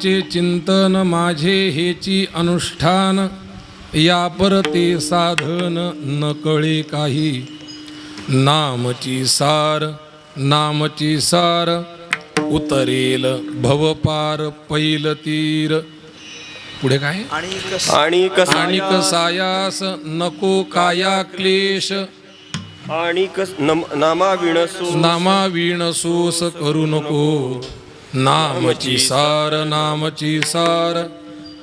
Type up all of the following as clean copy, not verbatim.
नामाचे चिंतन माझे हेची अनुष्ठान, या परते साधन न कळे काही. नामची सार नामची सार, उतरेल भवपार पैल तीर. पुढे काय? आणि कसायास नको काया क्लेश, नामाविण सोस करू नको. नामची सार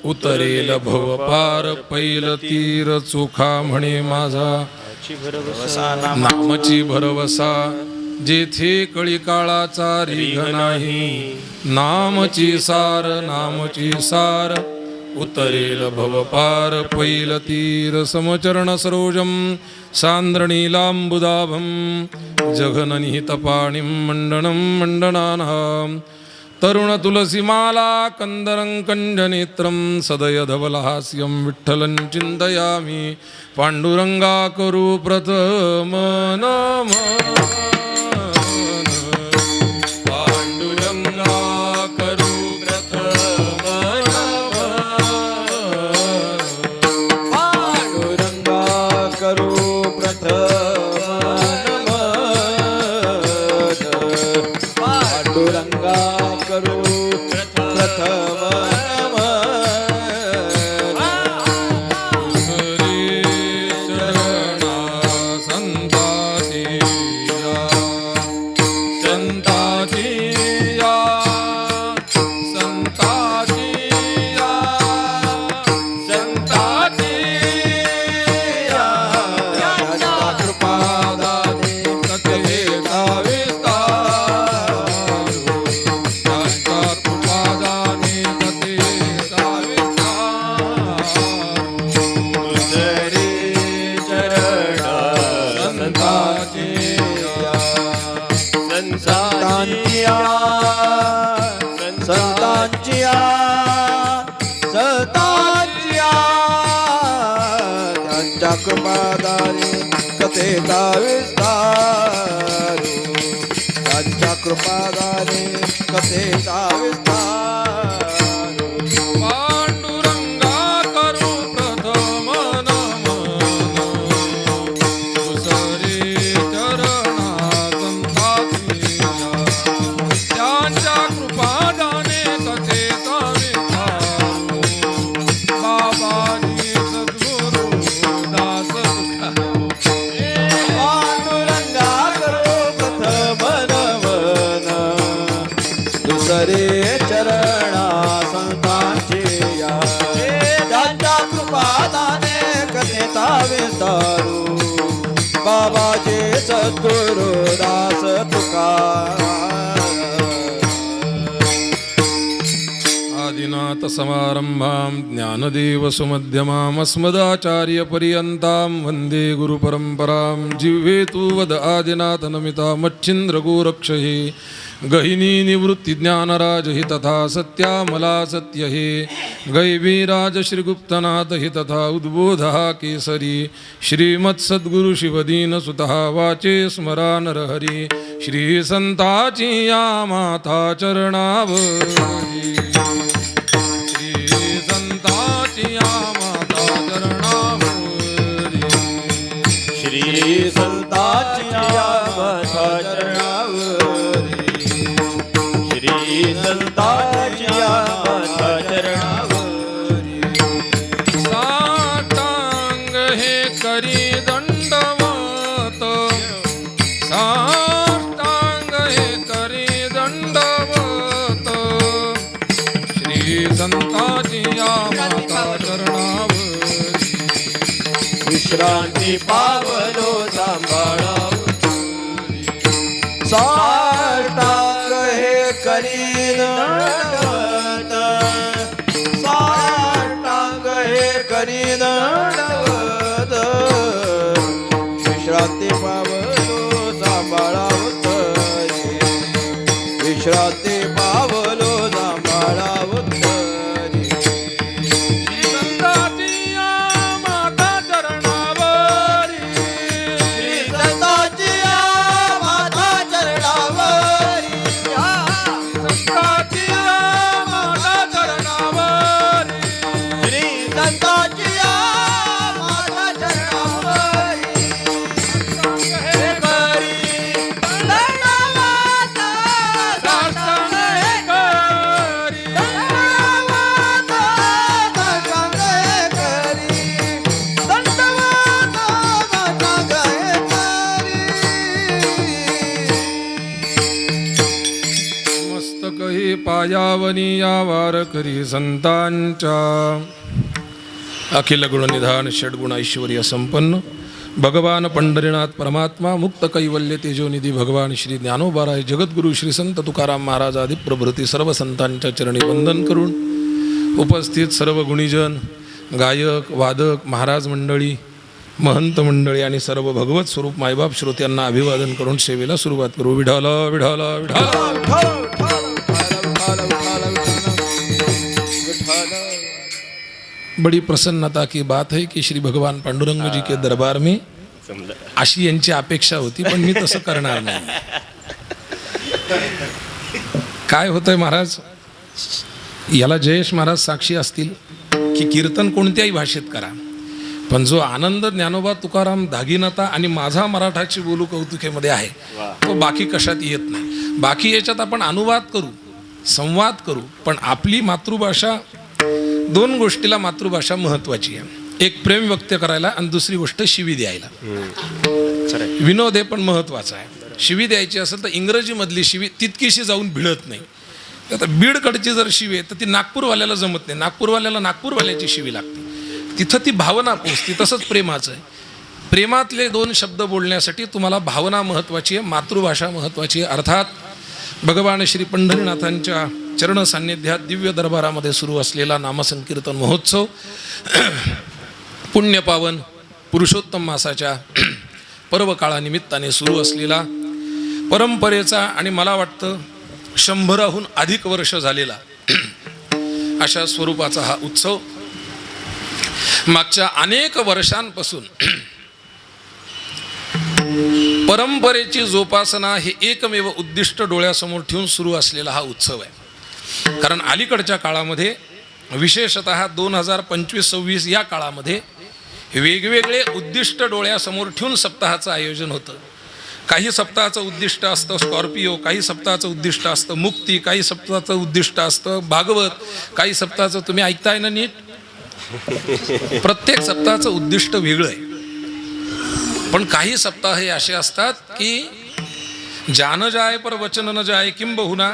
उतरेल भवपार पैल तीर. चोखा म्हणे माझा नामची भरवसा, जेथे कळी काळाचा रीघ नाही. नामची सार उतरेल भवपार पैल तीर. समचरण सरोजम सांद्रणीलांबुदाभं, जघननिहितपाणिं मंडनं मंडनानां. तरुण तुलसीमाला कंदरं कंजनेत्रं, सदय धवलहास्यं विठ्ठलं चिन्तयामि. पांडुरंगा करू प्रथम नमन, पांडुरंगा करू प्रथम नमन, पांडुरंगा करू प्रथम नमन, पांडुरंगा करू प्रथम त्यांच्या कृपादारी कथेचा विस्तारू, त्यांच्या कृपादारी कथेचा विस्तारू. पांडुरंगा करू प्रथम नमन, दुसरे चरणा संतातिया. त्यांच्या कृपादाने कथेचा विस्तारू, बाबाजी सद्गुरु दास पांडुरंगा करू प्रथम नमन, दुसरे चरणा संतांची या. त्यांच्या कृपादाने कथेचा विस्तारू, बाबाचे सद्गुरु दास तुका. आदिनाथ समारंभां ज्ञानदेव सुमध्यमां, अस्मदाचार्यपर्यन्तां वन्दे गुरुपरम्परां. जिह्वे तु वद आदिनाथ नमिता मच्छिन्द्र गोरक्षहे. गहिनी निवृत्ति ज्ञानराज हि तथा सत्यामला सत्य हे. गैवीराज श्रीगुप्तनाथ हि तथा उद्बोधः केसरी. श्रीमत्सद्गुरु शिवदीन सुतः वाचे स्मरा नरहरी. श्री संताची या माता चरणावरी, श्री संताची या माता चरणावरी, श्री संताची या माता चरणावरी, श्री संताची या माता चरणावरी. साष्टांग हे करी दंडवत, साष्टांग हे करी दंडवत. श्री संताची या माता चरणावरी, विश्रांती पावलो सांभाळावरी. साष्टांग हे करी दंडवत, साष्टांग हे करी दंडवत. विश्रांती पावलो सांभाळावरी, विश्रांती पावलो सांभाळावरी. श्री संताची या माता चरणावरी, श्री संताची या माता चरणावरी. पावनी या वारकरी संतांच्या अखिल गुणनिधान षड्गुण ऐश्वर्य संपन्न भगवान पंढरीनाथ परमात्मा मुक्त कैवल्य तेजोनिधी भगवान श्री ज्ञानोबाराय जगद्गुरु श्री संत तुकाराम महाराज आदी प्रभृती सर्व संतांच्या चरणी वंदन करून उपस्थित सर्व गुणीजन गायक वादक महाराज मंडळी महंत मंडळी आणि सर्व भगवत स्वरूप मायबाप श्रोत्यांना अभिवादन करून सेवेला सुरुवात करू. विठाल विठाल विठाल. बड़ी प्रसन्नता की बात है कि श्री भगवान पांडुरंग जी के दरबार में अशी यांची अपेक्षा होती, पण मी तसं करणार नाही. काय होतंय महाराज, याला जयेश महाराज साक्षी असतील की कीर्तन कोणत्याही भाषेत करा, पण जो आनंद ज्ञानोबा तुकाराम दागिनता आणि माझा मराठाची बोलू कौतुकेमध्ये आहे तो बाकी कशात येत नाही. बाकी याच्यात आपण अनुवाद करू, संवाद करू, पण आपली मातृभाषा, दोन गोष्टीला मातृभाषा महत्वाची आहे. एक प्रेम व्यक्त करायला आणि दुसरी गोष्ट शिवी द्यायला. विनोद हे पण महत्वाचा आहे. शिवी द्यायची असेल तर इंग्रजीमधली शिवी तितकीशी जाऊन भिडत नाही. आता बीडकडची जर शिवी आहे तर ती नागपूरवाल्याला जमत नाही, नागपूरवाल्याला नागपूरवाल्याची शिवी लागते. तिथं ती भावना पोचते. तसंच प्रेमाचं आहे. प्रेमातले दोन शब्द बोलण्यासाठी तुम्हाला भावना महत्वाची आहे, मातृभाषा महत्वाची आहे. अर्थात भगवान श्री पंढरीनाथांच्या चरण सान्निध्यात दिव्य दरबारामध्ये सुरू असलेला नामसंकीर्तन महोत्सव पुण्यपावन पुरुषोत्तम मासाच्या पर्व काळानिमित्ताने सुरू असलेला परंपरेचा आणि मला वाटतं 100हून अधिक वर्ष झालेला अशा स्वरूपाचा हा उत्सव मागच्या अनेक वर्षांपासून परंपरेची जोपासना हे एकमेव उद्दिष्ट डोळ्यासमोर ठेवून सुरू असलेला हा उत्सव आहे. कारण अलीकडच्या काळामध्ये विशेषतः 2025-26 या काळामध्ये वेगवेगळे उद्दिष्ट डोळ्यासमोर ठेवून सप्ताहाचं आयोजन होतं. काही सप्ताहाचं उद्दिष्ट असतं स्कॉर्पिओ, काही सप्ताहाचं उद्दिष्ट असतं मुक्ती, काही सप्ताहाचं उद्दिष्ट असतं भागवत, काही सप्ताहाचं, तुम्ही ऐकताय ना नीट, प्रत्येक सप्ताहाचं उद्दिष्ट वेगळं आहे. पण काही सप्ताह हे असे असतात की जान जाय पर वचन न जाय किंबहुना,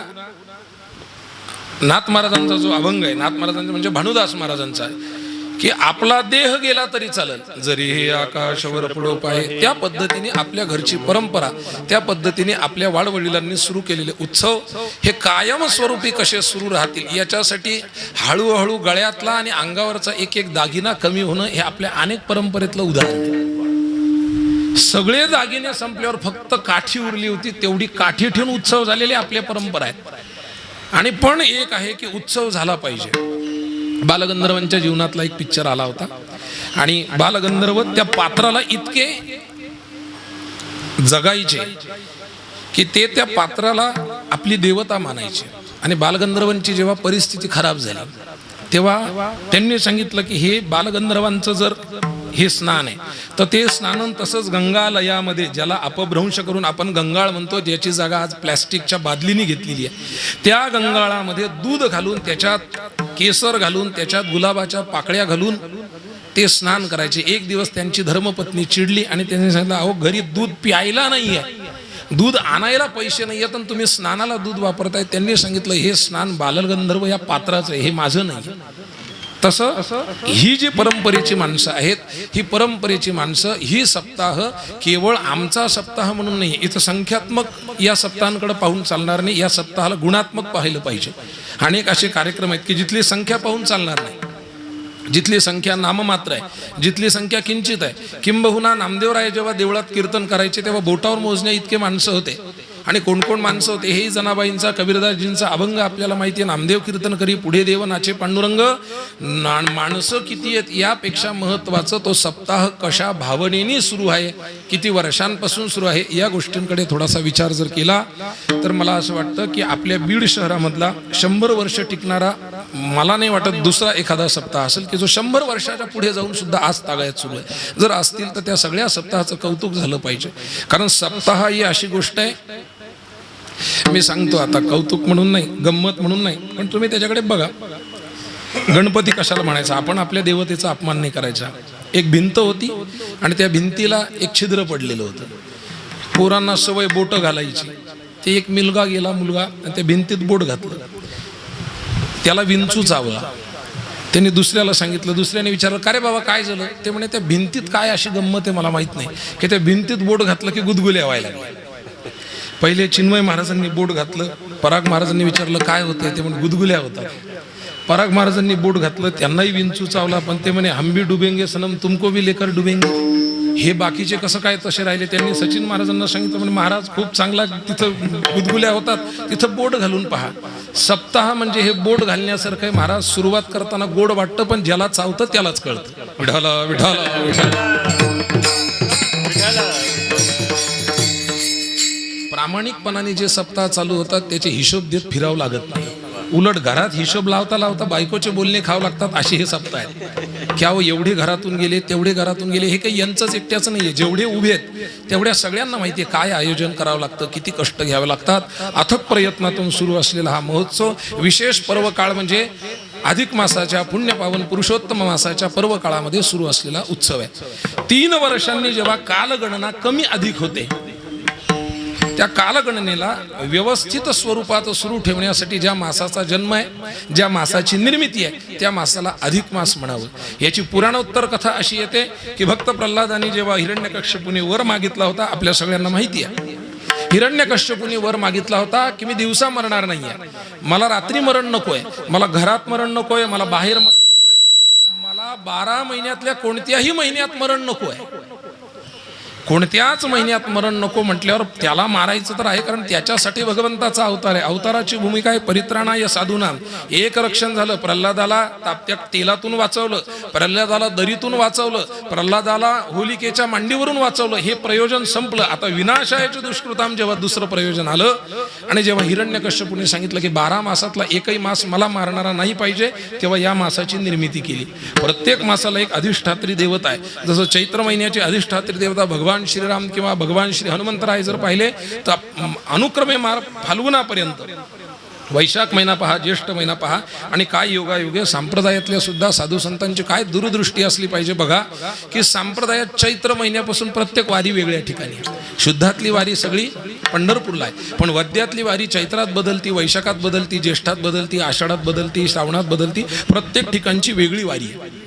नाथ महाराजांचा जो अभंग आहे, नाथ महाराजांचा म्हणजे भानुदास महाराजांचा आहे, की आपला देह गेला तरी चालेल जरी हे आकाशावर पडो पाय. त्या पद्धतीने आपल्या घरची परंपरा, त्या पद्धतीने आपल्या वाडवडिलांनी सुरू केलेले उत्सव हे कायम स्वरूपी कसे सुरू राहतील याच्यासाठी हळूहळू गळ्यातला आणि अंगावरचा एक एक दागिना कमी होणं हे आपल्या अनेक परंपरेतलं उदाहरण आहे. सगळे दागिने संपल्यावर फक्त काठी उरली होती, तेवढी काठी ठेवून उत्सव झालेले आपल्या परंपरा आहेत. आणि पण एक आहे की उत्सव झाला पाहिजे. बालगंधर्वांच्या जीवनातला एक पिक्चर आला होता आणि बालगंधर्व त्या पात्राला इतके जगायचे की ते त्या पात्राला आपली देवता मानायचे. आणि बालगंधर्वांची जेव्हा परिस्थिती खराब झाली तेव्हा त्यांनी सांगितलं की हे बालगंधर्वांचं जर हे स्नान आहे तर ते स्नान तसंच गंगालयामध्ये, ज्याला अपभ्रंश करून आपण गंगाळ म्हणतो, ज्याची जागा आज प्लॅस्टिकच्या बादलीने घेतलेली आहे, त्या गंगाळामध्ये दूध घालून, त्याच्यात केसर घालून, त्याच्यात गुलाबाच्या पाकळ्या घालून ते स्नान करायचे. एक दिवस त्यांची धर्मपत्नी चिडली आणि त्यांनी सांगितलं, अहो घरी दूध प्यायला नाही आहे, दूध आणायला पैसे नाही आहेत आणि तुम्ही स्नानाला दूध वापरताय. त्यांनी सांगितलं हे स्नान बालगंधर्व या पात्राचं आहे, हे माझं नाही. तसं ही जी परंपरेची माणसं आहेत, ही परंपरेची माणसं, ही सप्ताह केवळ आमचा सप्ताह म्हणून नाही, इथं संख्यात्मक या सप्ताहांकडे पाहून चालणार नाही. या सप्ताहाला गुणात्मक पाहिलं पाहिजे. अनेक असे कार्यक्रम आहेत की जिथली संख्या पाहून चालणार नाही, जिथली संख्या नाममात्र आहे, जिथली संख्या किंचित आहे. किंबहुना नामदेवराय जेव्हा देवळात कीर्तन करायचे तेव्हा बोटावर मोजण्या इतके माणसं होते. आणि कोण कोण माणसं होते हे जनाबाईंचा, कबीरदासजींचा अभंग आपल्याला माहिती आहे. नामदेव कीर्तन करी पुढे देव नाचे पांडुरंग. माणसं किती आहेत यापेक्षा महत्त्वाचं तो सप्ताह कशा भावनेने सुरू आहे, किती वर्षांपासून सुरू आहे, या गोष्टींकडे थोडासा विचार जर केला तर मला असं वाटतं की आपल्या बीड शहरामधला 100 वर्ष टिकणारा, मला नाही वाटत दुसरा एखादा सप्ताह असेल की जो 100 वर्षाच्या पुढे जाऊन सुद्धा आज तागायत सुरू आहे. जर असतील तर त्या सगळ्या सप्ताहाचं कौतुक झालं पाहिजे. कारण सप्ताह ही अशी गोष्ट आहे, मी सांगतो आता कौतुक म्हणून नाही, गंमत म्हणून नाही, पण तुम्ही त्याच्याकडे बघा. गणपती कशाला म्हणायचा? आपण आपल्या देवतेचा अपमान नाही करायचा. एक भिंत होती आणि त्या भिंतीला एक छिद्र पडलेलं होतं. पोरांना सवय बोटं घालायची. ते एक मुलगा गेला आणि त्या भिंतीत बोट घातलं. त्याला विंचू चावला. त्यांनी दुसऱ्याला सांगितलं, दुसऱ्याने विचारलं, का रे बाबा काय झालं? ते म्हणे त्या भिंतीत काय अशी गंमत आहे मला माहित नाही, की त्या भिंतीत बोट घातलं की गुदगुल्या व्हायला लागल्या. पहिले चिन्मय महाराजांनी बोट घातलं, पराग महाराजांनी विचारलं काय होतंय? ते म्हणे गुदगुल्या होतात. पराग महाराजांनी बोट घातलं, त्यांनाही विंचू चावला, पण ते म्हणे हम भी डुबेंगे सनम तुमको भी लेकर डुबेंगे. हे बाकीचे कसं काय तसे राहिले? त्यांनी सचिन महाराजांना सांगितलं, म्हणे महाराज खूप चांगला तिथं गुदगुल्या होतात, तिथं बोट घालून पहा. सप्ताह म्हणजे हे बोट घालण्यासारखं आहे महाराज. सुरुवात करताना गोड वाटतं, पण ज्याला चावतं त्यालाच कळतं. विठाला विठाला विठाला. प्रामाणिकपणाने जे सप्ताह चालू होतात त्याचे हिशोब देत फिरावं लागत नाही. उलट घरात हिशोब लावता लावता बायकोचे बोलणे खावं लागतात, असे हे सप्ताह आहेत. क्या हो एवढे घरातून गेले, तेवढे घरातून गेले, हे काही यांचंच एकट्याचं नाहीये. जेवढे उभे आहेत तेवढ्या सगळ्यांना माहिती आहे काय आयोजन करावं लागतं, किती कष्ट घ्यावे लागतात. अथक प्रयत्नातून सुरू असलेला हा महोत्सव, विशेष पर्व काळ म्हणजे अधिक मासाच्या पुण्यपावन पुरुषोत्तम मासाच्या पर्व काळामध्ये सुरू असलेला उत्सव आहे. 3 वर्षांनी जेव्हा कालगणना कमी अधिक होते, त्या कालगणनेला व्यवस्थित स्वरूपात सुरू ठेवण्यासाठी ज्या मासाचा जन्म आहे, ज्या मासाची निर्मिती आहे, त्या मासाला अधिक मास म्हणावं. याची पुराणोत्तर कथा अशी येते की भक्त प्रल्हादांनी जेव्हा हिरण्यकश्यपूने वर मागितला होता, आपल्या सगळ्यांना माहिती आहे, हिरण्यकश्यपूने वर मागितला होता की मी दिवसा मरणार नाहीये, मला रात्री मरण नकोय, मला घरात मरण नकोय, मला बाहेर मरण नकोय, मला 12 महिन्यातल्या कोणत्याही महिन्यात मरण नकोय. कोणत्याच महिन्यात मरण नको म्हटल्यावर त्याला मारायचं तर आहे, कारण त्याच्यासाठी भगवंताचा अवतार आहे. अवताराची भूमिका आहे परित्राणाय साधूनाम. एक रक्षण झालं, प्रल्हादाला ताप्त्या तेलातून वाचवलं, प्रल्हादाला दरीतून वाचवलं, प्रल्हादाला होलिकेच्या मांडीवरून वाचवलं. हे प्रयोजन संपलं. आता विनाशायाचे दुष्कृताम जेव्हा दुसरं प्रयोजन आलं आणि जेव्हा हिरण्यकश्यपूने सांगितलं की 12 मासातला एकही मास मला मारणारा नाही पाहिजे, तेव्हा या मासाची निर्मिती केली. प्रत्येक मासाला एक अधिष्ठात्री देवता आहे. जसं चैत्र महिन्याची अधिष्ठात्री देवता भगवान श्रीराम किंवा भगवान श्री हनुमंतराय जर पाहिले तर अनुक्रमे फाल्गुनापर्यंत, वैशाख महिना पहा, ज्येष्ठ महिना पहा, आणि काय योगायोगे संप्रदायातल्या सुद्धा साधू संतांची काय दूरदृष्टी असली पाहिजे बघा, की संप्रदायात चैत्र महिन्यापासून प्रत्येक वारी वेगळ्या ठिकाणी. शुद्धातली वारी सगळी पंढरपूरला आहे, पण वद्यातली वारी चैत्रात बदलती, वैशाखात बदलती, ज्येष्ठात बदलती, आषाढात बदलती, श्रावणात बदलती. प्रत्येक ठिकाणची वेगळी वारी आहे,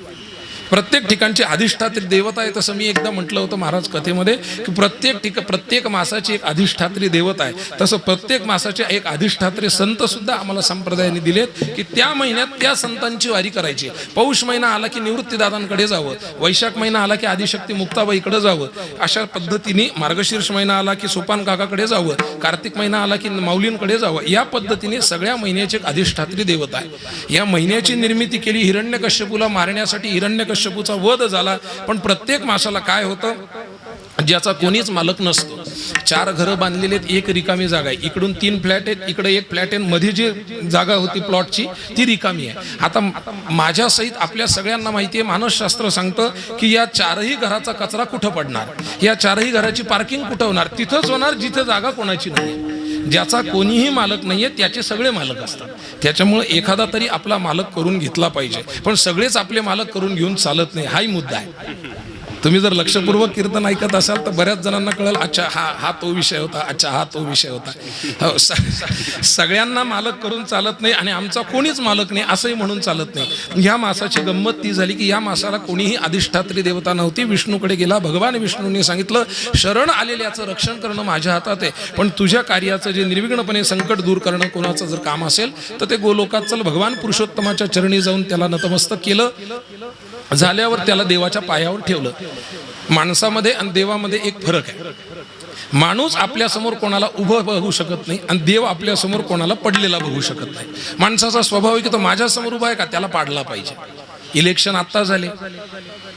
प्रत्येक ठिकाणची अधिष्ठात्री देवता आहे. तसं मी एकदा म्हटलं होतं महाराज कथेमध्ये की प्रत्येक मासाची एक अधिष्ठात्री देवता आहे. तसं प्रत्येक मासाचे एक अधिष्ठात्री संत सुद्धा आम्हाला संप्रदायाने दिलेत की त्या महिन्यात त्या संतांची वारी करायची. पौष महिना आला की निवृत्तीदादांकडे जावं, वैशाख महिना आला की आदिशक्ती मुक्ताबाईकडे जावं, अशा पद्धतीने मार्गशीर्ष महिना आला की सोपान काकाकडे जावं, कार्तिक महिना आला की माऊलींकडे जावं. या पद्धतीने सगळ्या महिन्याची एक अधिष्ठात्री देवता आहे. या महिन्याची निर्मिती केली हिरण्यकश्यपूला मारण्यासाठी. हिरण्यकश्यपूचा वध झाला, पण प्रत्येक मासाला काय होतं, ज्याचा कोणीच मालक नसतो. 4 घरं बांधलेले आहेत, एक रिकामी जागा आहे, इकडून 3 फ्लॅट आहेत, इकडे एक फ्लॅट आहे, मध्ये जी जागा होती प्लॉटची ती रिकामी आहे. आता माझ्या सहित आपल्या सगळ्यांना माहिती आहे, मानसशास्त्र सांगतं की या 4ही घराचा कचरा कुठं पडणार, या 4ही घराची पार्किंग कुठं होणार, तिथंच होणार जिथे जागा कोणाची नाही. ज्याचा कोणीही मालक नाहीये त्याचे सगळे मालक असतात. त्याच्यामुळे एखादा तरी आपला मालक करून घेतला पाहिजे, पण सगळेच आपले मालक करून घेऊन चालत नाही. हाही मुद्दा आहे. तुम्ही जर लक्षपूर्वक कीर्तन ऐकत असाल तर बऱ्याच जणांना कळेल, अच्छा हा तो विषय होता, अच्छा हा तो विषय होता. हो, सगळ्यांना मालक करून चालत नाही आणि आमचा कोणीच मालक नाही असंही म्हणून चालत नाही. ह्या मासाची गंमत ती झाली की या मासाला कोणीही अधिष्ठात्री देवता नव्हती. विष्णूकडे गेला, भगवान विष्णूने सांगितलं शरण आलेल्याचं रक्षण करणं माझ्या हातात आहे, पण तुझ्या कार्याचं जे निर्विघ्नपणे संकट दूर करणं कोणाचं जर काम असेल तर ते गोलोकात चल. भगवान पुरुषोत्तमाच्या चरणी जाऊन त्याला नतमस्तक केलं. झाल्यावर त्याला देवाच्या पायावर ठेवलं. माणसामध्ये आणि देवामध्ये एक फरक आहे. माणूस आपल्या समोर कोणाला उभं बघू शकत नाही आणि देव आपल्या समोर कोणाला पडलेला बघू शकत नाही. माणसाचा स्वभाव आहे की तो माझ्या समोर उभा आहे का त्याला पाडला पाहिजे. इलेक्शन आत्ता झाले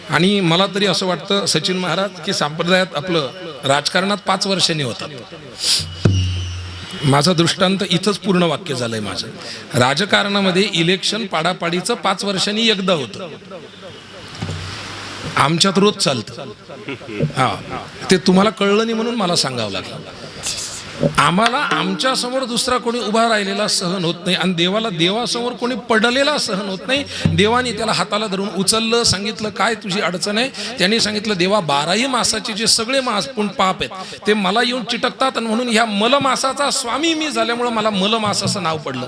आणि मला तरी असं वाटतं सचिन महाराज की संप्रदायात आपलं राजकारणात 5 वर्षांनी होतात. माझा दृष्टांत इथंच पूर्ण वाक्य झालंय माझं. राजकारणामध्ये इलेक्शन पाडापाडीचं 5 वर्षांनी एकदा होतं. आमच्यात रोज चालतं. हा, ते तुम्हाला कळलं नाही म्हणून मला सांगावं लागलं. आम्हाला आमच्या समोर दुसरा कोणी उभा राहिलेला सहन होत नाही आणि देवाला देवासमोर कोणी पडलेला सहन होत नाही. देवाने त्याला हाताला धरून उचललं, सांगितलं काय तुझी अडचण आहे. त्यांनी सांगितलं देवा 12ही मासाचे जे सगळे पाप आहेत ते मला येऊन चिटकतात आणि म्हणून ह्या मलमासाचा स्वामी मी झाल्यामुळं मला मलमास असं नाव पडलं.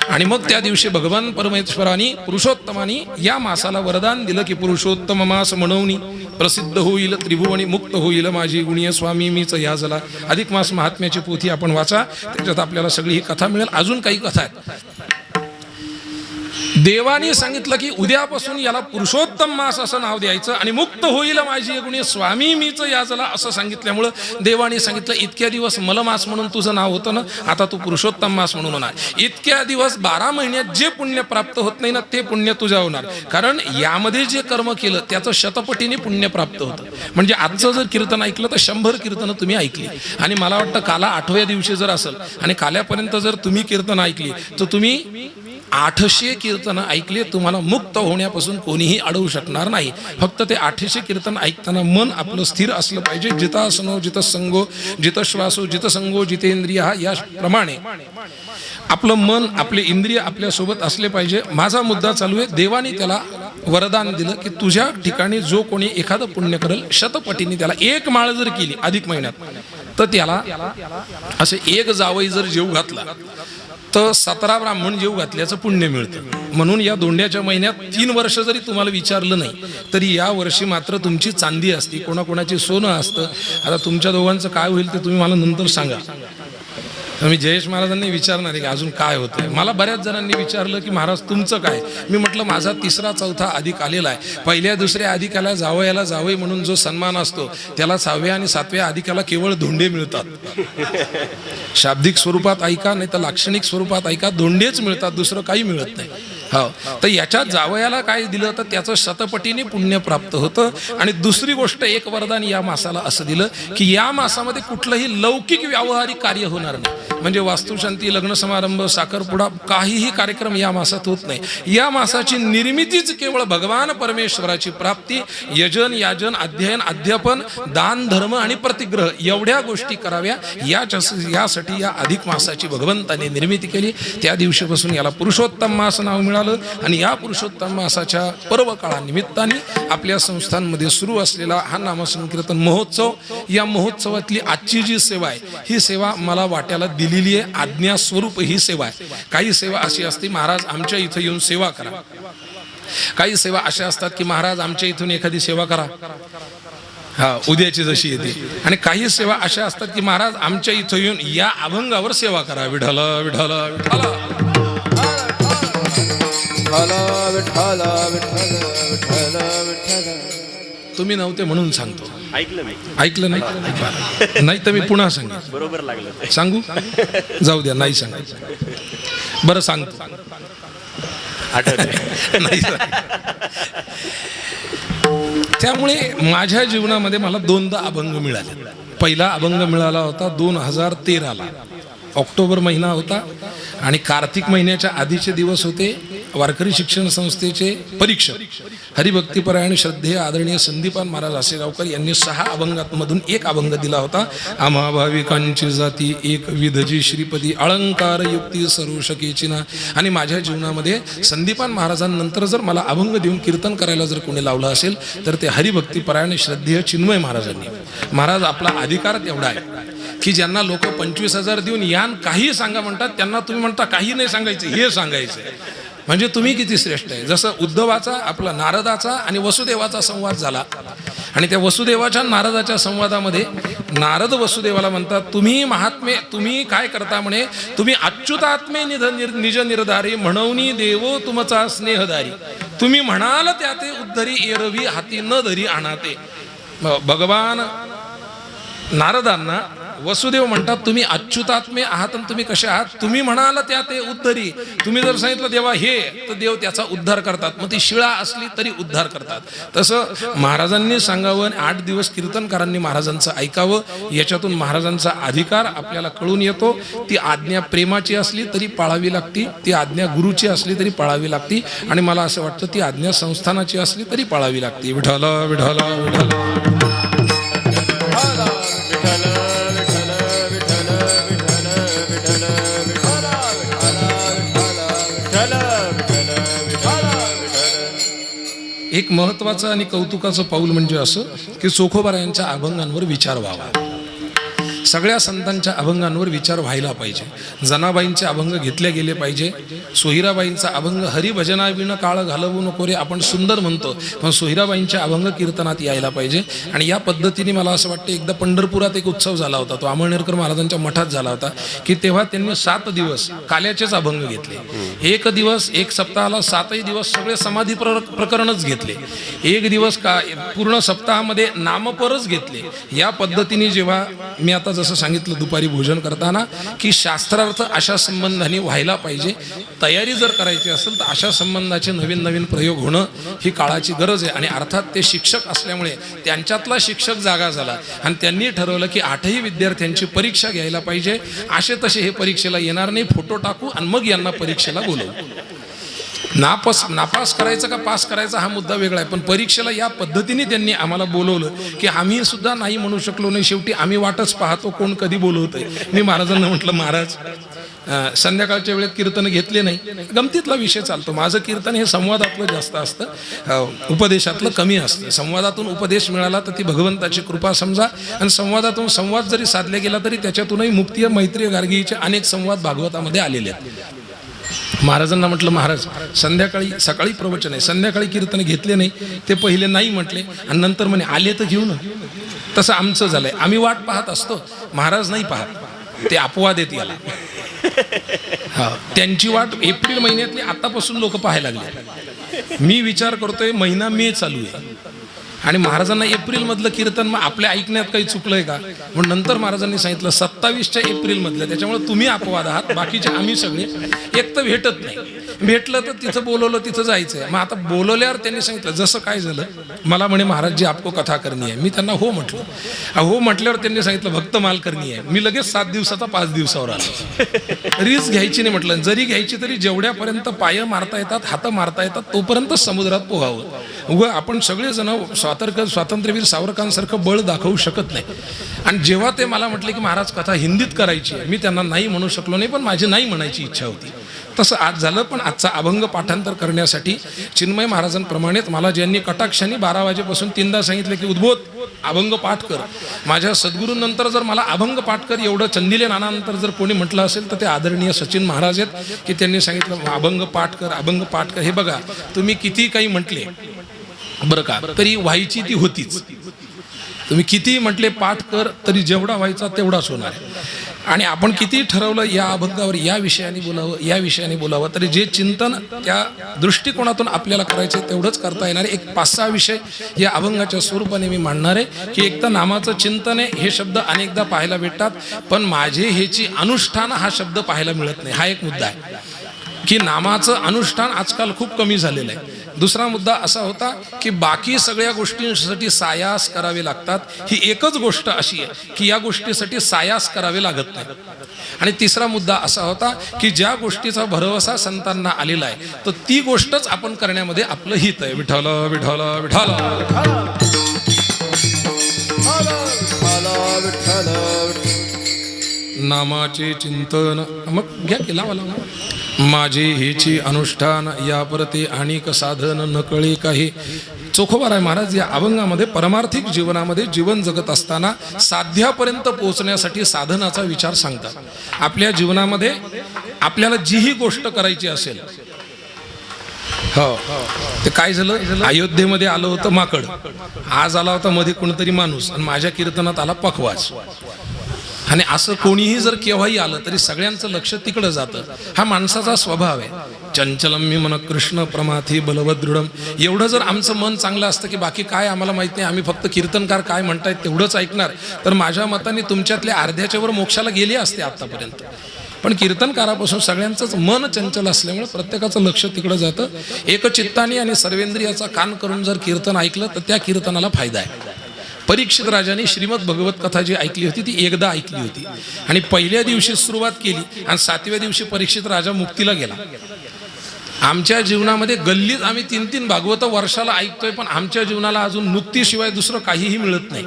आणि मग त्या दिवशी भगवान परमेश्वरांनी पुरुषोत्तमानी या मासाला वरदान दिलं की पुरुषोत्तम मास म्हणून प्रसिद्ध होईल त्रिभुवनी मुक्त होईल माझी गुणीय स्वामी मीच या झाला. अधिक मास महात्म्याची पोथी आपण वाचा, त्याच्यात आपल्याला सगळी ही कथा मिळेल. अजून काही कथा आहेत. देवाने सांगितलं की उद्यापासून याला पुरुषोत्तम मास असं नाव द्यायचं आणि मुक्त होईल माझी गुणी स्वामी मीच याजला असं सांगितल्यामुळं देवाने सांगितलं इतक्या दिवस मलमास म्हणून तुझं नाव होतं ना, आता तू पुरुषोत्तम मास म्हणून होणार. इतक्या दिवस 12 महिन्यात जे पुण्य प्राप्त होत नाही ना ते पुण्य तुझ्या होणार. कारण यामध्ये जे कर्म केलं त्याचं शतपटीने पुण्य प्राप्त होतं. म्हणजे आजचं जर कीर्तन ऐकलं तर 100 कीर्तनं तुम्ही ऐकली. आणि मला वाटतं काला 8व्या दिवशी जर असेल आणि काल्यापर्यंत जर तुम्ही कीर्तन ऐकली तर तुम्ही 800 कीर्तन ऐकले. तुम्हाला मुक्त होण्यापासून कोणीही अडवू शकणार नाही. फक्त ते 800 कीर्तन ऐकताना मन आपलं स्थिर असलं पाहिजे. जितासनो जितसंगो जितश्वासो जितसंगो जितेंद्रिय याप्रमाणे आपलं मन आपले इंद्रिय आपल्यासोबत असले पाहिजे. माझा मुद्दा चालू आहे. देवाने त्याला वरदान दिलं की तुझ्या ठिकाणी जो कोणी एखादं पुण्य करेल शतपटीने त्याला 1 माळ जर केली अधिक महिन्यात तर त्याला असे 1 जावई जर जेव घातला तर 17 ब्राह्मण जेव घातल्याचं पुण्य मिळतं. म्हणून या दोंड्याच्या महिन्यात 3 वर्ष जरी तुम्हाला विचारलं नाही तरी या वर्षी मात्र तुमची चांदी असते, कोणाकोणाची सोनं असतं. आता तुमच्या दोघांचं काय होईल ते तुम्ही मला नंतर सांगा. मी जयेश महाराजांनी विचारणार आहे की अजून काय होतंय. मला बऱ्याच जणांनी विचारलं की महाराज तुमचं काय. मी म्हटलं माझा 3रा 4था अधिक आलेला आहे. 1ल्या 2ऱ्या अधिकाला जावयाला जावई म्हणून जो सन्मान असतो त्याला 6व्या आणि 7व्या अधिकाला केवळ धोंडे मिळतात. शाब्दिक स्वरूपात ऐका नाही तर लाक्षणिक स्वरूपात ऐका, धोंडेच मिळतात, दुसरं काही मिळत नाही. हो, तर याच्या जावयाला काय दिलं तर त्याचं शतपटीने पुण्य प्राप्त होतं. आणि दुसरी गोष्ट एक वरदान या मासाला असं दिलं की या मासामध्ये कुठलंही लौकिक व्यावहारिक कार्य होणार नाही. म्हणजे वास्तुशांती, लग्न समारंभ, साखरपुडा काहीही कार्यक्रम या मासात होत नाही. या मासाची निर्मितीच केवळ भगवान परमेश्वराची प्राप्ती, यजन याजन अध्ययन अध्यापन दान धर्म आणि प्रतिग्रह एवढ्या गोष्टी कराव्या यासाठी या अधिक मासाची भगवंताने निर्मिती केली. त्या दिवशीपासून याला पुरुषोत्तम मास नाव मिळालं. आणि या पुरुषोत्तम मासाच्या पर्व काळानिमित्ताने आपल्या संस्थांमध्ये सुरू असलेला हा नामसंकीर्तन महोत्सव, या महोत्सवातली आजची जी सेवा आहे ही सेवा मला वाट्याला दिलेली आहे. आज्ञा स्वरूप ही सेवा आहे. काही सेवा अशी असते महाराज आमच्या इथं येऊन सेवा करा. काही सेवा अशा असतात की महाराज आमच्या इथून एखादी सेवा करा, हा उद्याची जशी येते. आणि काही सेवा अशा असतात की महाराज आमच्या इथं येऊन या अभंगावर सेवा करा. विठ्ठल विठ्ठल विठ्ठल विठ्ठल विठ्ठल विठ्ठल विठ्ठल. तुम्ही नव्हते म्हणून सांगतो. ऐकलं नाही नाही तर मी पुन्हा सांगेन. बरोबर लागलं. सांगू जाऊ द्या, नाही सांगायचं. बरं सांगतो. नाही त्यामुळे माझ्या जीवनामध्ये मला 2दा अभंग मिळाले. पहिला अभंग मिळाला होता 2013ला. ऑक्टोबर महिना होता आणि कार्तिक महिन्याच्या आधीचे दिवस होते. वारकरी शिक्षण संस्थेचे परीक्षक हरिभक्तीपरायण श्रद्धेय आदरणीय संदीपान महाराज आसेगावकर यांनी 6 अभंगांमधून एक अभंग दिला होता. आम्हा भाविकांची जाती एक विधजी श्रीपती अलंकार युक्ती सर्व शकेची ना. आणि माझ्या जीवनामध्ये संदीपान महाराजांनंतर जर मला अभंग देऊन कीर्तन करायला जर कोणी लावलं असेल तर ते हरिभक्तीपरायण श्रद्धेय चिन्मय महाराजांनी. महाराज आपला अधिकार तेवढा आहे की ज्यांना लोक 25,000 देऊन यान काही सांगा म्हणतात त्यांना तुम्ही म्हणता काही नाही सांगायचं, हे सांगायचं. म्हणजे तुम्ही किती श्रेष्ठ आहे. जसं उद्धवाचा आपला नारदाचा आणि वसुदेवाचा संवाद झाला आणि त्या वसुदेवाच्या नारदाच्या संवादामध्ये नारद वसुदेवाला म्हणतात तुम्ही महात्मे तुम्ही काय करता म्हणे, तुम्ही अच्युतात्मे निज निर्धारी म्हणून देवो तुमचा स्नेहदारी. तुम्ही म्हणाल त्या ते उद्धरी एरवी हाती न धरी आणाते. भगवान नारदांना वसुदेव म्हणतात तुम्ही अच्युतात्मे आहात आणि तुम्ही कसे आहात, तुम्ही म्हणाल त्या ते उद्धरी. तुम्ही जर सांगितलं देवा हे तर देव त्याचा उद्धार करतात. मग ती शिळा असली तरी उद्धार करतात. तसं महाराजांनी सांगावं. 8 दिवस कीर्तनकारांनी महाराजांचं ऐकावं. याच्यातून महाराजांचा अधिकार आपल्याला कळून येतो. ती आज्ञा प्रेमाची असली तरी पाळावी लागती, ती आज्ञा गुरुची असली तरी पाळावी लागती आणि मला असं वाटतं ती आज्ञा संस्थानाची असली तरी पाळावी लागते. विठ्ठल विठ्ठल विठ्ठल एक महत्वाचं आणि कौतुकाचं पाऊल म्हणजे असं की चोखोबारायांच्या अभंगांवर विचार व्हावा. सगळ्या संतांच्या अभंगांवर विचार व्हायला पाहिजे. जनाबाईंचे अभंग घेतले गेले पाहिजे. सोहिराबाईंचा अभंग हरिभजनाविण काळ घालवू नको रे आपण सुंदर म्हणतो, पण सोहिराबाईंचे अभंग कीर्तनात यायला पाहिजे. आणि या पद्धतीने मला असं वाटतं एकदा पंढरपुरात एक उत्सव झाला होता, तो अमळनेरकर महाराजांच्या मठात झाला होता, की तेव्हा त्यांनी 7 दिवस काल्याचेच अभंग घेतले. एक दिवस एक सप्ताहाला 7ही दिवस सगळे समाधी प्रकरणच घेतले. एक दिवस का पूर्ण सप्ताहामध्ये नामपरच घेतले. या पद्धतीने जेव्हा मी आता जसं सांगितलं दुपारी भोजन करताना की शास्त्रार्थ अशा संबंधाने व्हायला पाहिजे. तयारी जर करायची असेल तर अशा संबंधाचे नवीन नवीन प्रयोग होणं ही काळाची गरज आहे. आणि अर्थात ते शिक्षक असल्यामुळे त्यांच्यातला शिक्षक जागा झाला आणि त्यांनी ठरवलं की 8ही विद्यार्थ्यांची परीक्षा घ्यायला पाहिजे. असे तसे हे परीक्षेला येणार नाही, फोटो टाकू आणि मग यांना परीक्षेला बोलवू. नापास करायचं का पास करायचा हा मुद्दा वेगळा आहे, पण परीक्षेला या पद्धतीने त्यांनी आम्हाला बोलवलं की आम्ही सुद्धा नाही म्हणू शकलो नाही. शेवटी आम्ही वाटच पाहतो कोण कधी बोलवतंय. मी महाराजांना म्हटलं महाराज संध्याकाळच्या वेळेत कीर्तन घेतले नाही, गमतीतला विषय चालतो. माझं कीर्तन हे संवादातलं जास्त असतं, उपदेशातलं कमी असतं. संवादातून उपदेश मिळाला तर ती भगवंताची कृपा समजा, आणि संवादातून संवाद जरी साधला गेला तरी त्याच्यातूनही मुक्ती मैत्री गार्गीचे अनेक संवाद भागवतामध्ये आलेले आहेत. महाराजांना म्हटलं महाराज सकाळी प्रवचन आहे, संध्याकाळी कीर्तन घेतले नाही. ते पहिले नाही म्हटले आणि नंतर म्हणे आले तर घेऊ ना. तसं आमचं झालंय, आम्ही वाट पाहत असतो, महाराज नाही पाहत, ते अपवाद येत याला. हा, त्यांची वाट एप्रिल महिन्यातली आतापासून लोक पाहायला लागले. मी विचार करतोय महिना मे चालू आहे आणि महाराजांना एप्रिलमधलं कीर्तन मग आपल्या ऐकण्यात काही चुकलंय का. म्हणून नंतर महाराजांनी सांगितलं 27च्या एप्रिलमधलं, त्याच्यामुळे तुम्ही अपवाद आहात, बाकीचे आम्ही सगळे. एक तर भेटत नाही, भेटलं तर तिथं बोलवलं तिथं जायचं आहे. मग आता बोलवल्यावर त्यांनी सांगितलं जसं काय झालं, मला म्हणे महाराज जी आपको कथा करणी आहे. मी त्यांना हो म्हटलं. हो म्हटल्यावर त्यांनी सांगितलं भक्त माल करणी आहे. मी लगेच 7 दिवसाचा 5 दिवसावर आलो. रीस घ्यायची नाही म्हटलं, जरी घ्यायची तरी जेवढ्यापर्यंत पाय मारता येतात हात मारता येतात तोपर्यंत समुद्रात पोहावं. उगं आपण सगळेजण स्वातंत्र्यवीर सावरकरांसारखं बळ दाखवू शकत नाही. आणि जेव्हा ते मला म्हटले की महाराज कथा हिंदीत करायची आहे, मी त्यांना नाही म्हणू शकलो नाही, पण माझी नाही म्हणायची इच्छा होती. तसं आज झालं. पण आजचा अभंग पाठांतर करण्यासाठी चिन्मय महाराजांप्रमाणेच मला ज्यांनी कटाक्षाने 12 वाजेपासून 3दा सांगितले की उद्बोध अभंग पाठ कर. माझ्या सद्गुरूंनंतर जर मला अभंग पाठ कर एवढं चंदिले नानानंतर जर कोणी म्हटलं असेल तर ते आदरणीय सचिन महाराज आहेत की त्यांनी सांगितलं अभंग पाठ कर, अभंग पाठ कर. हे बघा तुम्ही किती काही म्हटले बरं का तरी व्हायची ती होतीच. तुम्ही किती म्हटले पाठ कर तरी जेवढा व्हायचा तेवढाच होणार आहे. आणि आपण किती ठरवलं या अभंगावर या विषयाने बोलावं तरी जे चिंतन त्या दृष्टिकोनातून आपल्याला करायचे तेवढंच करता येणार आहे. एक 5-6 विषय या अभंगाच्या स्वरूपाने मी मांडणार आहे की एक तर नामाचं चिंतन आहे, हे शब्द अनेकदा पाहायला भेटतात, पण माझे हेची अनुष्ठान हा शब्द पाहायला मिळत नाही. हा एक मुद्दा आहे की नामाचं अनुष्ठान आजकाल खूप कमी झालेलं आहे. दुसरा मुद्दा असा होता की बाकी सगळ्या गोष्टींसाठी सायास करावे लागतात, ही एकच गोष्ट अशी आहे की या गोष्टीसाठी सायास करावे लागत नाही. आणि तिसरा मुद्दा असा होता की ज्या गोष्टीचा भरवसा संतांना आलेला आहे तर ती गोष्टच आपण करण्यामध्ये आपलं हित आहे. विठ्ठल विठ्ठल विठ्ठल नामाचे चिंतन मग घ्या की लावा. माझे हेची अनुष्ठान या परते अनेक साधन नकळे काही. चोखोबार आहे महाराज या अभंगामध्ये परमार्थिक जीवनामध्ये जीवन जगत असताना साध्यापर्यंत पोहोचण्यासाठी साधनाचा विचार सांगतात. आपल्या जीवनामध्ये आपल्याला जीही गोष्ट करायची असेल, हो ते काय झालं, अयोध्येमध्ये आलं होतं माकड, आज आला होता मध्ये कोणतरी माणूस आणि माझ्या कीर्तनात आला पखवाज. आणि असं कोणीही जर केव्हाही आलं तरी सगळ्यांचं लक्ष तिकडं जातं. हा माणसाचा स्वभाव आहे. चंचलम मी मन कृष्ण प्रमाथी बलवदृढम. एवढं जर आमचं मन चांगलं असतं की बाकी काय आम्हाला माहित नाही, आम्ही फक्त कीर्तनकार काय म्हणतायत तेवढंच ऐकणार, तर माझ्या मताने तुमच्यातल्या अर्ध्याच्या वर मोक्षाला गेले असते आतापर्यंत. पण कीर्तनकारापासून सगळ्यांचंच मन चंचल असल्यामुळे प्रत्येकाचं लक्ष तिकडं जातं. एकचित्ताने आणि सर्वेंद्रियाचा कान करून जर कीर्तन ऐकलं तर त्या कीर्तनाला फायदा आहे. परीक्षित राजाने श्रीमद भगवत कथा जी ऐकली होती ती एकदा ऐकली होती आणि पहिल्या दिवशी सुरुवात केली आणि 7व्या दिवशी परीक्षित राजा मुक्तीला गेला. आमच्या जीवनामध्ये गल्लीत आम्ही 3-3 भागवत वर्षाला ऐकतोय, पण आमच्या जीवनाला अजून मुक्तीशिवाय दुसरं काहीही मिळत नाही.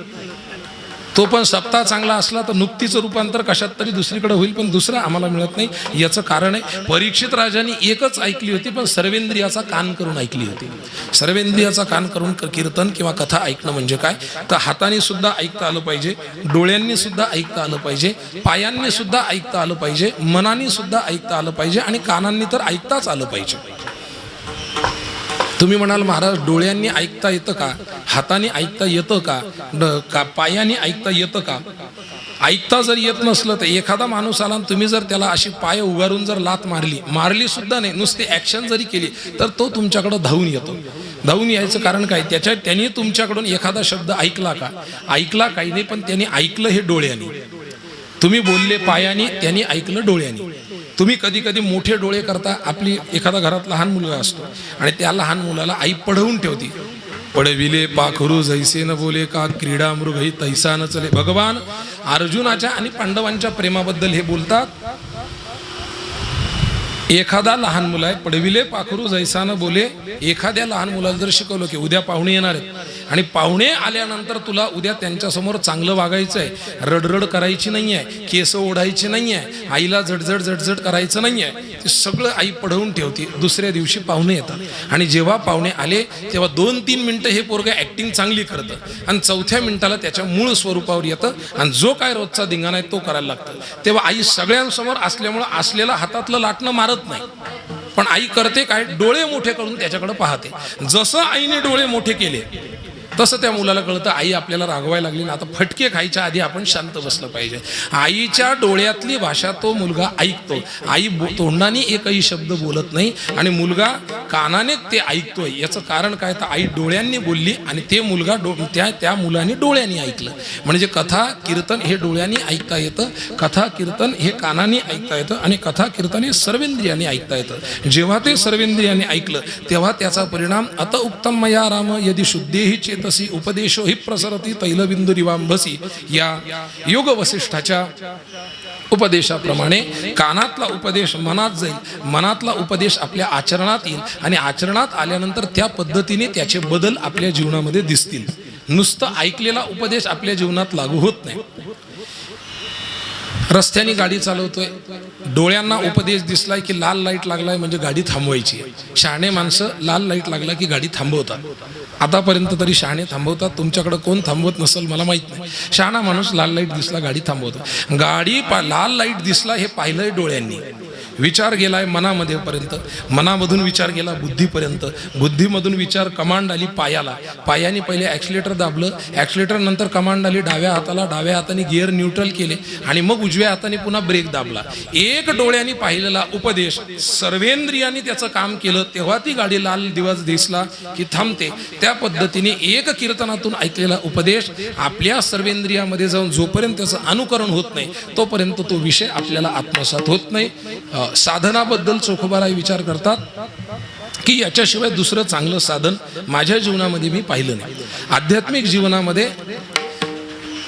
तो पण सप्ताह चांगला असला तर नुकतीचं रूपांतर कशात तरी दुसरीकडे होईल, पण दुसरं आम्हाला मिळत नाही. याचं कारण आहे, परीक्षित राजांनी एकच ऐकली होती, पण सर्वेंद्रियाचा कान करून ऐकली होती. सर्वेंद्रियाचा कान करून कीर्तन किंवा कथा ऐकणं म्हणजे काय, तर हाताने सुद्धा ऐकता आलं पाहिजे, डोळ्यांनी सुद्धा ऐकता आलं पाहिजे, पायांनी सुद्धा ऐकता आलं पाहिजे, मनाने सुद्धा ऐकता आलं पाहिजे आणि कानांनी तर ऐकताच आलं पाहिजे. तुम्ही म्हणाल महाराज डोळ्यांनी ऐकता येतं का, हाताने ऐकता येतं का, पायाने ऐकता येतं का? ऐकता जर येत नसलं तर एखादा माणूस आला तुम्ही जर त्याला अशी पाय उगारून जर लात मारली सुद्धा नाही, नुसती ॲक्शन जरी केली तर तो तुमच्याकडं धावून येतो. धावून यायचं कारण काय, त्याने तुमच्याकडून एखादा शब्द ऐकला काही नाही, पण त्याने ऐकलं हे डोळ्याने. तुम्ही बोलले पायाने, त्यांनी ऐकलं डोळ्याने. तुम्ही कधी कधी मोठे डोळे करता. आपली एखादा घरात लहान मुलगा असतो आणि त्या लहान मुलाला आई पढवून ठेवते, पडविले पाखरू जैसे न बोले का क्रीडा मृगही तैसा न चले. भगवान अर्जुनाच्या आणि पांडवांच्या प्रेमाबद्दल हे बोलतात. एखादा लहान मुलं आहे, पडविले पाखरू जैसा न बोले. एखाद्या लहान मुलाला जर शिकवलं की उद्या पाहुणे येणार आहेत आणि पाहुणे आल्यानंतर तुला उद्या त्यांच्यासमोर चांगलं वागायचं आहे, रडरड करायची नाही आहे, केस ओढायची नाही आहे, आईला जडजड करायचं नाही आहे, ते सगळं आई पढवून ठेवते. दुसऱ्या दिवशी पाहुणे येतात आणि जेव्हा पाहुणे आले तेव्हा 2-3 मिनटं हे पोरगं ॲक्टिंग चांगली करतं आणि चौथ्या मिनिटाला त्याच्या मूळ स्वरूपावर येतं आणि जो काय रोजचा धिंगाणा आहे तो करायला लागतं. तेव्हा आई सगळ्यांसमोर असल्यामुळं असलेलं हातातलं लाटणं मारत नाही, पण आई करते काय, डोळे मोठे करून त्याच्याकडे पाहते. जसं आईने डोळे मोठे केले तसं त्या मुलाला कळतं आई आपल्याला रागवायला लागली ना, आता फटके खायच्या आधी आपण शांत बसलं पाहिजे. आईच्या डोळ्यातली भाषा तो मुलगा ऐकतो. आई तोंडाने एकही शब्द बोलत नाही आणि मुलगा कानाने ते ऐकतोय. याचं कारण काय, तर आई डोळ्यांनी बोलली आणि ते मुलगा त्या मुलाने डोळ्यांनी ऐकलं. म्हणजे कथा कीर्तन हे डोळ्यांनी ऐकता येतं, कथा कीर्तन हे कानाने ऐकता येतं आणि कथा कीर्तन हे सर्वेंद्रियाने ऐकता येतं. जेव्हा ते सर्वेंद्रियाने ऐकलं तेव्हा त्याचा परिणाम अत उत्तम मया राम यदि शुद्धेही चेतसी उपदेशो हि प्रसरती तैलबिंदुरिवांभसी. या योग वसिष्ठाच्या उपदेशाप्रमाणे कानातला उपदेश मनात जाईल, मनातला उपदेश आपल्या आचरणात येईल आणि आचरणात आल्यानंतर त्या पद्धतीने त्याचे बदल आपल्या जीवनामध्ये दिसतील. नुसतं ऐकलेला उपदेश आपल्या जीवनात लागू होत नाही. रस्त्याने गाडी चालवतोय, डोळ्यांना उपदेश दिसलाय की लाल लाईट लागलाय म्हणजे गाडी थांबवायची. शहाणे माणसं लाल लाईट लागला की गाडी थांबवतात. आतापर्यंत तरी शहाणे थांबवतात, तुमच्याकडे कोण थांबवत नसेल मला माहित नाही. शहाणा माणूस लाल लाईट दिसला गाडी थांबवतो. लाल लाईट दिसला हे पाहिलंय डोळ्यांनी, विचार गेलाय मनामध्ये पर्यंत, मनामधून विचार गेला बुद्धीपर्यंत, बुद्धीमधून विचार कमांड आली पायाला, पायाने पहिले ॲक्सिलेटर दाबलं, ॲक्सिलेटर नंतर कमांड आली डाव्या हाताला, डाव्या हाताने गिअर न्यूट्रल केले आणि मग उजव्या हाताने पुन्हा ब्रेक दाबला. एक डोळ्यांनी पाहिलेला उपदेश सर्वेंद्रियाने त्याचं काम केलं तेव्हा ती गाडी लाल दिवस दिसला की थांबते. त्या पद्धतीने एक कीर्तनातून ऐकलेला उपदेश आपल्या सर्वेंद्रियामध्ये जाऊन जोपर्यंत त्याचं अनुकरण होत नाही तोपर्यंत तो विषय आपल्याला आत्मसात होत नाही. साधनाबद्दल चोखोबाराय विचार करतात की याच्याशिवाय दुसरं चांगलं साधन माझ्या जीवनामध्ये मी पाहिलं नाही. आध्यात्मिक जीवनामध्ये,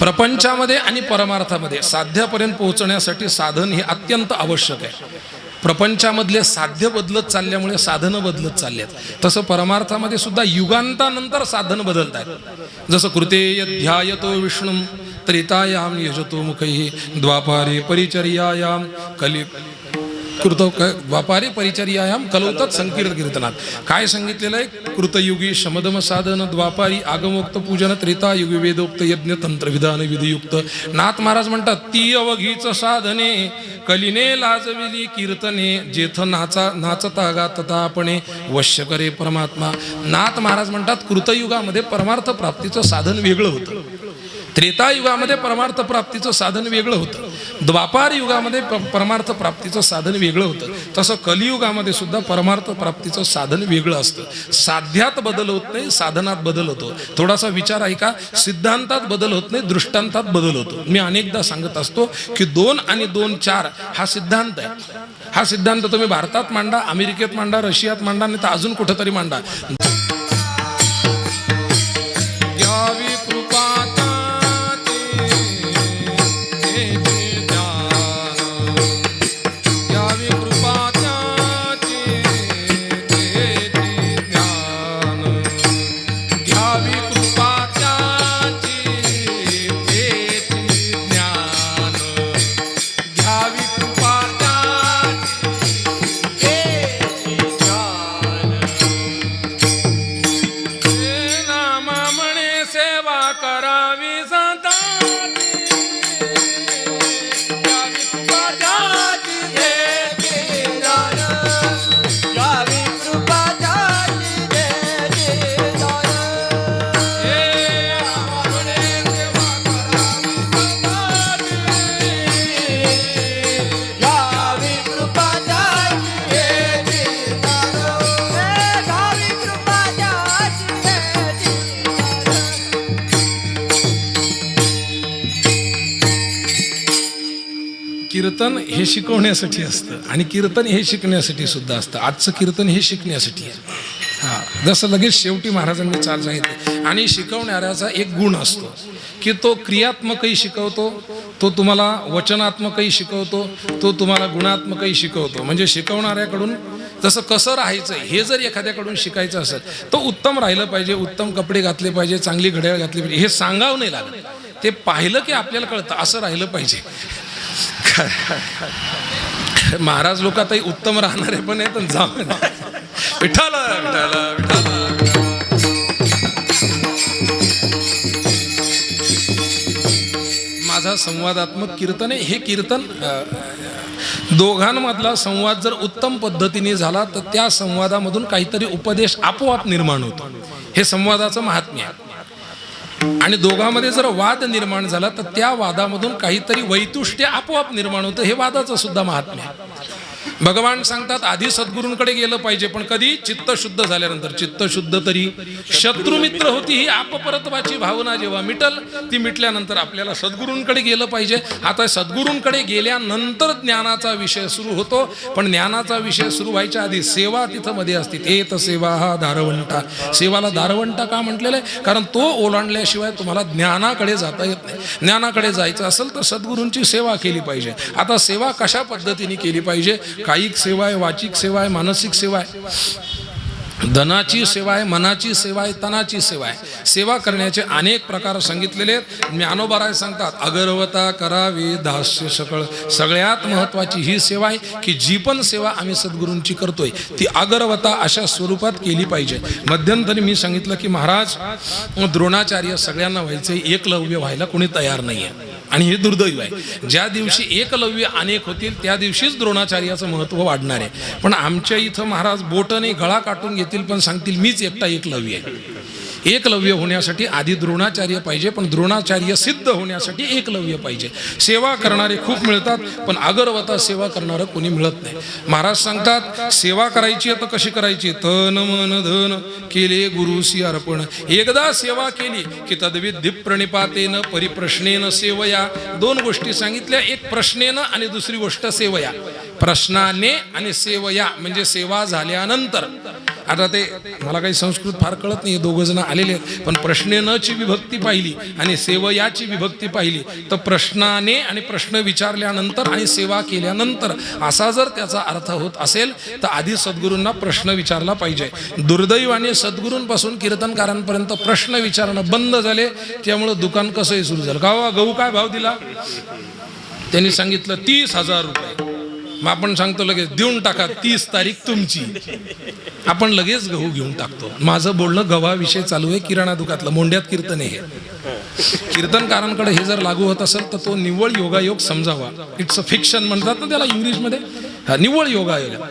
प्रपंचामध्ये आणि परमार्थामध्ये साध्यापर्यंत पोहोचण्यासाठी साधन हे अत्यंत आवश्यक आहे. प्रपंचामधले साध्य बदलत चालल्यामुळे साधनं बदलत चालली आहेत, तसं परमार्थामध्ये सुद्धा युगांतानंतर साधन बदलत आहेत. जसं कृते ध्यायतो विष्णू त्रेतायाम यजतो मुखैः द्वापारे परिचर्यायाम द्वापारे परिचर्यायाम कलौतात संकीर्त कीर्तनात काय सांगितलेलं आहे, कृतयुगी शमदम साधन, द्वापारी आगमोक्त पूजन, त्रेतायुगी वेदोक्त यज्ञ तंत्र विधान विधियुक्त. नाथ महाराज म्हणतात ती अवघीच साधने कलिने लाजविली कीर्तने, जेथ नाचता गातता आपणे वश्य करे परमात्मा. नाथ महाराज म्हणतात कृतयुगामध्ये परमार्थ प्राप्तीचं साधन वेगळं होतं, त्रेतायुगामध्ये परमार्थ प्राप्तीचं साधन वेगळं होतं, द्वापार युगामध्ये परमार्थ प्राप्तीचं साधन वेगळं होतं. तसं कलियुगामध्ये सुद्धा परमार्थ प्राप्तीचं साधन वेगळं असतं. साध्यात बदल होत नाही, साधनात बदल होतो. थोडासा विचार ऐका, सिद्धांतात बदल होत नाही, दृष्टांतात बदल होतो. मी अनेकदा सांगत असतो की 2 आणि 2 4 हा सिद्धांत आहे. हा सिद्धांत तुम्ही भारतात मांडा, अमेरिकेत मांडा, रशियात मांडा, नाही तर अजून कुठंतरी मांडा. कीर्तन हे शिकवण्यासाठी असतं आणि कीर्तन हे शिकण्यासाठी सुद्धा असतं. आजचं कीर्तन हे शिकण्यासाठी आहे. हां, जसं लगेच शेवटी महाराजांनी चाल सांगितली. आणि शिकवणाऱ्याचा एक गुण असतो की तो क्रियात्मकही शिकवतो, तो तुम्हाला वचनात्मकही शिकवतो, तो तुम्हाला गुणात्मकही शिकवतो. म्हणजे शिकवणाऱ्याकडून जसं कसं राहायचं हे जर एखाद्याकडून शिकायचं असेल तो उत्तम राहिलं पाहिजे, उत्तम कपडे घातले पाहिजे, चांगली घड्याळ घातली पाहिजे, हे सांगावं नाही लागत. ते पाहिलं की आपल्याला कळतं असं राहिलं पाहिजे. महाराज लोक आताही उत्तम राहणारे पण आहेत. विठ्ठल विठ्ठल विठ्ठल. माझा संवादात्मक कीर्तन आहे. हे कीर्तन दोघांमधला संवाद जर उत्तम पद्धतीने झाला तर त्या संवादामधून काहीतरी उपदेश आपोआप निर्माण होतो. हे संवादाचं महात्म्य आहे. आणि दोघांमध्ये जर वाद निर्माण झाला तर त्या वादामधून काहीतरी वैतुष्ट्य आपोआप निर्माण होतं. हे वादाचं सुद्धा महात्म्य आहे. भगवान सांगतात आधी सद्गुरूंकडे गेलं पाहिजे, पण कधी? चित्त शुद्ध झाल्यानंतर. चित्त शुद्ध तरी शत्रुमित्र होती ही आपपरत्वाची भावना जेव्हा मिटल, ती मिटल्यानंतर आपल्याला सद्गुरूंकडे गेलं पाहिजे. आता सद्गुरूंकडे गेल्यानंतर ज्ञानाचा विषय सुरू होतो, पण ज्ञानाचा विषय सुरू व्हायच्या आधी सेवा तिथं मध्ये असते. एत सेवा हा दारवंटा. सेवाला दारवंटा का म्हटलेलं आहे? कारण तो ओलांडल्याशिवाय तुम्हाला ज्ञानाकडे जाता येत नाही. ज्ञानाकडे जायचं असेल तर सद्गुरूंची सेवा केली पाहिजे. आता सेवा कशा पद्धतीने केली पाहिजे? कायिक सेवा आहे, वाचिक सेवा आहे, मानसिक सेवा आहे, धनाची सेवा आहे, मनाची सेवा आहे, तनाची सेवा आहे. सेवा करण्याचे अनेक प्रकार सांगितलेले आहेत. ज्ञानोबा सांगतात अगरवता करावी दास्य सकळ. सगळ्यात महत्त्वाची ही सेवा आहे की जी पण सेवा आम्ही सद्गुरूंची करतोय ती अगरवता अशा स्वरूपात केली पाहिजे. मध्यंतरी मी सांगितलं की महाराज द्रोणाचार्य सगळ्यांना व्हायचे, एकलव्य व्हायला कोणी तयार नाही आहे. आणि हे दुर्दैव आहे. ज्या दिवशी एकलव्य अनेक होतील त्या दिवशीच द्रोणाचार्याचं महत्त्व वाढणार आहे. पण आमच्या इथं महाराज बोटने गळा काटून घेतील पण सांगतील मीच एकटा एकलव्य आहे. एकलव्य होण्यासाठी आधी द्रोणाचार्य पाहिजे, पण द्रोणाचार्य सिद्ध होण्यासाठी एकलव्य पाहिजे. सेवा करणारे खूप मिळतात पण अगरवता सेवा करणारं कोणी मिळत नाही. महाराज सांगतात सेवा करायची आता कशी करायची? तन मन धन केले गुरुसी अर्पण. एकदा सेवा केली की तद्विधी प्रणिपातेन परिप्रश्नेन सेवया. दोन गोष्टी सांगितल्या, एक प्रश्नेनं आणि दुसरी गोष्ट सेवया. प्रश्नाने आणि सेवया म्हणजे सेवा झाल्यानंतर. आता ते मला काही संस्कृत फार कळत नाही, दोघं जण आलेले आहेत, पण प्रश्नेनची विभक्ती पाहिली आणि सेवयाची विभक्ती पाहिली तर प्रश्नाने आणि प्रश्न विचारल्यानंतर आणि सेवा केल्यानंतर असा जर त्याचा अर्थ होत असेल तर आधी सद्गुरूंना प्रश्न विचारला पाहिजे. दुर्दैवाने सद्गुरूंपासून कीर्तनकारांपर्यंत प्रश्न विचारणं बंद झाले. त्यामुळं दुकान कसंही सुरू झालं. गावा गहू काय भाव दिला? त्यांनी सांगितलं 30,000 रुपये. मग आपण सांगतो लगेच देऊन टाका, 30 तारीख तुमची. आपण लगेच गहू घेऊन टाकतो. माझं बोलणं गव्हाविषयी चालू आहे. किराणा दुकानातलं मोंड्यात कीर्तन आहे. कीर्तनकारांकडे हे जर लागू होत असेल तर तो निव्वळ योगायोग समजावा. इट्स अ फिक्शन म्हणतात ना त्याला इंग्लिशमध्ये. हा निव्वळ योगायोग.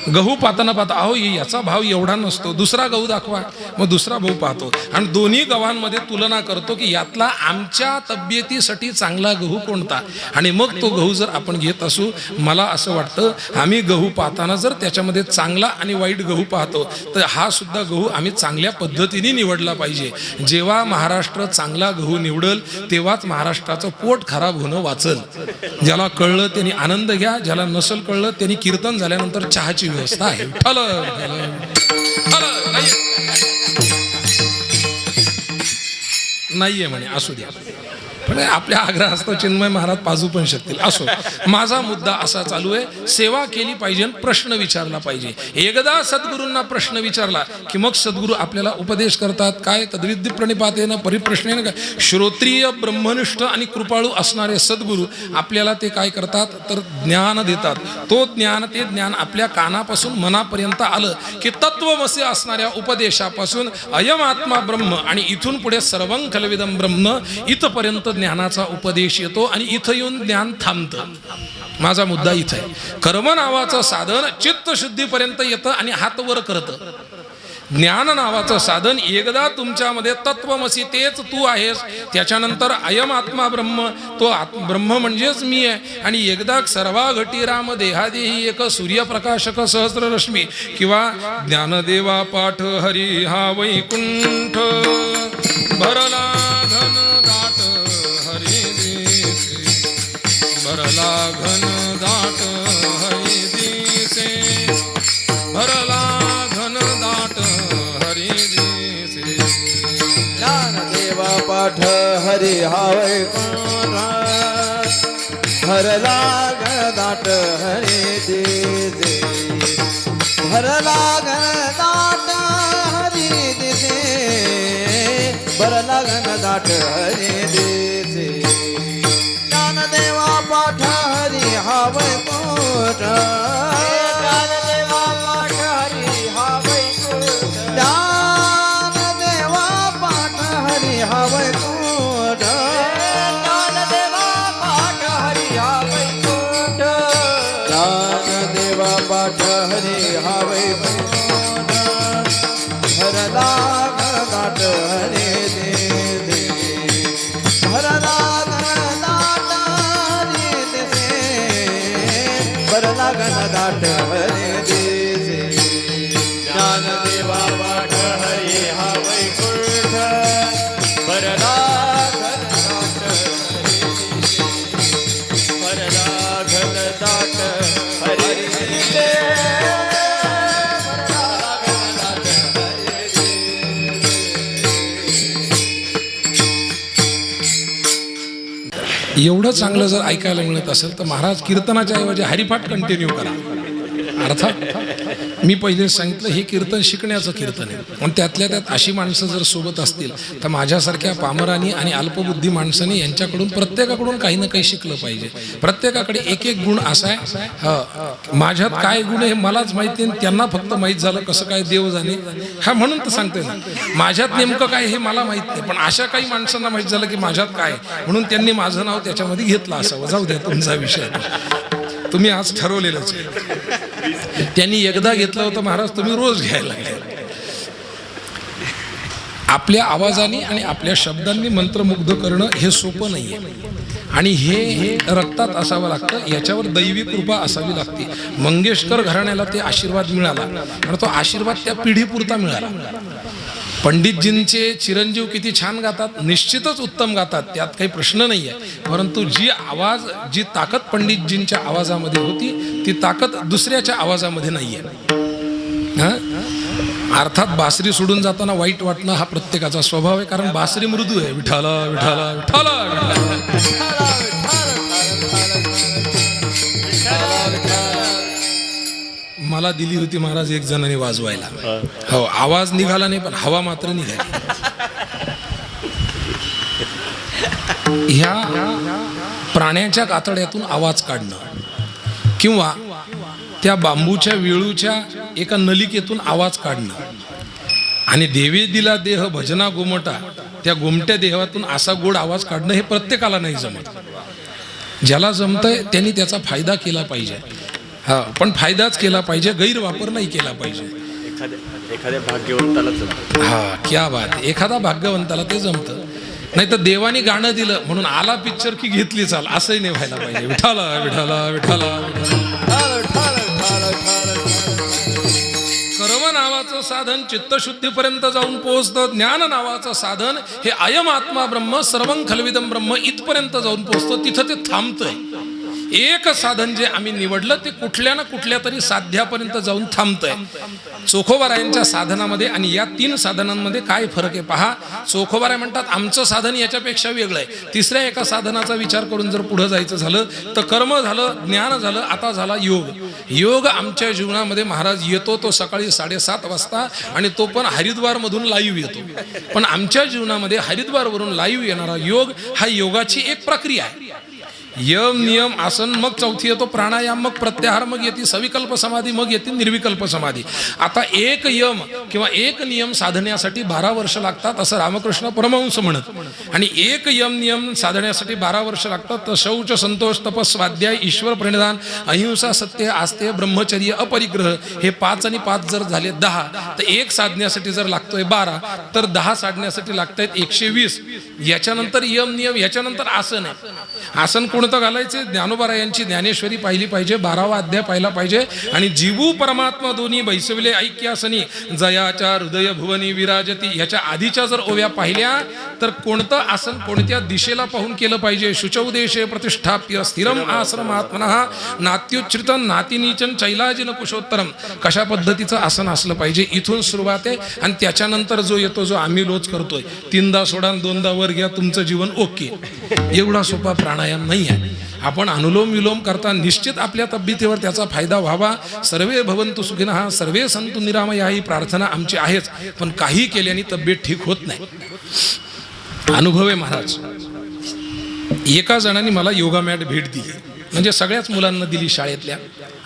गहू पाहताना पाहता अहो याचा भाव एवढा नसतो, दुसरा गहू दाखवा. मग दुसरा भाऊ पाहतो आणि दोन्ही गव्हांमध्ये तुलना करतो की यातला आमच्या तब्येतीसाठी चांगला गहू कोणता. आणि मग तो गहू जर आपण घेत असू, मला असं वाटतं आम्ही गहू पाहताना जर त्याच्यामध्ये चांगला आणि वाईट गहू पाहतो तर हा सुद्धा गहू आम्ही चांगल्या पद्धतीने निवडला पाहिजे. जेव्हा महाराष्ट्र चांगला गहू निवडल तेव्हाच महाराष्ट्राचं पोट खराब होणं वाचल. ज्याला कळलं त्यांनी आनंद घ्या, ज्याला नसल कळलं त्यांनी कीर्तन झाल्यानंतर चहाची व्यवस्था आहे. नाहीये म्हणे, असू द्या. पण आपल्या आग्रह असतो चिन्मय महाराज पाजू पण शकतील. असो, माझा मुद्दा असा चालू आहे, सेवा केली पाहिजे, प्रश्न विचारला पाहिजे. एकदा सद्गुरूंना प्रश्न विचारला की मग सद्गुरू आपल्याला उपदेश करतात. काय? तद्विधी प्रणिपातेन परिप्रश्नेन. काय? श्रोत्रिय ब्रह्मनिष्ठ आणि कृपाळू असणारे सद्गुरू आपल्याला ते काय करतात तर ज्ञान देतात. तो ज्ञान, ते ज्ञान आपल्या कानापासून मनापर्यंत आलं की तत्वमसी असणाऱ्या उपदेशापासून अयम आत्मा ब्रह्म आणि इथून पुढे सर्वं खलविदं ब्रह्म इथपर्यंत ज्ञानाचा उपदेश येतो आणि इथं येऊन ज्ञान थांबतं. माझा मुद्दा इथं आहे. कर्म नावाचं साधन चित्तशुद्धीपर्यंत येतं आणि हात वर करतं. ज्ञान नावाचं साधन एकदा तुमच्यामध्ये तत्वमसी तेच तू आहेस, त्याच्यानंतर अयम आत्मा ब्रह्म, तो ब्रह्म म्हणजेच मी आहे. आणि एकदा सर्वा घटी राम देहादेही एक सूर्यप्रकाशक सहस्र रश्मी किंवा ज्ञानदेवा पाठ हरी हा वैकुंठ भरला घन दाट हरी भरला घन हरी हा वैकुंठ भरला घनदाट हरी दिसे भरला घनदाट हरी दिसे भरला घनदाट हरी दिसे ज्ञानदेवा पाठ हरी हा वैकुंठ ज्ञानदेवा पाठ हरी हा वैकुंठ ज्ञानदेवा पाठ हरी हा वैकुंठ ज्ञानदेवा पाठ हरी हा वैकुंठ ज्ञानदेवा पाठ हरी हा वैकुंठ भरला घनदाट हरी दिसे भरला घनदाट हरी दिसे भरला घनदाट हरी दिसे ज्ञानदेवा पाठ हरी हा वैकुंठ भरला घनदाट भरला घनदाट हरी दिसे एवढं चांगलं जर ऐकायला मिळत असेल तर महाराज कीर्तनाच्या ऐवजी हरिपाठ कंटिन्यू करा. अर्थात मी पहिलेच सांगितलं हे कीर्तन शिकण्याचं कीर्तन आहे आणि त्यातल्या त्यात अशी माणसं जर सोबत असतील तर माझ्यासारख्या पामरांनी आणि अल्पबुद्धी माणसांनी यांच्याकडून प्रत्येकाकडून काही ना काही शिकलं पाहिजे. प्रत्येकाकडे एक एक गुण असा आहे. माझ्यात काय गुण आहे मलाच माहिती नाही, त्यांना फक्त माहीत झालं कसं काय देव जाणे. हा म्हणून तर सांगतोय ना माझ्यात नेमकं काय हे मला माहीत नाही, पण अशा काही माणसांना माहीत झालं की माझ्यात काय म्हणून त्यांनी माझं नाव त्याच्यामध्ये घेतलं असावं. जाऊ द्या तुमचा विषय, तुम्ही आज ठरवलेलंच आहे. त्यांनी एकदा घेतलं होतं महाराज, तुम्ही रोज घ्यायला लागले. आपल्या आवाजाने आणि आपल्या शब्दांनी मंत्रमुग्ध करणं हे सोपं नाहीये आणि हे रक्तात असावं लागतं. याच्यावर दैवी कृपा असावी लागते. मंगेशकर घराण्याला ते आशीर्वाद मिळाला आणि तो आशीर्वाद त्या पिढीपुरता मिळाला. पंडितजींचे चिरंजीव किती छान गातात, निश्चितच उत्तम गातात, त्यात काही प्रश्न नाही आहे. परंतु जी ताकद पंडितजींच्या आवाजामध्ये होती ती ताकद दुसऱ्याच्या आवाजामध्ये नाही आहे. अर्थात बासरी सोडून जाताना वाईट वाटणं हा प्रत्येकाचा स्वभाव आहे, कारण बासरी मृदू आहे. विठाला विठाला विठाला मला दिली होती महाराज एक जणांनी वाजवायला. हो, आवाज निघाला नाही पण हवा मात्र निघाली. ह्या प्राण्याच्या कातड्यातून आवाज काढणं किंवा त्या बांबूच्या वेळूच्या एका नलिकेतून आवाज काढणं आणि देवे दिला देह भजना गोमटा त्या गोमट्या देहातून असा गोड आवाज काढणं हे प्रत्येकाला नाही जमत. ज्याला जमतंय त्यांनी त्याचा फायदा केला पाहिजे. हा, पण फायदाच केला पाहिजे, गैरवापर नाही केला पाहिजे. एखाद्या भाग्यवंताला जमतं. हा, क्या बात. एखादा भाग्यवंताला ते जमतं. नाही तर देवाने गाणं दिलं म्हणून आला पिक्चर की घेतली चाल असंही नाही व्हायला पाहिजे. विठाला विठाला विठाला कर्म नावाचं साधन चित्तशुद्धीपर्यंत जाऊन पोहोचतं. ज्ञान नावाचं साधन हे अयम आत्मा ब्रह्म सर्वं खलविदं ब्रह्म इथपर्यंत जाऊन पोहोचतं. तिथं ते थांबतंय. एक साधन जे आम्ही निवडलं ते कुठल्या ना कुठल्या तरी साध्यापर्यंत जाऊन थांबतंय. चोखोबारायांच्या साधनामध्ये आणि या 3 साधनांमध्ये काय फरक आहे पहा. चोखोबाराय म्हणतात आमचं साधन याच्यापेक्षा वेगळं आहे. तिसऱ्या एका साधनाचा विचार करून जर पुढे जायचं झालं तर कर्म झालं, ज्ञान झालं, आता झाला योग. योग आमच्या जीवनामध्ये महाराज येतो तो सकाळी 7:30 वाजता आणि तो पण हरिद्वारमधून लाईव्ह येतो. पण आमच्या जीवनामध्ये हरिद्वारवरून लाईव्ह येणारा योग हा योगाची एक प्रक्रिया आहे. यम नियम आसन, मग चौथी येतो प्राणायाम, मग प्रत्याहार, मग येते सविकल्प समाधी, मग येते निर्विकल्प समाधी. आता एक यम किंवा एक नियम साधण्यासाठी 12 वर्ष लागतात असं रामकृष्ण परमहंस म्हणत. आणि एक यम नियम साधण्यासाठी 12 वर्ष लागतात. तर शौच, संतोष, तपस, स्वाध्याय, ईश्वर प्रणिधान, अहिंसा, सत्य, आस्ते, ब्रह्मचर्य, अपरिग्रह हे 5 आणि 5 जर झाले 10, तर एक साधण्यासाठी जर लागतोय 12 तर 10 साधण्यासाठी लागतायत 120. याच्यानंतर यम नियम, याच्यानंतर आसन आहे. आसन कोण कोणतं घालायचे? ज्ञानोबारायांची ज्ञानेश्वरी पाहिली पाहिजे, 12वा अध्याय पाहिला पाहिजे. आणि जीवू परमात्मा दोन्ही बैसविले ऐक्यासनी जयाच्या हृदय भुवनी विराजती, ह्याच्या आधीच्या जर ओव्या पाहिल्या तर कोणतं आसन कोणत्या दिशेला पाहून केलं पाहिजे? शुचौदेशे प्रतिष्ठाप्य स्थिरम आश्रमात्मनः नात्युच्छ्रितं नातिनीचन चैलाजिन कुशोत्तरम. कशा पद्धतीचं आसन असलं पाहिजे, इथून सुरुवात आहे. आणि त्याच्यानंतर जो येतो, जो आम्ही रोज करतोय, 3दा सोडा 2दा वर घ्या, तुमचं जीवन ओके. एवढा सोपा प्राणायाम नाही आहे. आपण अनुलोम विलोम करता निश्चित आपल्या तब्येतीवर त्याचा फायदा व्हावा. सर्वे भवन्तु सुखिनः सर्वे सन्तु निरामया ही प्रार्थना आमची आहेच. पण काही केल्याने तब्येत ठीक होत नाही. अनुभव आहे महाराज. एका जणांनी मला योगा मॅट भेट दिली, म्हणजे सगळ्याच मुलांना दिली. शाळेतल्या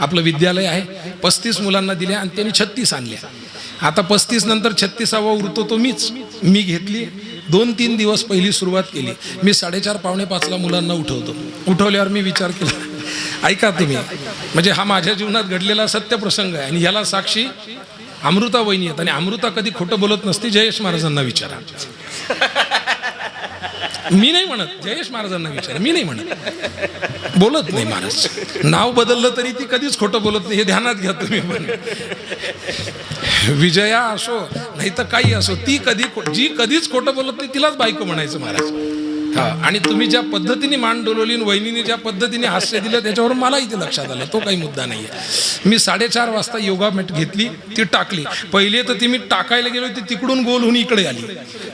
आपलं विद्यालय आहे, 35 मुलांना दिल्या आणि त्यांनी 36 आणल्या. आता 35 नंतर 36वा उरतो तो मी घेतली. 2-3 दिवस पहिली सुरुवात केली. मी 4:30-4:45 मुलांना उठवतो. उठवल्यावर मी विचार केला, ऐका तुम्ही, म्हणजे हा माझ्या जीवनात घडलेला सत्य प्रसंग आहे. आणि ह्याला साक्षी अमृता वहिनी आहेत. आणि अमृता कधी खोटं बोलत नसते. जयेश महाराजांना विचारा. मी नाही म्हणत, जयेश महाराजांना विचारा. मी नाही म्हणत, बोलत नाही महाराज. नाव बदललं तरी ती कधीच खोटं बोलत नाही, हे ध्यानात घ्या तुम्ही. पण विजया असो नाही तर काही असो, ती जी कधीच खोटं बोलत नाही तिलाच बायको म्हणायचं महाराज. हा, आणि तुम्ही ज्या पद्धतीने मान डोलवली, वहिनीने ज्या पद्धतीने हास्य दिलं, त्याच्यावरून मला इथे लक्षात आलं तो काही मुद्दा नाही आहे. मी 4:30 वाजता योगा मॅट घेतली, ती टाकली. पहिले तर ती मी टाकायला गेलो, ती तिकडून गोल होऊन इकडे आली.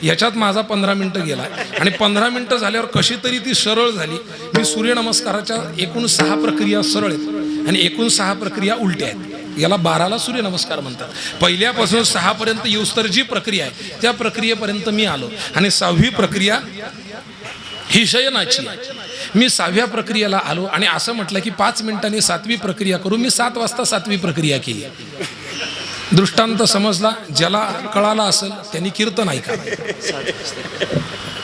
याच्यात माझा 15 मिनिटं गेला. आणि 15 मिनिटं झाल्यावर कशी तरी ती सरळ झाली. मी सूर्यनमस्काराच्या एकूण 6 प्रक्रिया सरळ आहेत आणि एकूण 6 प्रक्रिया उलट्या आहेत. याला 12ला सूर्यनमस्कार म्हणतात. पहिल्यापासून 6 पर्यंत येऊस्तर जी प्रक्रिया आहे त्या प्रक्रियेपर्यंत मी आलो. आणि 6वी प्रक्रिया ही शयनाची. मी 6व्या प्रक्रियेला आलो आणि असं म्हटलं की 5 मिनिटांनी 7वी प्रक्रिया करू. मी 7 वाजता 7वी प्रक्रिया केली. दृष्टांत समजला, ज्याला कळाला असेल त्यांनी कीर्तन ऐका.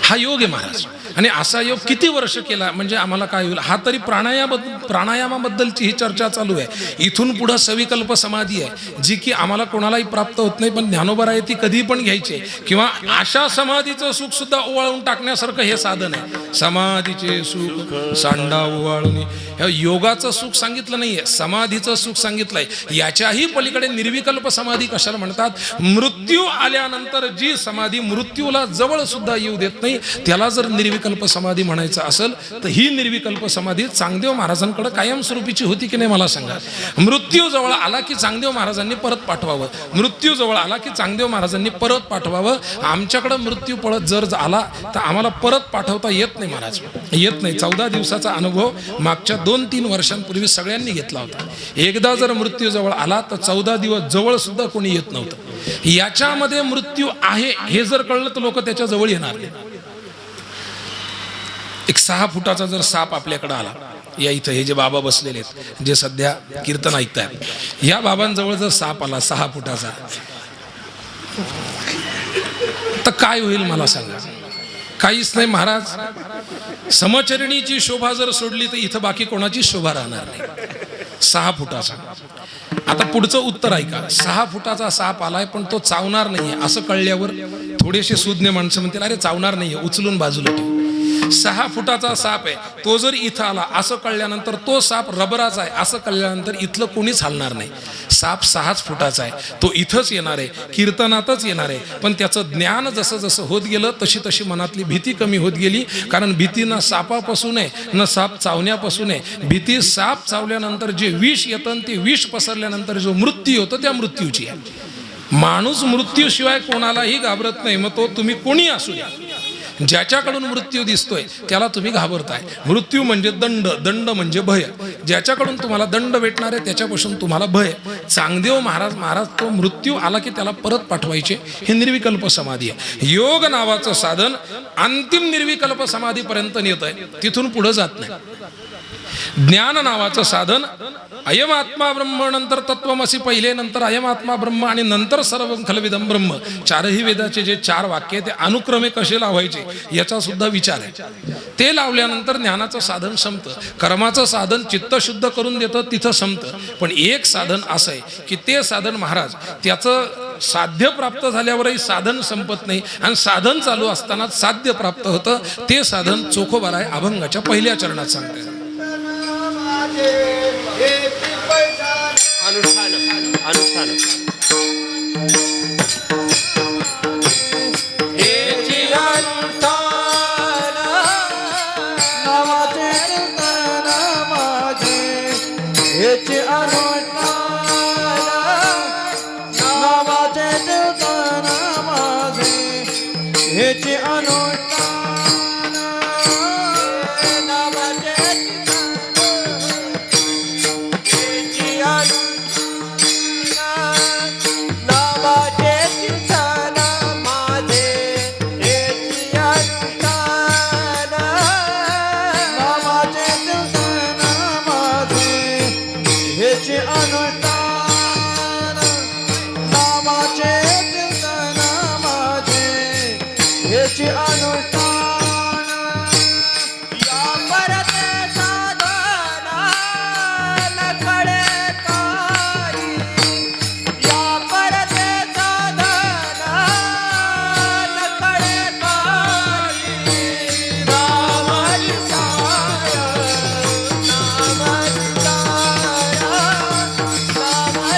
हा योग आहे महाराज. आणि असा योग किती वर्ष केला म्हणजे आम्हाला काय होईल. हा तरी प्राणायामाबद्दलची ही चर्चा चालू आहे. इथून पुढं सविकल्प समाधी आहे, जी की आम्हाला कोणालाही प्राप्त होत नाही, पण ज्ञानोबा आहे ती कधी पण घ्यायची. किंवा अशा समाधीचं सुख सुद्धा ओवाळून टाकण्यासारखं हे साधन आहे. समाधीचे सुख सांडा ओवाळून, योगाचं सुख सांगितलं नाहीये, समाधीचं सुख सांगितलंय. याच्याही पलीकडे निर्विकल्प समाधी कशाला म्हणतात? मृत्यू आल्यानंतर जी समाधी मृत्यूला जवळ सुद्धा येऊ देत नाही, त्याला जर निर्विकल्प समाधी म्हणायचं असेल तर ही निर्विकल्प समाधी चांगदेव महाराजांकडे कायमस्वरूपीची होती की नाही मला सांगा. मृत्यू जवळ आला की चांगदेव महाराजांनी परत पाठवावं. मृत्यू जवळ आला की चांगदेव महाराजांनी परत पाठवावं. आमच्याकडे मृत्यू पळत जर आला तर आम्हाला परत पाठवता येत नाही महाराज, येत नाही. 14 दिवसाचा अनुभव मागच्या 2-3 वर्षांपूर्वी सगळ्यांनी घेतला होता. एकदा जर मृत्यू जवळ आला तर 14 दिवस जवळ सुद्धा कोणी येत नव्हतं. याच्यामध्ये मृत्यू आहे हे जर कळलं तर लोक त्याच्या जवळ येणार नाही. एक 6 फुटाचा जर साप आपल्याकडे आला, या इथं हे जे बाबा बसलेले आहेत, जे सध्या कीर्तन ऐकतायत, या बाबांजवळ जर साप आला 6 फुटाचा, तर काय होईल मला सांगा? काहीच नाही महाराज. समचरणीची शोभा जर सोडली तर इथं बाकी कोणाची शोभा राहणार नाही. 6 फुटाचा. आता पुढचं उत्तर ऐका. 6 फुटाचा साप आलाय पण तो चावणार नाहीये असं कळल्यावर थोडेसे सुज्ञ माणसं म्हणतील अरे चावणार नाहीये, उचलून बाजूला ठेव. 6 फुटाचा साप आहे, तो जर इथं आला असं कळल्यानंतर, तो साप रबराचा आहे असं कळल्यानंतर इथलं कोणीच हलणार नाही. साप 6 फुटाचा आहे, तो इथंच येणार आहे, कीर्तनातच येणार आहे. पण त्याचं ज्ञान जसं जसं होत गेलं तशी तशी मनातली भीती कमी होत गेली. कारण भीती न सापापासून आहे न साप चावण्यापासून आहे. भीती साप चावल्यानंतर जे विष येतं ते विष पसरल्यानंतर जो मृत्यू होतो त्या मृत्यूची आहे. माणूस मृत्यूशिवाय कोणालाही घाबरत नाही. मग तो तुम्ही कोणी असू द्या, ज्याच्याकडून मृत्यू दिसतोय त्याला तुम्ही घाबरताय. मृत्यू म्हणजे दंड म्हणजे भय. ज्याच्याकडून तुम्हाला दंड भेटणार आहे त्याच्यापासून तुम्हाला भय. चांगदेव महाराज तो मृत्यू आला की त्याला परत पाठवायचे. हे निर्विकल्प समाधी आहे. योग नावाचं साधन अंतिम निर्विकल्प समाधीपर्यंत नेत आहे, तिथून पुढे जात नाही. ज्ञान नावाचं साधन अयम आत्मा ब्रह्म, नंतर तत्वमसी पहिले, नंतर अयम आत्मा ब्रह्म आणि नंतर सर्व खलविदम ब्रह्म. 4ही वेदाचे जे 4 वाक्य ते अनुक्रमे कसे लावायचे याचा सुद्धा विचार आहे. ते लावल्यानंतर ज्ञानाचं साधन संपतं. कर्माचं साधन चित्त शुद्ध करून देतं तिथं संपतं. पण एक साधन असं आहे की ते साधन महाराज त्याचं साध्य प्राप्त झाल्यावरही साधन संपत नाही आणि साधन चालू असताना साध्य प्राप्त होतं. ते साधन चोखोबाराय अभंगाच्या पहिल्या चरणात सांगते. अनुष्ठान अनुष्ठान हेचे अनुष्ठान नावाचे कीर्तन माझे हेचे अनुष्ठान नावाचे हेचे अनुष्ठान नावाचे कीर्तन माझे हेचे अनुष्ठान नावाचे कीर्तन माझे हेचे अनुष्ठान नामाचे कीर्तन माझे हेचे अनुष्ठान या परत साधना न कळे काही या परत साधना न कळे काही नामाची सार नामाची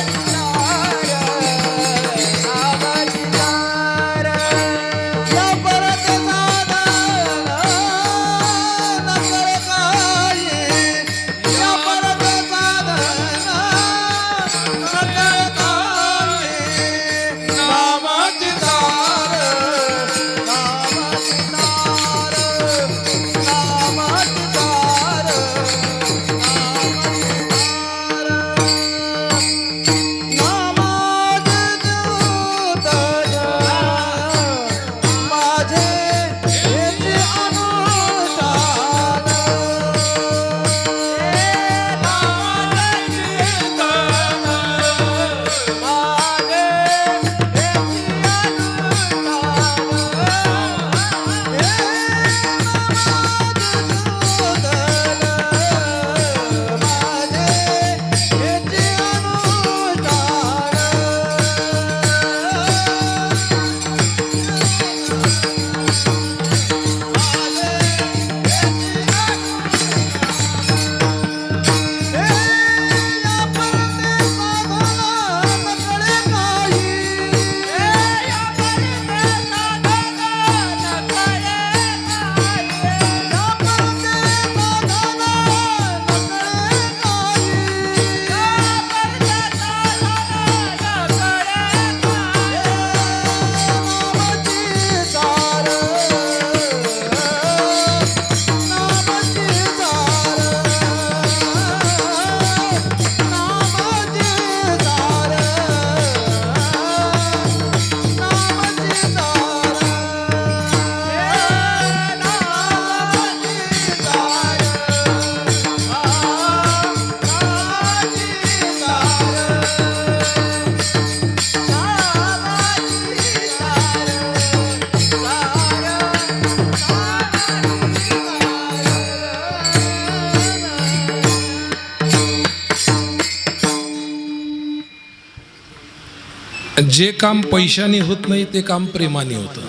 जे काम पैशाने होत नाही ते काम प्रेमाने होतं.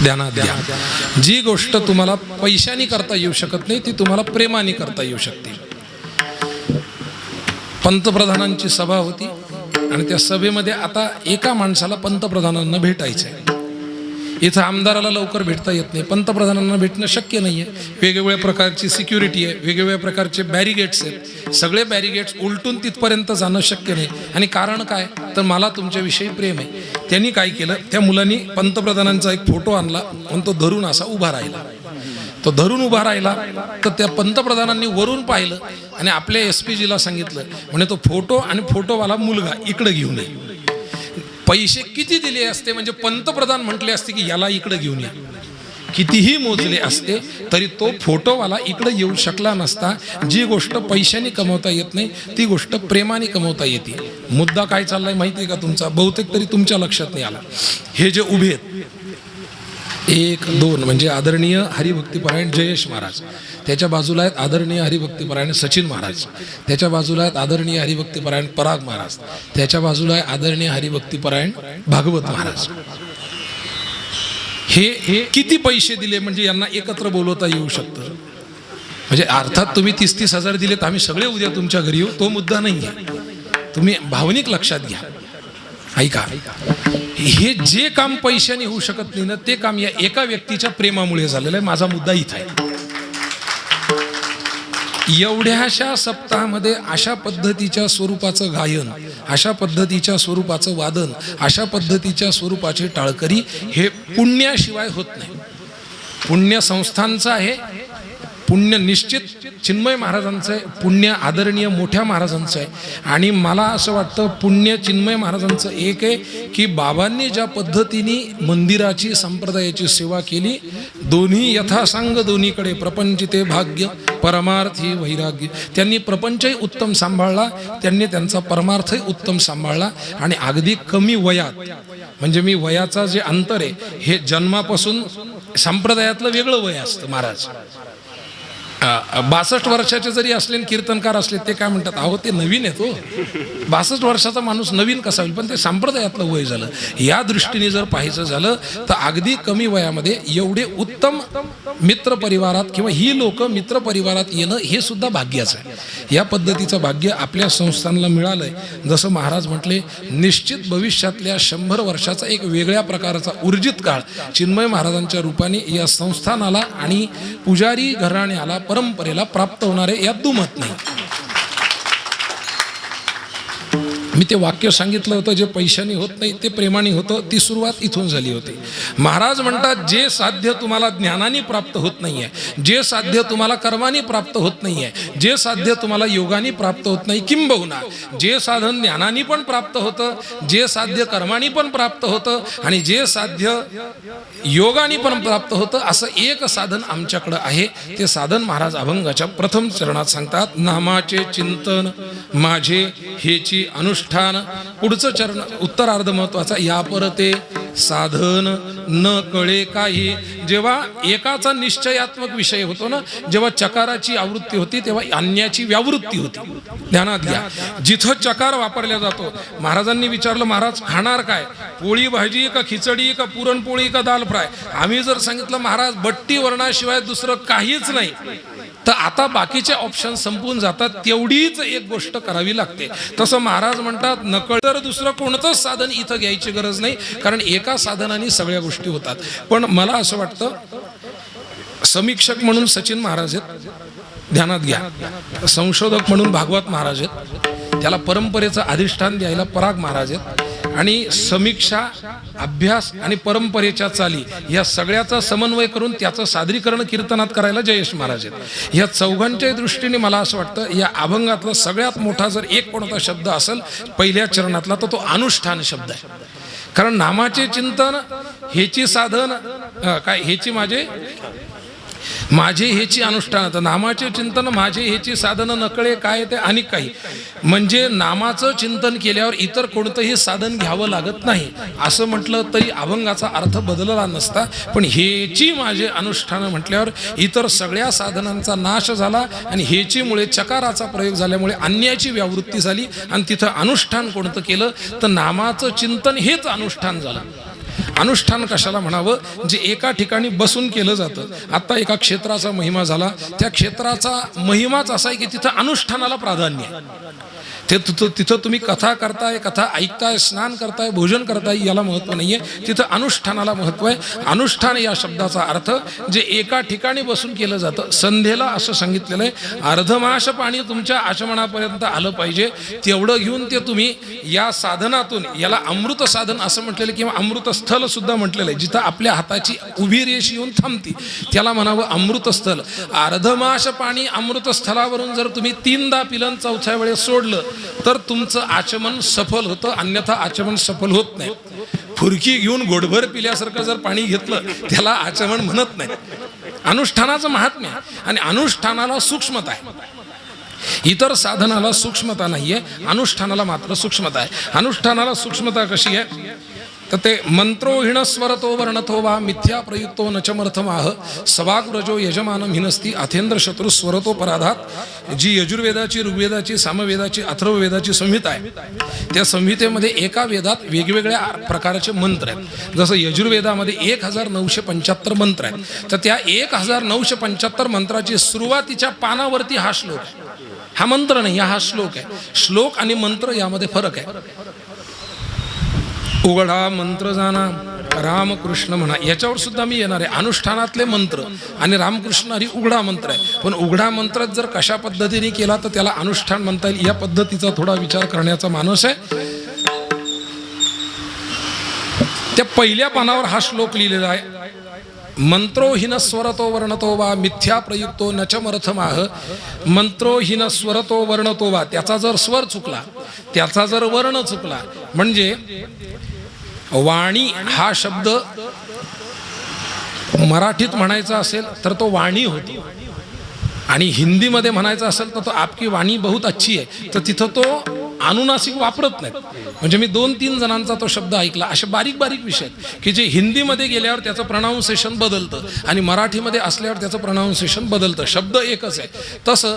ध्यानात द्या. जी गोष्ट तुम्हाला पैशाने करता येऊ शकत नाही ती तुम्हाला प्रेमाने करता येऊ शकते. पंतप्रधानांची सभा होती आणि त्या सभेमध्ये आता एका माणसाला पंतप्रधानांना भेटायचं आहे. इथं आमदाराला लवकर भेटता येत नाही, पंतप्रधानांना भेटणं शक्य नाही आहे. वेगवेगळ्या प्रकारची सिक्युरिटी आहे, वेगवेगळ्या प्रकारचे बॅरिगेट्स आहेत. सगळे बॅरिगेट्स उलटून तिथपर्यंत जाणं शक्य नाही. आणि कारण काय तर मला तुमच्याविषयी प्रेम आहे. त्यांनी काय केलं, त्या मुलांनी पंतप्रधानांचा एक फोटो आणला आणि तो धरून असा उभा राहिला. तो धरून उभा राहिला तर त्या पंतप्रधानांनी वरून पाहिलं आणि आपल्या SPGला सांगितलं, म्हणे तो फोटो आणि फोटोवाला मुलगा इकडे घेऊन ये. पैसे किती दिले असते म्हणजे पंतप्रधान म्हटले असते की याला इकडे घेऊन या, कितीही मोजले असते तरी तो फोटोवाला इकडे येऊ शकला नसता. जी गोष्ट पैशाने कमवता येत नाही ती गोष्ट प्रेमाने कमवता येते. मुद्दा काय चाललाय माहिती आहे का तुमचा, बहुतेक तरी तुमच्या लक्षात नाही आला. हे जे उभे आहेत 1, 2 म्हणजे आदरणीय हरिभक्तीपरायण जयेश महाराज, त्याच्या बाजूला आहेत आदरणीय हरिभक्तीपरायण सचिन महाराज, त्याच्या बाजूला आहेत आदरणीय हरिभक्तीपरायण पराग महाराज, त्याच्या बाजूला आहे आदरणीय हरिभक्तीपरायण भागवत महाराज. हे किती पैसे दिले म्हणजे यांना एकत्र बोलवता येऊ शकतं? म्हणजे अर्थात तुम्ही 30-30 हजार दिले तर आम्ही सगळे उद्या तुमच्या घरी येऊ, तो मुद्दा नाही आहे. तुम्ही भावनिक लक्षात घ्या. ऐका, हे जे काम पैशाने होऊ शकत नाही ना, ते काम या एका व्यक्तीच्या प्रेमामुळे झालेलं आहे. माझा मुद्दा इथं आहे. एवढ्याशा सप्ताहामध्ये अशा पद्धतीच्या स्वरूपाचं गायन, अशा पद्धतीच्या स्वरूपाचं वादन, अशा पद्धतीच्या स्वरूपाचे टाळकरी हे पुण्याशिवाय होत नाही. पुण्य संस्थांचं आहे, पुण्य निश्चित चिन्मय महाराजांचं आहे, पुण्य आदरणीय मोठ्या महाराजांचं आहे. आणि मला असं वाटतं पुण्य चिन्मय महाराजांचं एक आहे की बाबांनी ज्या पद्धतीने मंदिराची संप्रदायाची सेवा केली, दोन्ही यथासांग दोन्हीकडे प्रपंचिते भाग्य परमार्थी वैराग्य, त्यांनी प्रपंचही उत्तम सांभाळला, त्यांनी त्यांचा परमार्थही उत्तम सांभाळला. आणि अगदी कमी वयात, म्हणजे मी वयाचा जे अंतर आहे हे जन्मापासून संप्रदायातलं वेगळं वय असतं. महाराज 62 वर्षाचे जरी असले कीर्तनकार असले ते काय म्हणतात, अहो ते नवीन आहे तो, 62 वर्षाचा माणूस नवीन कसा होईल? पण ते संप्रदायातलं वय झालं. या दृष्टीने जर पाहायचं झालं तर अगदी कमी वयामध्ये एवढे उत्तम मित्र परिवारात किंवा ही लोक मित्र परिवारात येणं हे सुद्धा भाग्याचं आहे. या पद्धतीचं भाग्य आपल्या संस्थांना मिळालंय. जसं महाराज म्हटले, निश्चित भविष्यातल्या 100 वर्षाचा एक वेगळ्या प्रकारचा ऊर्जित काळ चिन्मय महाराजांच्या रूपाने या संस्थानाला आणि पुजारी घराण्याला परंपरेला प्राप्त होणारे यात दुमत नाही. मी ते वाक्य सांगितलं होतं, जे पैशाने होत नाही ते प्रेमाने होतं. ती सुरुवात इथून झाली होती. महाराज म्हणतात, जे साध्य तुम्हाला ज्ञानाने प्राप्त होत नाही आहे, जे साध्य तुम्हाला कर्माने प्राप्त होत नाही आहे, जे साध्य तुम्हाला योगाने प्राप्त होत नाही, किंबहुना जे साधन ज्ञानाने पण प्राप्त होतं, जे साध्य कर्माने पण प्राप्त होतं आणि जे साध्य योगाने पण प्राप्त होतं, असं एक साधन आमच्याकडं आहे. ते साधन महाराज अभंगाच्या प्रथम चरणात सांगतात, नामाचे चिंतन माझे हेची अनुष्ठान. पुढचं चरण उत्तरार्ध महत्वाचा, या परते साधन न कळे काही. जेव्हा एकाचा निश्चयात्मक विषय होतो ना, जेव्हा चकाराची आवृत्ती होती तेव्हा अन्याची व्यावृत्ती होती. ध्यानात घ्या, जिथं चकार वापरला जातो. महाराजांनी विचारलं, महाराज खाणार काय, पोळी भाजी का खिचडी का पुरणपोळी का दाल फ्राय? आम्ही जर सांगितलं महाराज बट्टी वर्णाशिवाय दुसरं काहीच नाही, तर आता बाकीचे ऑप्शन संपून जातात. तेवढीच एक गोष्ट करावी लागते. तसं महाराज म्हणतात, नकळ तर दुसरं कोणतंच साधन इथं घ्यायची गरज नाही, कारण एका साधनाने सगळ्या गोष्टी होतात. पण मला असं वाटतं, समीक्षक म्हणून सचिन महाराज आहेत, ध्यानात घ्या. संशोधक म्हणून भागवत महाराज आहेत, त्याला परंपरेचं अधिष्ठान द्यायला पराग महाराज आहेत. आणि समीक्षा, अभ्यास आणि परंपरेच्या चाली या सगळ्याचा समन्वय करून त्याचं सादरीकरण कीर्तनात करायला जयेश महाराज आहेत. या चौघांच्या दृष्टीने मला असं वाटतं, या अभंगातला सगळ्यात मोठा जर एक कोणता शब्द असेल पहिल्या चरणातला, तर तो अनुष्ठान शब्द आहे. कारण नामाचे चिंतन हेची साधन काय, हेची माझे हेची अनुष्ठान, तर नामाचे चिंतन माझे हेची साधन नकळे काय ते आणि काही. म्हणजे नामाचं चिंतन केल्यावर इतर कोणतंही साधन घ्यावं लागत नाही असं म्हटलं तरी अभंगाचा अर्थ बदलला नसता. पण हेची माझे अनुष्ठान म्हटल्यावर इतर सगळ्या साधनांचा नाश झाला आणि हेचीमुळे चकाराचा प्रयोग झाल्यामुळे अन्याची व्यावृत्ती झाली. आणि तिथं अनुष्ठान कोणतं केलं तर नामाचं चिंतन हेच अनुष्ठान झालं. अनुष्ठान कशाला म्हणावं, जे एका ठिकाणी बसून केलं जातं. आता एका क्षेत्राचा महिमा झाला, त्या क्षेत्राचा महिमाच असा आहे की तिथं अनुष्ठानाला प्राधान्य आहे. तिथं तुम्ही कथा करताय, कथा ऐकताय, स्नान करताय, भोजन करताय, याला महत्त्व नाही आहे, तिथं अनुष्ठानाला महत्त्व आहे. अनुष्ठान या शब्दाचा अर्थ जे एका ठिकाणी बसून केलं जातं. संध्येला असं सांगितलेलं आहे, अर्धमाश पाणी तुमच्या आचमनापर्यंत आलं पाहिजे, तेवढं घेऊन ते तुम्ही या साधनातून, याला अमृत साधन असं म्हटलेलं किंवा अमृतस्थल सुद्धा म्हटलेलं आहे. जिथं आपल्या हाताची उभी रेष येऊन थांबती त्याला म्हणावं अमृतस्थल. अर्धमाश पाणी अमृतस्थलावरून जर तुम्ही 3दा पिलं, चौथ्या वेळेस सोडलं तर तुमचं आचमन सफल होतं, अन्यथा आचमन सफल होत नाही. फुरकी घेऊन गोडभर पिल्यासारखं जर पाणी घेतलं त्याला आचमन म्हणत नाही. अनुष्ठानाचं महात्म्य आणि अनुष्ठानाला सूक्ष्मता आहे. इतर साधनाला सूक्ष्मता नाहीये, अनुष्ठानाला मात्र सूक्ष्मता आहे. अनुष्ठानाला सूक्ष्मता कशी आहे, तर ते मंत्रोहीण स्वरतो वर्णतो वा मिथ्या प्रयुक्तो नचमर्थमाह सवाग्रजो यजमानम हिनस्ती अथेंद्र शत्रू स्वरतो पराधात. जी यजुर्वेदाची, ऋग्वेदाची, सामवेदाची, अथर्ववेदाची संहिता आहे, त्या संहितेमध्ये एका वेदात वेगवेगळ्या प्रकारचे मंत्र आहेत. जसं यजुर्वेदामध्ये 1975 मंत्र आहेत, तर त्या 1975 मंत्राची सुरुवातीच्या पानावरती हा श्लोक आहे. हा मंत्र नाही, हा श्लोक आहे. श्लोक आणि मंत्र यामध्ये फरक आहे. उघडा मंत्र जाणा रामकृष्ण म्हणा, याच्यावर सुद्धा मी येणार आहे. अनुष्ठानातले मंत्र आणि रामकृष्ण हरी उघडा मंत्र आहे, पण उघडा मंत्र जर कशा पद्धतीने केला तर त्याला अनुष्ठान म्हणता येईल, या पद्धतीचा थोडा विचार करण्याचा मानस आहे. त्या पहिल्या पानावर हा श्लोक लिहिलेला आहे. मंत्रोहीन स्वरतो वर्णतो वा मिथ्या प्रयुक्तो नचमर्थमाह. मंत्रोहीन स्वरतो वर्णतो वा, त्याचा जर स्वर चुकला, त्याचा जर वर्ण चुकला, म्हणजे वाणी हा शब्द मराठीत म्हणायचा असेल तर तो वाणी होतो, आणि हिंदीमध्ये म्हणायचा असेल तर तो आपकी वाणी बहुत अच्छी आहे, तर तिथं तो अनुनासिक वापरत नाहीत. म्हणजे मी 2-3 जणांचा तो शब्द ऐकला. असे बारीक बारीक विषय आहेत की जे हिंदीमध्ये गेल्यावर त्याचं प्रोनाऊन्सिएशन बदलतं आणि मराठीमध्ये असल्यावर त्याचं प्रोनाऊन्सिएशन बदलतं. शब्द एकच आहे. तसं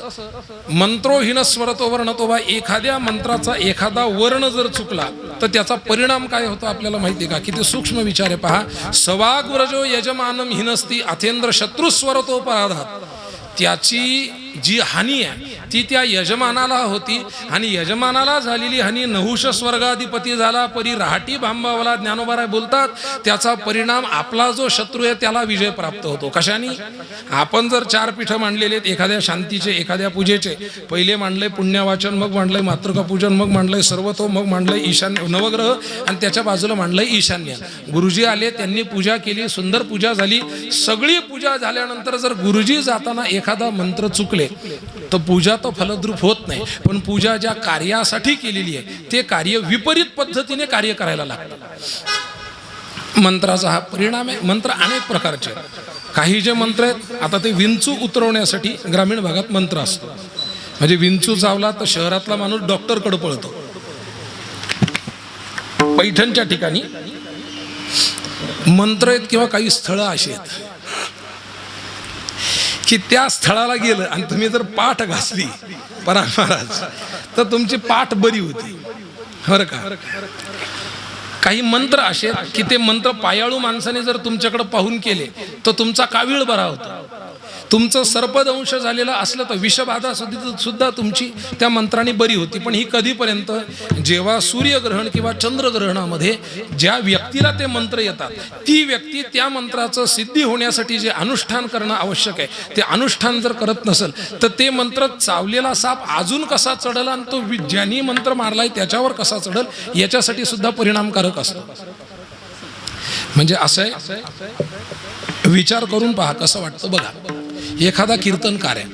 मंत्रोहीन स्वरतो वर्णतो वा, एखाद्या मंत्राचा एखादा वर्ण जर चुकला तर त्याचा परिणाम काय होतो आपल्याला माहिती आहे का? किती सूक्ष्म विचार आहे पहा. सवाग्रजो यजमानम हिनस्ती अथेंद्र शत्रू स्वरतो पराधात. त्याची जी हानी आहे ती त्या यजमानाला होती, आणि यजमानाला झालेली हानी नहुष स्वर्गाधिपती झाला परी राहटी भांबावला. ज्ञानोबाराय बोलतात त्याचा परिणाम आपला जो शत्रू आहे त्याला विजय प्राप्त होतो. कशाने? आपण जर 4 पीठं मांडलेले आहेत एखाद्या शांतीचे, एखाद्या पूजेचे, पहिले मांडले पुण्यवाचन, मग मांडलंय मातृका पूजन, मग मांडलंय सर्वतो, मग मांडलंय ईशान्य नवग्रह, आणि त्याच्या बाजूला मांडलंय ईशान्य. गुरुजी आले, त्यांनी पूजा केली, सुंदर पूजा झाली. सगळी पूजा झाल्यानंतर जर गुरुजी जाताना एखादा मंत्र चुकले तर पूजा तर फलद्रूप होत नाही, पण पूजा ज्या कार्यासाठी केलेली आहे ते कार्य विपरीत पद्धतीने कार्य करायला लागतं. मंत्राचा हा परिणाम आहे. मंत्र अनेक प्रकारचे आहेत. काही जे मंत्र आहेत, आता ते विंचू उतरवण्यासाठी ग्रामीण भागात मंत्र असतो. म्हणजे विंचू चावला तर शहरातला माणूस डॉक्टरकडे पळतो. पैठणच्या ठिकाणी मंत्र आहेत किंवा काही स्थळं अशी आहेत की त्या स्थळाला गेलं आणि तुम्ही जर पाठ घासली पराग महाराज तर तुमची पाठ बरी होती, बरं का. काही मंत्र असे की ते मंत्र पायाळू माणसाने जर तुमच्याकडे पाहून केले तर तुमचा कावीळ बरा होता. तुमचं सर्पदंश झालेलं असलं तर विषबाधा सुद्धा तुमची त्या मंत्राने बरी होती. पण ही कधीपर्यंत? जेव्हा सूर्यग्रहण किंवा चंद्रग्रहणामध्ये ज्या व्यक्तीला ते मंत्र येतात ती व्यक्ती त्या मंत्राचं सिद्धी होण्यासाठी जे अनुष्ठान करणं आवश्यक आहे ते अनुष्ठान जर करत नसेल तर ते मंत्र चावलेला साप अजून कसा चढल आणि तो ज्यांनी मंत्र मारलाय त्याच्यावर कसा चढल याच्यासाठी सुद्धा परिणामकारक असतो. म्हणजे असं आहे, विचार करून पहा कसं वाटतं बघा. एखादा कीर्तनकार आहे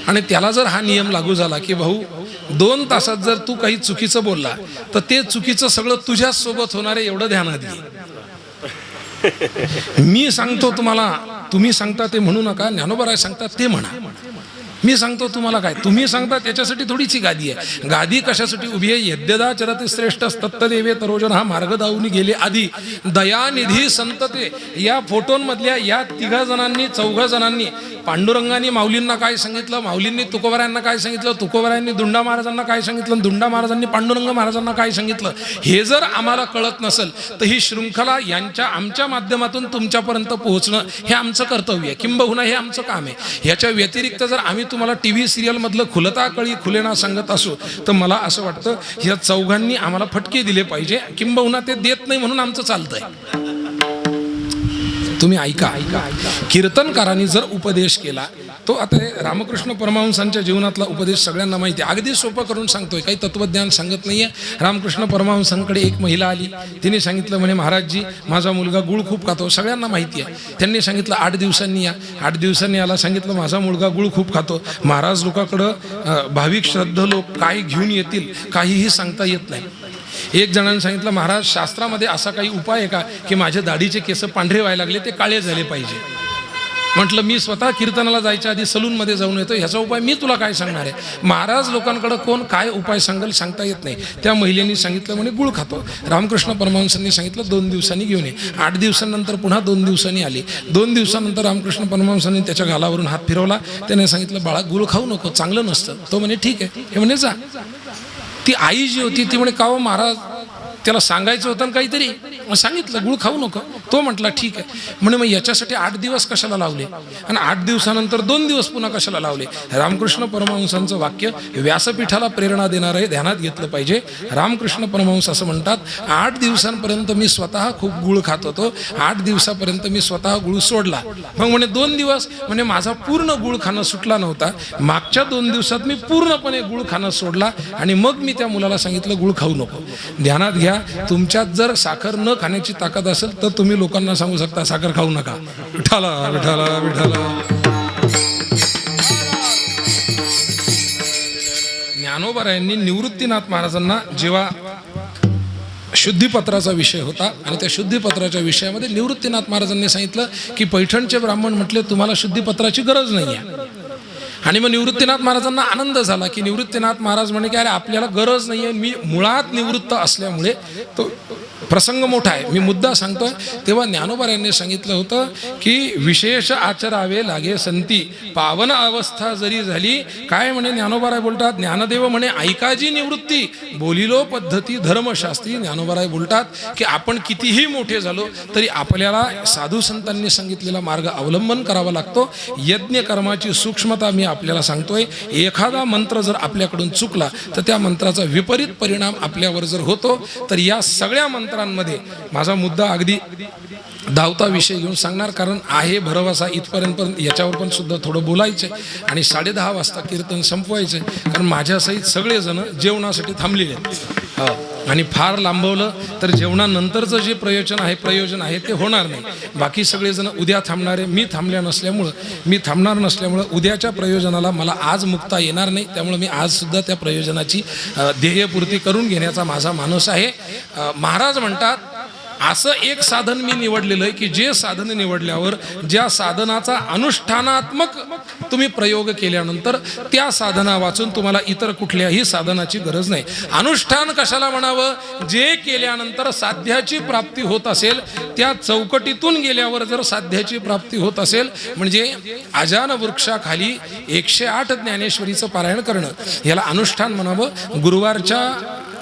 आणि त्याला जर हा नियम लागू झाला की भाऊ 2 तासात जर तू काही चुकीचं बोलला तर ते चुकीचं सगळं तुझ्याच सोबत होणार आहे, एवढं ध्यानात घे. मी सांगतो तुम्हाला, तुम्ही सांगता ते म्हणू नका. ज्ञानोबाराय सांगतात ते म्हणा. मी सांगतो तुम्हाला काय, तुम्ही सांगता त्याच्यासाठी थोडीची गादी आहे. गादी कशासाठी उभी आहे? यद्यदा चरते श्रेष्ठ तत्तदेवे तरोजन, हा मार्ग दावून गेले आधी दयानिधी संतते. या फोटोंमधल्या या 3 जणांनी 4 जणांनी, पांडुरंगांनी माऊलींना काय सांगितलं, माऊलींनी तुकोबारायांना काय सांगितलं, तुकोबारायांनी दुंडा महाराजांना काय सांगितलं, दुंडा महाराजांनी पांडुरंग महाराजांना काय सांगितलं, हे जर आम्हाला कळत नसेल तर ही शृंखला आमच्या माध्यमातून तुमच्यापर्यंत पोहोचणं हे आमचं कर्तव्य आहे, किंबहुना हे आमचं काम आहे. ह्याच्या व्यतिरिक्त जर आम्ही तुम्हाला TV सिरियलमधलं खुलता कळी खुलेना सांगत असो तर मला असं वाटतं ह्या 4घांनी आम्हाला फटके दिले पाहिजे, किंबहुना ते देत नाही म्हणून आमचं चालतंय. तुम्ही ऐका. कीर्तनकारांनी जर उपदेश केला तो, आता रामकृष्ण परमहंसांच्या जीवनातला उपदेश सगळ्यांना माहिती आहे. अगदी सोपं करून सांगतोय, काही तत्वज्ञान सांगत नाहीये. रामकृष्ण परमहंसांकडे एक महिला आली, तिने सांगितलं म्हणे महाराजजी माझा मुलगा गुळ खूप खातो. सगळ्यांना माहिती आहे. त्यांनी सांगितलं 8 दिवसांनी या. 8 दिवसांनी आला, सांगितलं माझा मुलगा गुळ खूप खातो. महाराज लोकांकडं भाविक श्रद्ध लोक काय घेऊन येतील काहीही सांगता येत नाही. एक जणांनी सांगितलं महाराज शास्त्रामध्ये असा काही उपाय आहे का की माझ्या दाढीचे केस पांढरे व्हायला लागले ते काळे झाले पाहिजे. म्हटलं मी स्वतः कीर्तनाला जायच्या आधी सलूनमध्ये जाऊन येतो, ह्याचा उपाय मी तुला काय सांगणार आहे. महाराज लोकांकडे कोण काय उपाय सांगेल सांगता येत नाही. त्या महिलेने सांगितलं म्हणे गुळ खातो. रामकृष्ण परमहंसांनी सांगितलं 2 दिवसांनी घेऊन ये. 8 दिवसांनंतर पुन्हा 2 दिवसांनी आली. 2 दिवसानंतर रामकृष्ण परमहंसांनी त्याच्या गालावरून हात फिरवला. त्याने सांगितलं बाळा गुळ खाऊ नको, चांगलं नसतं. तो म्हणे ठीक आहे. हे म्हणे जा. ती आई जी होती ती म्हणे का हो महाराज, त्याला सांगायचं होतं काहीतरी, मग सांगितलं गुळ खाऊ नको. तो म्हटला ठीक आहे. म्हणे मग याच्यासाठी 8 दिवस कशाला लावले आणि 8 दिवसानंतर 2 दिवस पुन्हा कशाला लावले. रामकृष्ण परमहंसांचं वाक्य व्यासपीठाला प्रेरणा देणार आहे, ध्यानात घेतलं पाहिजे. रामकृष्ण परमहंस असं म्हणतात, 8 दिवसांपर्यंत मी स्वतः खूप गुळ खात होतो, 8 दिवसापर्यंत मी स्वतः गुळ सोडला. मग म्हणे 2 दिवस म्हणजे माझा पूर्ण गुळ खाणं सुटला नव्हता. मागच्या 2 दिवसात मी पूर्णपणे गुळ खाणं सोडला आणि मग मी त्या मुलाला सांगितलं गुळ खाऊ नको. ध्यानात घ्या, तुमच्यात जर साखर न खाण्याची ताकद असेल तर तुम्ही लोकांना सांगू शकता साखर खाऊ नका. विठाला विठाला विठाला. ज्ञानोबारायांनी निवृत्तीनाथ महाराजांना जेव्हा शुद्धीपत्राचा विषय होता आणि त्या शुद्धीपत्राच्या विषयामध्ये निवृत्तीनाथ महाराजांनी सांगितलं की पैठणचे ब्राह्मण म्हटले तुम्हाला शुद्धीपत्राची गरज नाही आहे. आणि मग निवृत्तीनाथ महाराजांना आनंद झाला की निवृत्तीनाथ महाराज म्हणे की अरे आपल्याला गरज नाही आहे, मी मुळात निवृत्त असल्यामुळे. तो प्रसंग मोठा आहे, मी मुद्दा सांगतोय. तेव्हा ज्ञानोबा यांनी सांगितलं होतं की विशेष आचरावे लागे संती पावन अवस्था जरी झाली. काय म्हणे ज्ञानोबाराय बोलतात, ज्ञानदेव म्हणे ऐकाजी निवृत्ती बोलिलो पद्धती धर्मशास्त्री. ज्ञानोबाराय बोलतात की आपण कितीही मोठे झालो तरी आपल्याला साधू संतांनी सांगितलेला मार्ग अवलंबन करावा लागतो. यज्ञ कर्माची सूक्ष्मता मी आपल्याला सांगतोय. एखादा मंत्र जर आपल्याकडून चुकला तर त्या मंत्राचा विपरीत परिणाम आपल्यावर जर होतो. तर या सगळ्या मंत्रांमध्ये माझा मुद्दा अगदी धावता विषय घेऊन सांगणार, कारण आहे भरवसा इथपर्यंत, याच्यावर पण सुद्धा थोडं बोलायचं आहे आणि 10:30 वाजता कीर्तन संपवायचं आहे. कारण माझ्यासहित सगळेजण जेवणासाठी थांबलेले आहेत. आणि फार लांबवलं तर जेवणानंतरचं जे प्रयोजन आहे ते होणार नाही. बाकी सगळेजण उद्या थांबणारे, मी थांबणार नसल्यामुळं उद्याच्या प्रयोजनाला मला आज मुक्ता येणार नाही. त्यामुळे मी आजसुद्धा त्या प्रयोजनाची ध्येयपूर्ती करून घेण्याचा माझा मानस आहे. महाराज म्हणतात असं एक साधन मी निवडलेलं आहे की जे साधन निवडल्यावर ज्या साधनाचा अनुष्ठानात्मक तुम्ही प्रयोग केल्यानंतर त्या साधना वाचून तुम्हाला इतर कुठल्याही साधनाची गरज नाही. अनुष्ठान कशाला म्हणावं, जे केल्यानंतर साध्याची प्राप्ती होत असेल, त्या चौकटीतून गेल्यावर जर साध्याची प्राप्ती होत असेल, म्हणजे अजान वृक्षाखाली 108 ज्ञानेश्वरीचं पारायण करणं, याला अनुष्ठान म्हणावं. गुरुवारच्या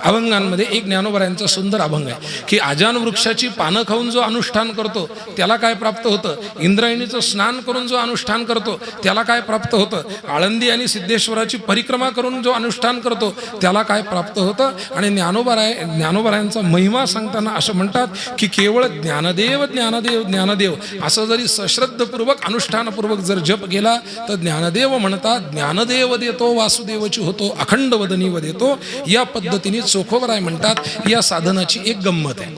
अभंगांमध्ये एक ज्ञानोबरायांचा सुंदर अभंग आहे की अजान वृक्षाची पानं खाऊन जो अनुष्ठान करतो त्याला काय प्राप्त होतं, इंद्रायणीचं स्नान करून जो अनुष्ठान करतो त्याला काय प्राप्त होतं, आळंदी आणि सिद्धेश्वराची परिक्रमा करून जो अनुष्ठान करतो त्याला काय प्राप्त होतं. आणि ज्ञानोबरायांचा महिमा सांगताना असं म्हणतात की केवळ ज्ञानदेव ज्ञानदेव ज्ञानदेव असं जरी सश्रद्धपूर्वक अनुष्ठानपूर्वक जर जप केला तर ज्ञानदेव म्हणतात ज्ञानदेव देतो वासुदेवची होतो अखंड वदनी देतो. या पद्धतीने चोखोबराय म्हणतात या साधनाची एक गंमत आहे.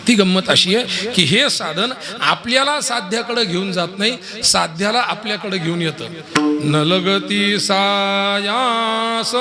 ती गंमत अशी आहे की हे साधन आपल्याला साध्याकडे घेऊन जात नाही, साध्याला आपल्याकडे घेऊन येतं. न लगती सायास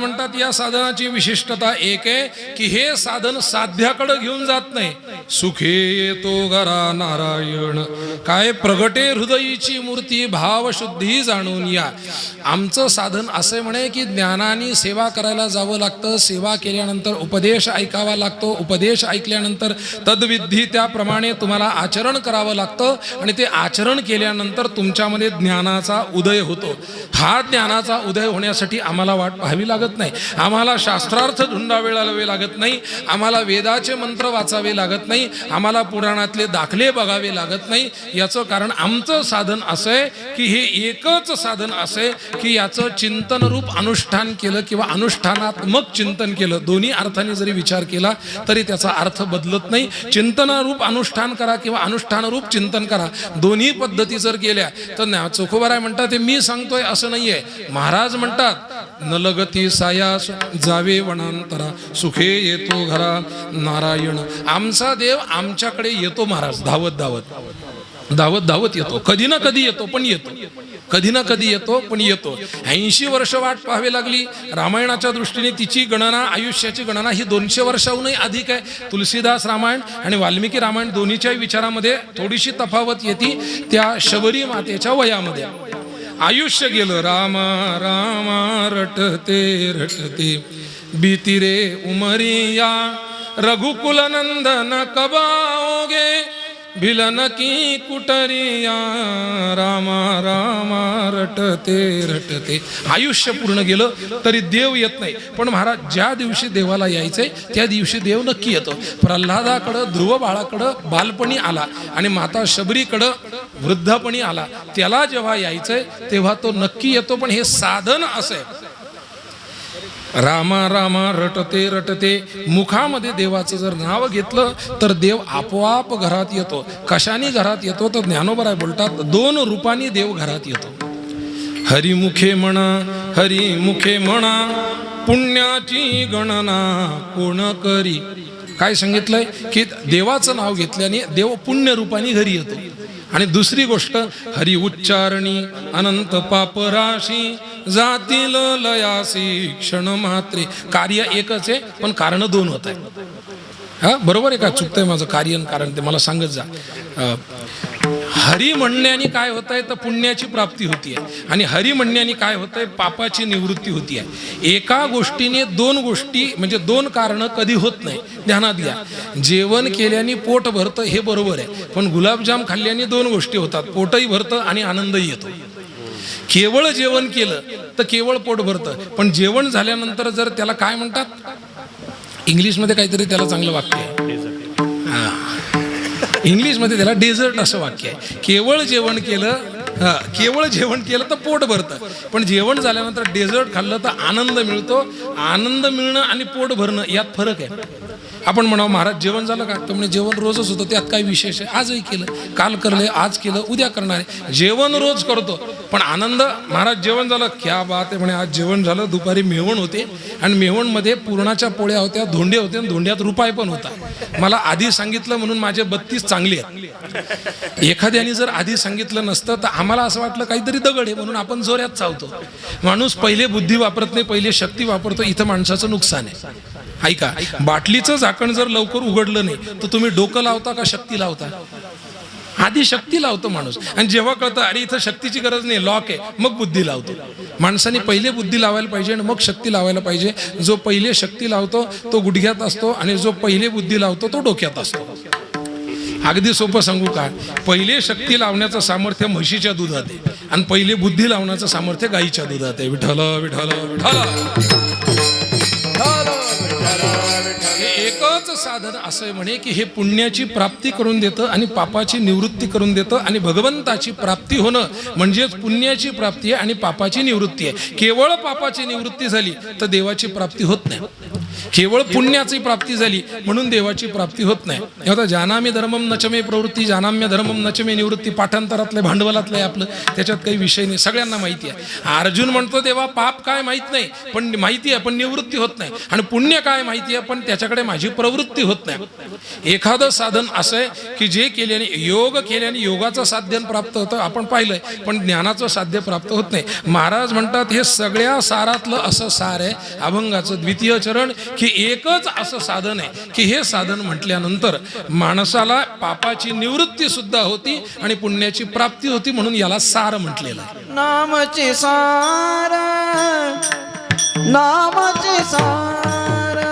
म्हणतात या साधनाची विशिष्टता एक आहे की हे साधन साध्याकडे घेऊन जात नाही. सुखे येतो घरा नारायण, काय प्रगटे हृदयीची मूर्ती, भावशुद्धी जाणून या. आमचं साधन असे म्हणे की ज्ञानाने सेवा करायला जावं लागतं, सेवा केल्यानंतर उपदेश ऐकावा लागतो, उपदेश ऐकल्यानंतर तद्विधी त्याप्रमाणे तुम्हाला आचरण करावं लागतं आणि ते आचरण केल्यानंतर तुमच्यामध्ये ज्ञानाचा उदय होतो. हा ज्ञानाचा उदय होण्यासाठी आम्हाला वाट पाहावी लागत नाही, आम्हाला शास्त्रार्थ ढुंढावे लागत नाही, आम्हाला वेदाचे मंत्र वाचावे लागत नाही, आम्हाला पुराणातले दाखले बघावे लागत नाही. याचं कारण आमचं साधन असं आहे की हे एकच साधन असे की याचं चिंतन रूप अनुष्ठान केलं किंवा अनुष्ठानात्मक चिंतन केलं, दोन्ही अर्थाने जरी विचार केला तरी त्याचा अर्थ बदलत नाही. चिंतनारूप अनुष्ठान करा किंवा अनुष्ठानरूप चिंतन करा, दोन्ही पद्धती जर केल्या तर चोखोबाराय म्हणतात ते मी सांगतोय असं नाहीये. महाराज म्हणतात न लगती सायास जावे वनांतरा, सुखे येतो घरा नारायण. आमचा देव आमच्याकडे येतो महाराज, धावत धावत येतो. कधी ना कधी येतो पण येतो, कधी ना कधी येतो पण येतो. 80 वर्ष वाट पाहावी लागली. रामायणाच्या दृष्टीने तिची गणना, आयुष्याची गणना ही 200 वर्षाहूनही अधिक आहे. तुलसीदास रामायण आणि वाल्मिकी रामायण दोन्हीच्याही विचारामध्ये थोडीशी तफावत येते. त्या शबरी मातेच्या वयामध्ये आयुष्य गेलं. रामा रामा रटते रटते बीती रे उमरिया, रघुकुल नंदन कबाओगे भिलन की कुटरिया, रामा रामा रटते रटते. आयुष्य पूर्ण गेलं तरी देव येत नाही. पण महाराज ज्या दिवशी देवाला यायचंय त्या दिवशी देव नक्की येतो. प्रल्हादाकडं, ध्रुव बाळाकडं बालपणी आला आणि माता शबरीकडं वृद्धपणी आला. त्याला जेव्हा यायचंय तेव्हा तो नक्की येतो. पण हे साधन असं आहे, रामा रामा रटते रटते. मुखामध्ये देवाचं जर नाव घेतलं तर देव आपोआप घरात येतो. कशाने घरात येतो तर ज्ञानोबराय बोलतात 2 रूपांनी देव घरात येतो. हरिमुखे म्हणा, हरिमुखे म्हणा, पुण्याची गणना कोण करी. काय सांगितलंय की देवाचं नाव घेतल्याने देव पुण्य रूपाने घरी येतो. आणि दुसरी गोष्ट, हरी उच्चारणी अनंत पापराशी, जातील लयासी क्षण मात्रे. कार्य एकच आहे पण कारण 2 होत आहे. हा बरोबर आहे का? चुकतंय माझं कार्य आणि कारण ते मला सांगत जा. हरी म्हणण्याने काय होत आहे तर पुण्याची प्राप्ती होती आहे, आणि हरी म्हणण्याने काय होत आहे, पापाची निवृत्ती होती आहे. एका गोष्टीने 2 गोष्टी म्हणजे 2 कारणं कधी होत नाही. ध्यानात घ्या. जेवण केल्याने पोट भरतं हे बरोबर आहे, पण गुलाबजाम खाल्ल्याने 2 गोष्टी होतात, पोटही भरतं आणि आनंदही येतो. केवळ जेवण केलं तर केवळ पोट भरतं, पण जेवण झाल्यानंतर जर त्याला काय म्हणतात, इंग्लिशमध्ये काहीतरी त्याला चांगलं वाक्य आहे, इंग्लिशमध्ये त्याला डेझर्ट असं वाक्य आहे. केवळ जेवण केलं तर पोट भरतं, पण जेवण झाल्यानंतर डेझर्ट खाल्लं तर आनंद मिळतो. आनंद मिळणं आणि पोट भरणं यात फरक आहे. आपण म्हणावं महाराज जेवण झालं का, तर म्हणजे जेवण रोजच होतं, त्यात काही विशेष आहे. आजही केलं, काल करले, आज केलं, उद्या करणार आहे. जेवण रोज करतो पण आनंद, महाराज जेवण झालं, क्या बात आहे म्हणे, आज जेवण झालं. दुपारी मेवण होते आणि मेवणमध्ये पुरणाच्या पोळ्या होत्या, धोंडे होते आणि धोंड्यात रुपये पण होता. मला आधी सांगितलं म्हणून माझे 32 चांगले आहेत. एखाद्याने जर आधी सांगितलं नसतं तर आम्हाला असं वाटलं काहीतरी दगड आहे म्हणून आपण जोऱ्यात चावतो. माणूस पहिले बुद्धी वापरत नाही, पहिले शक्ती वापरतो. इथं माणसाचं नुकसान आहे. ऐका, बाटलीचं झाकण जर लवकर उघडलं नाही तर तुम्ही डोकं लावता का शक्ती लावता? आधी शक्ती लावतो माणूस, आणि जेव्हा कळतं अरे इथं शक्तीची गरज नाही, लॉक आहे, मग बुद्धी लावतो. माणसाने पहिले बुद्धी लावायला पाहिजे आणि मग शक्ती लावायला पाहिजे. जो पहिले शक्ती लावतो तो गुडघ्यात असतो आणि जो पहिले बुद्धी लावतो तो डोक्यात असतो. अगदी सोपं सांगू का, पहिले शक्ती लावण्याचं सामर्थ्य म्हशीच्या दुधात आहे आणि पहिले बुद्धी लावण्याचं सामर्थ्य गाईच्या दुधात आहे. विठ्ठल विठ्ठल विठ्ठल. हे एकच साधन असं म्हणे की हे पुण्याची प्राप्ती करून देतं आणि पापाची निवृत्ती करून देतं. आणि भगवंताची प्राप्ती होणं म्हणजेच पुण्याची प्राप्ती आहे आणि पापाची निवृत्ती आहे. केवळ पापाची निवृत्ती झाली तर देवाची प्राप्ती होत नाही. केवळ पुण्याची प्राप्ती झाली म्हणून देवाची प्राप्ती होत नाही. आता जानामी धर्मम नचमे प्रवृत्ती, जानाम्य धर्मम नचमे निवृत्ती, पाठांतरातले भांडवलातलं आहे आपलं, त्याच्यात काही विषय नाही, सगळ्यांना माहिती आहे. अर्जुन म्हणतो देवा पाप काय माहित नाही, पण माहिती आहे पण निवृत्ती होत नाही, आणि पुण्य काय माहिती आहे पण त्याच्याकडे माझी प्रवृत्ती होत नाही. एखादं साधन असं आहे की जे केल्याने, योग केल्याने योगाचं साध्य प्राप्त होतं, आपण पाहिलंय, पण ज्ञानाचं साध्य प्राप्त होत नाही. महाराज म्हणतात हे सगळ्या सारातलं असं सार आहे अभंगाचं द्वितीय चरण, की एकच असं साधन आहे की हे साधन म्हटल्यानंतर माणसाला पापाची निवृत्ती सुद्धा होती आणि पुण्याची प्राप्ती होती, म्हणून याला सार म्हटलेलं आहे. नामचे सार, नामचे सार,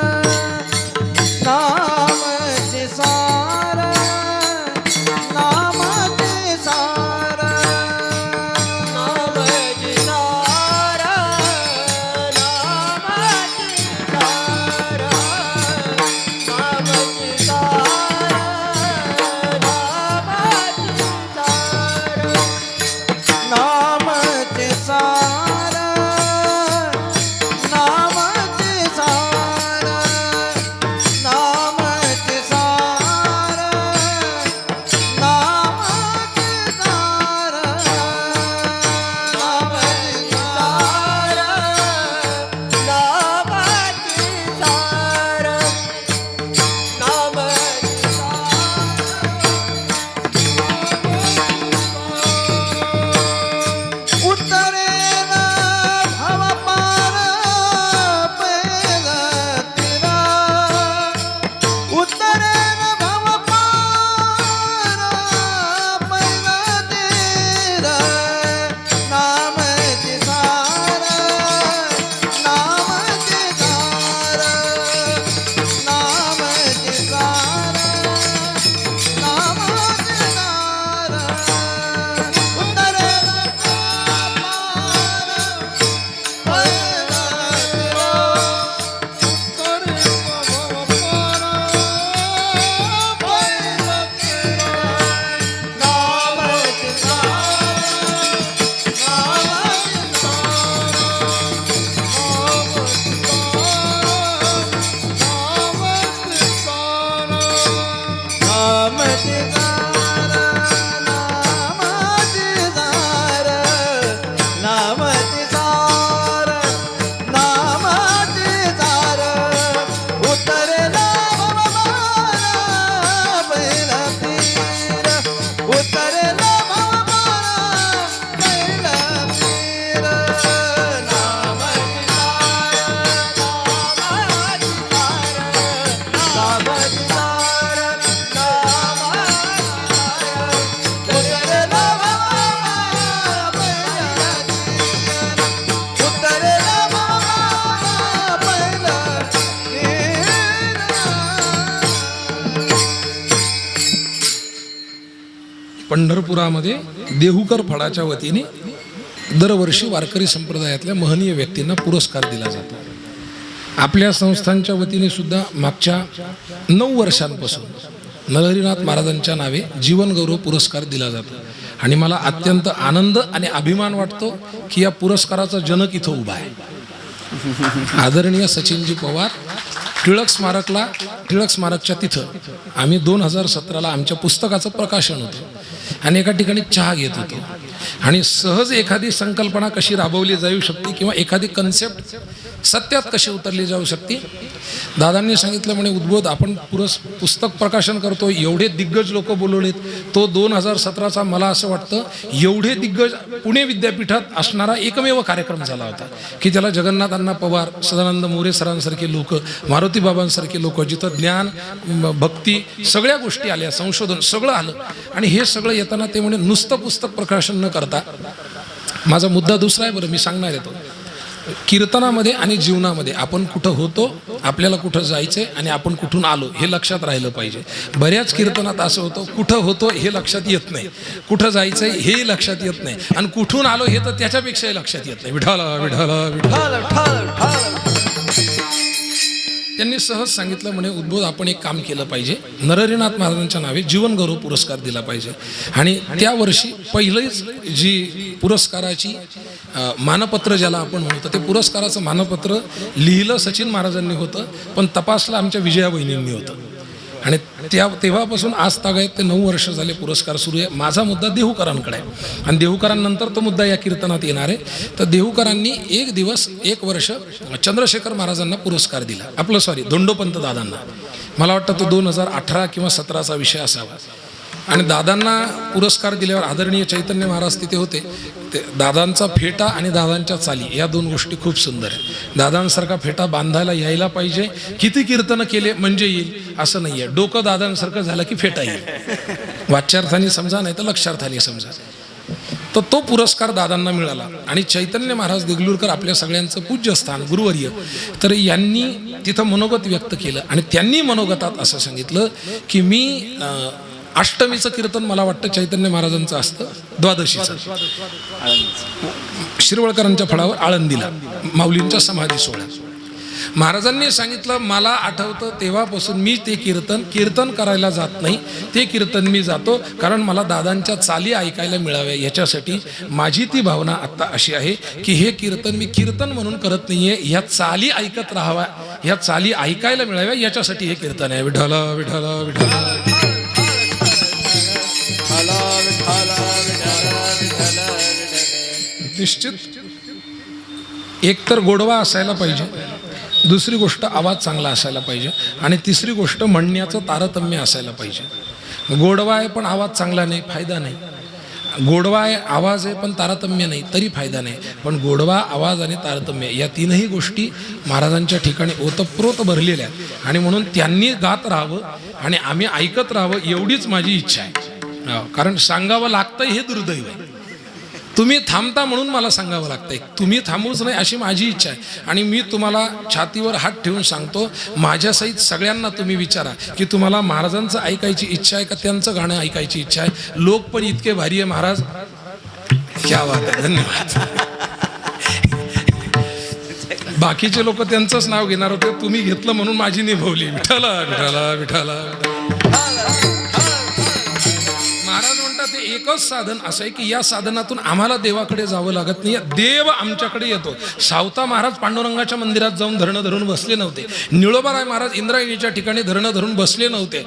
नामचे सार, नामचे सार, नामचे सार, नामचे सार, नामचे सार, नामचे सार, नामचे सार, नामचे सार, नामचे सार, नामचे सार, नामचे सार, नामचे उत्तरेन भवपार पैलतीरा, उत्तरेन भवपार पैलतीरा, नामचे सार, नामचे सार, नामचे सार, नामचे सार, उत्तरेन पंढरपुरामध्ये देहूकर फळाच्या वतीने दरवर्षी वारकरी संप्रदायातल्या महनीय व्यक्तींना पुरस्कार दिला जातो. आपल्या संस्थांच्या वतीने सुद्धा मागच्या 9 वर्षांपासून नरहरीनाथ महाराजांच्या नावे जीवनगौरव पुरस्कार दिला जातो, आणि मला अत्यंत आनंद आणि अभिमान वाटतो की या पुरस्काराचा जनक इथं उभा आहे. आदरणीय सचिनजी पवार टिळक स्मारकच्या तिथं आम्ही 2017ला आमच्या पुस्तकाचं प्रकाशन होतं आणि एका ठिकाणी चहा घेत होतो, आणि सहज एखादी संकल्पना कशी राबवली जाऊ शकते किंवा एखादी कन्सेप्ट सत्यात कशी उतरली जाऊ शकते. दादांनी सांगितलं म्हणे उद्बोध आपण पुस्तक प्रकाशन करतो, एवढे दिग्गज लोक बोलवलेत. तो 2017चा मला असं वाटतं एवढे दिग्गज पुणे विद्यापीठात असणारा एकमेव कार्यक्रम झाला होता की त्याला जगन्नाथ अण्णा पवार, सदानंद मोरे सरांसारखे लोक, मारुती बाबांसारखे लोक, जिथं ज्ञान, भक्ती सगळ्या गोष्टी आल्या, संशोधन सगळं आलं. आणि हे सगळं येताना ते म्हणे नुसतं पुस्तक प्रकाशन न करता, माझा मुद्दा दुसरा आहे बरं, मी सांगणार येतो. कीर्तनामध्ये आणि जीवनामध्ये आपण कुठं होतो, आपल्याला कुठं जायचंय आणि आपण कुठून आलो हे लक्षात राहिलं पाहिजे. बऱ्याच कीर्तनात असं होतं कुठं होतो हे लक्षात येत नाही, कुठं जायचंय हे लक्षात येत नाही, आणि कुठून आलो हे तर त्याच्यापेक्षाही लक्षात येत नाही. विठाला विठाला विठाला. त्यांनी सहज सांगितलं म्हणे उद्बोध आपण एक काम केलं पाहिजे, नरहरीनाथ महाराजांच्या नावे जीवनगौरव पुरस्कार दिला पाहिजे. आणि त्या वर्षी पहिलीच जी पुरस्काराची मानपत्र ज्याला आपण म्हणतो, ते पुरस्काराचं मानपत्र लिहिलं सचिन महाराजांनी होतं, पण तपासलं आमच्या विजया बहिणींनी होतं. आणि तेव्हापासून आज तागायत ते 9 वर्ष झाले पुरस्कार सुरू आहे. माझा मुद्दा देहूकरांकडे आहे आणि देहूकरांनंतर तो मुद्दा या कीर्तनात येणार आहे. तर देहूकरांनी एक दिवस 1 वर्ष चंद्रशेखर महाराजांना पुरस्कार दिला, धोंडोपंत दादांना. मला वाटतं तो 2018 किंवा 17चा विषय असावा. आणि दादांना पुरस्कार दिल्यावर आदरणीय चैतन्य महाराज तिथे होते. ते दादांचा फेटा आणि दादांच्या चाली या 2 गोष्टी खूप सुंदर आहे. दादांसारखा फेटा बांधायला यायला पाहिजे, किती कीर्तनं केले म्हणजे येईल असं नाही आहे. डोकं दादांसारखं झालं की फेटा येईल. वाच्यार्थाने समजा, नाही तर लक्षार्थाने समजा. तर तो पुरस्कार दादांना मिळाला. आणि चैतन्य महाराज देगलूरकर आपल्या सगळ्यांचं पूज्यस्थान गुरुवर्य, तर यांनी तिथं मनोगत व्यक्त केलं. आणि त्यांनी मनोगतात असं सांगितलं की मी अष्टमीचं कीर्तन मला वाटतं चैतन्य महाराजांचं असतं, द्वादशीचं शिरवळकरांच्या फळावर आळंदीला माऊलींच्या समाधी सोहळ्यात. महाराजांनी सांगितलं, मला आठवतं तेव्हापासून मी ते कीर्तन करायला जात नाही. ते कीर्तन मी जातो कारण मला दादांच्या चाली ऐकायला मिळाव्या याच्यासाठी. माझी ती भावना आत्ता अशी आहे की हे कीर्तन मी कीर्तन म्हणून करत नाही आहे, ह्या चाली ऐकत राहाव्या, ह्या चाली ऐकायला मिळाव्या याच्यासाठी हे कीर्तन आहे. विठ्ठल विठ्ठल विठ्ठल. निश्चित एक तर गोडवा असायला पाहिजे, दुसरी गोष्ट आवाज चांगला असायला पाहिजे, आणि तिसरी गोष्ट म्हणण्याचं तारतम्य असायला पाहिजे. गोडवा आहे पण आवाज चांगला नाही, फायदा नाही. गोडवा आहे, आवाज आहे पण तारतम्य नाही, तरी फायदा नाही. पण गोडवा, आवाज आणि तारतम्य या 3ही गोष्टी महाराजांच्या ठिकाणी ओतप्रोत भरलेल्या आहेत. आणि म्हणून त्यांनी गात राहावं आणि आम्ही ऐकत राहावं एवढीच माझी इच्छा आहे. कारण सांगावं लागतंय हे दुर्दैव आहे. तुम्ही थांबता म्हणून मला सांगावं लागतंय, तुम्ही थांबूच नाही अशी माझी इच्छा आहे. आणि मी तुम्हाला छातीवर हात ठेवून सांगतो, माझ्यासहित सगळ्यांना तुम्ही विचारा की तुम्हाला महाराजांचं ऐकायची इच्छा आहे का त्यांचं गाणं ऐकायची इच्छा आहे. लोक पण इतके भारी आहे महाराज, क्या बात आहे, धन्यवाद. बाकीचे लोक त्यांचंच नाव घेणार होते, तुम्ही घेतलं म्हणून माझी निभवली. विठ्ठल विठ्ठल विठ्ठल. महाराज म्हणतात ते एकच साधन असं आहे की या साधनातून आम्हाला देवाकडे जावं लागत नाही, देव आमच्याकडे येतो. सावता महाराज पांडुरंगाच्या मंदिरात जाऊन धरणं धरून बसले नव्हते. निळोबाराय महाराज इंद्रायणीच्या ठिकाणी धरणं धरून बसले नव्हते.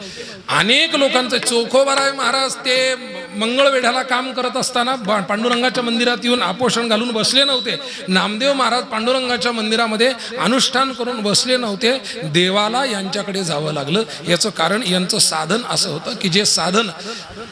अनेक लोकांचे चोखोबाराय महाराज ते मंगळवेढ्याला काम करत असताना पांडुरंगाच्या मंदिरात येऊन आपोषण घालून बसले नव्हते. नामदेव महाराज पांडुरंगाच्या मंदिरामध्ये अनुष्ठान करून बसले नव्हते. देवाला यांच्याकडे जावं लागलं. याचं कारण यांचं साधन असं होतं की जे साधन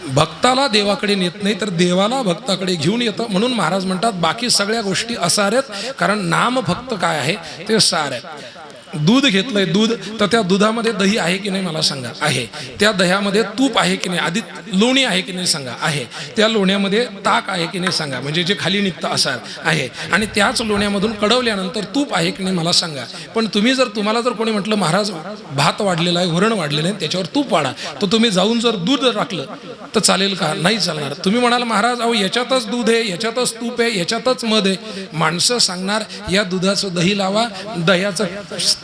भक्ताला देवाकडे नेत नाही तर देवाला भक्ताकडे घेऊन येतं. म्हणून महाराज म्हणतात बाकी सगळ्या गोष्टी असार आहेत, कारण नाम फक्त काय आहे ते सार आहे. दूध घेतलंय, दूध, तर त्या दुधामध्ये दही आहे की नाही मला सांगा, आहे. त्या दह्यामध्ये तूप आहे की नाही, आधी लोणी आहे की नाही सांगा, आहे. त्या लोण्यामध्ये ताक आहे की नाही सांगा, म्हणजे जे खाली निघतं असार आहे. आणि त्याच लोण्यामधून कडवल्यानंतर तूप आहे की नाही मला सांगा. पण तुम्हाला जर कोणी म्हटलं महाराज भात वाढलेला आहे, वरण वाढलेलं आहे, त्याच्यावर तूप वाढा, तर तुम्ही जाऊन जर दूध टाकलं तर चालेल का? नाही चालणार. तुम्ही म्हणाल महाराज अहो याच्यातच दूध आहे, याच्यातच तूप आहे, याच्यातच मध आहे. माणसं सांगणार या दुधाचं दही लावा, दह्याचं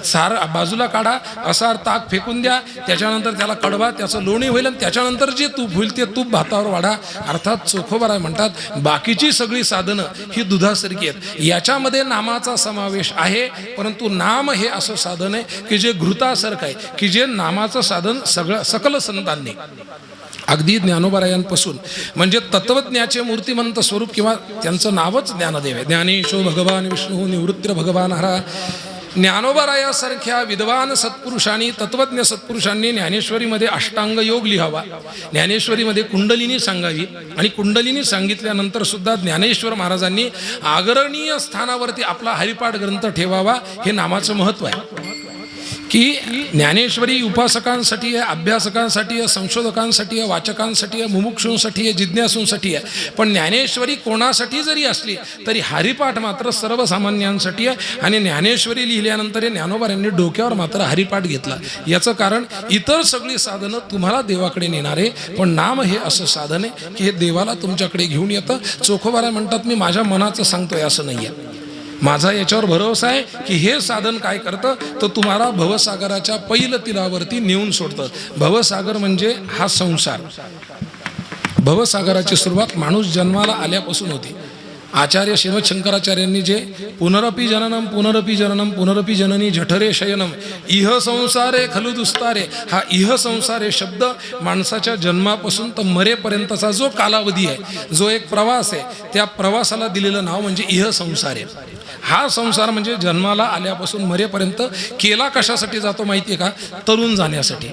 सार बाजूला काढा, असार ताक फेकून द्या, त्याच्यानंतर त्याला कडवा, त्याचं लोणी होईल, आणि त्याच्यानंतर जे तूप होईल ते तूप भातावर वाढा. अर्थात चोखोबाराय म्हणतात बाकीची सगळी साधनं ही दुधासारखी आहेत. याच्यामध्ये नामाचा समावेश आहे, परंतु नाम हे असं साधन आहे की जे घृतासारखं आहे, की जे नामाचं साधन सकल संतांनी अगदी ज्ञानोबारायांपासून म्हणजे तत्वज्ञाचे मूर्तिमंत स्वरूप किंवा त्यांचं नावच ज्ञानदेव आहे. ज्ञानेशो भगवान विष्णू निवृत्तीर भगवान हरा. ज्ञानोबारायासारख्या विद्वान सत्पुरुषांनी, तत्वज्ञ सत्पुरुषांनी ज्ञानेश्वरीमध्ये अष्टांग योग लिहावा, ज्ञानेश्वरीमध्ये कुंडलिनी सांगावी. आणि कुंडलिनी सांगितल्यानंतर सुद्धा ज्ञानेश्वर महाराजांनी आदरणीय स्थानावरती आपला हरिपाठ ग्रंथ ठेवावा. हे नामाचं महत्त्व आहे की ज्ञानेश्वरी उपासकांसाठी आहे, अभ्यासकांसाठी आहे, संशोधकांसाठी आहे, वाचकांसाठी आहे, मुमुक्षूंसाठी आहे, जिज्ञासूंसाठी आहे. पण ज्ञानेश्वरी कोणासाठी जरी असली तरी हरिपाठ मात्र सर्वसामान्यांसाठी आहे. आणि ज्ञानेश्वरी लिहिल्यानंतर ज्ञानोबारांनी डोक्यावर मात्र हरिपाठ घेतला. याचं कारण इतर सगळी साधनं तुम्हाला देवाकडे नेणारे, पण नाम हे असं साधन आहे की हे देवाला तुमच्याकडे घेऊन येतं. चोखोबाराय म्हणतात मी माझ्या मनाचं सांगतोय असं नाही आहे, माझा याच्यावर भरोसा आहे की हे साधन काय करतं तर तुम्हाला भवसागराच्या पैल तीरावरती नेऊन सोडतं. भवसागर म्हणजे हा संसार. भवसागराची सुरुवात माणूस जन्माला आल्यापासून होती. आचार्य श्रीमद शंकराचार्यांनी जे पुनरपि जननम पुनरपि जननम पुनरपि जननी जठरे शयनम इह संसारे खलु दुस्तारे, हा इह संसारे शब्द माणसाच्या जन्मापासून तर मरेपर्यंतचा जो कालावधी आहे, जो एक प्रवास आहे, त्या प्रवासाला दिलेलं नाव म्हणजे इह संसारे. हा संसार म्हणजे जन्माला आल्यापासून मरेपर्यंत केला कशासाठी जातो माहिती आहे का? तरुण जाण्यासाठी.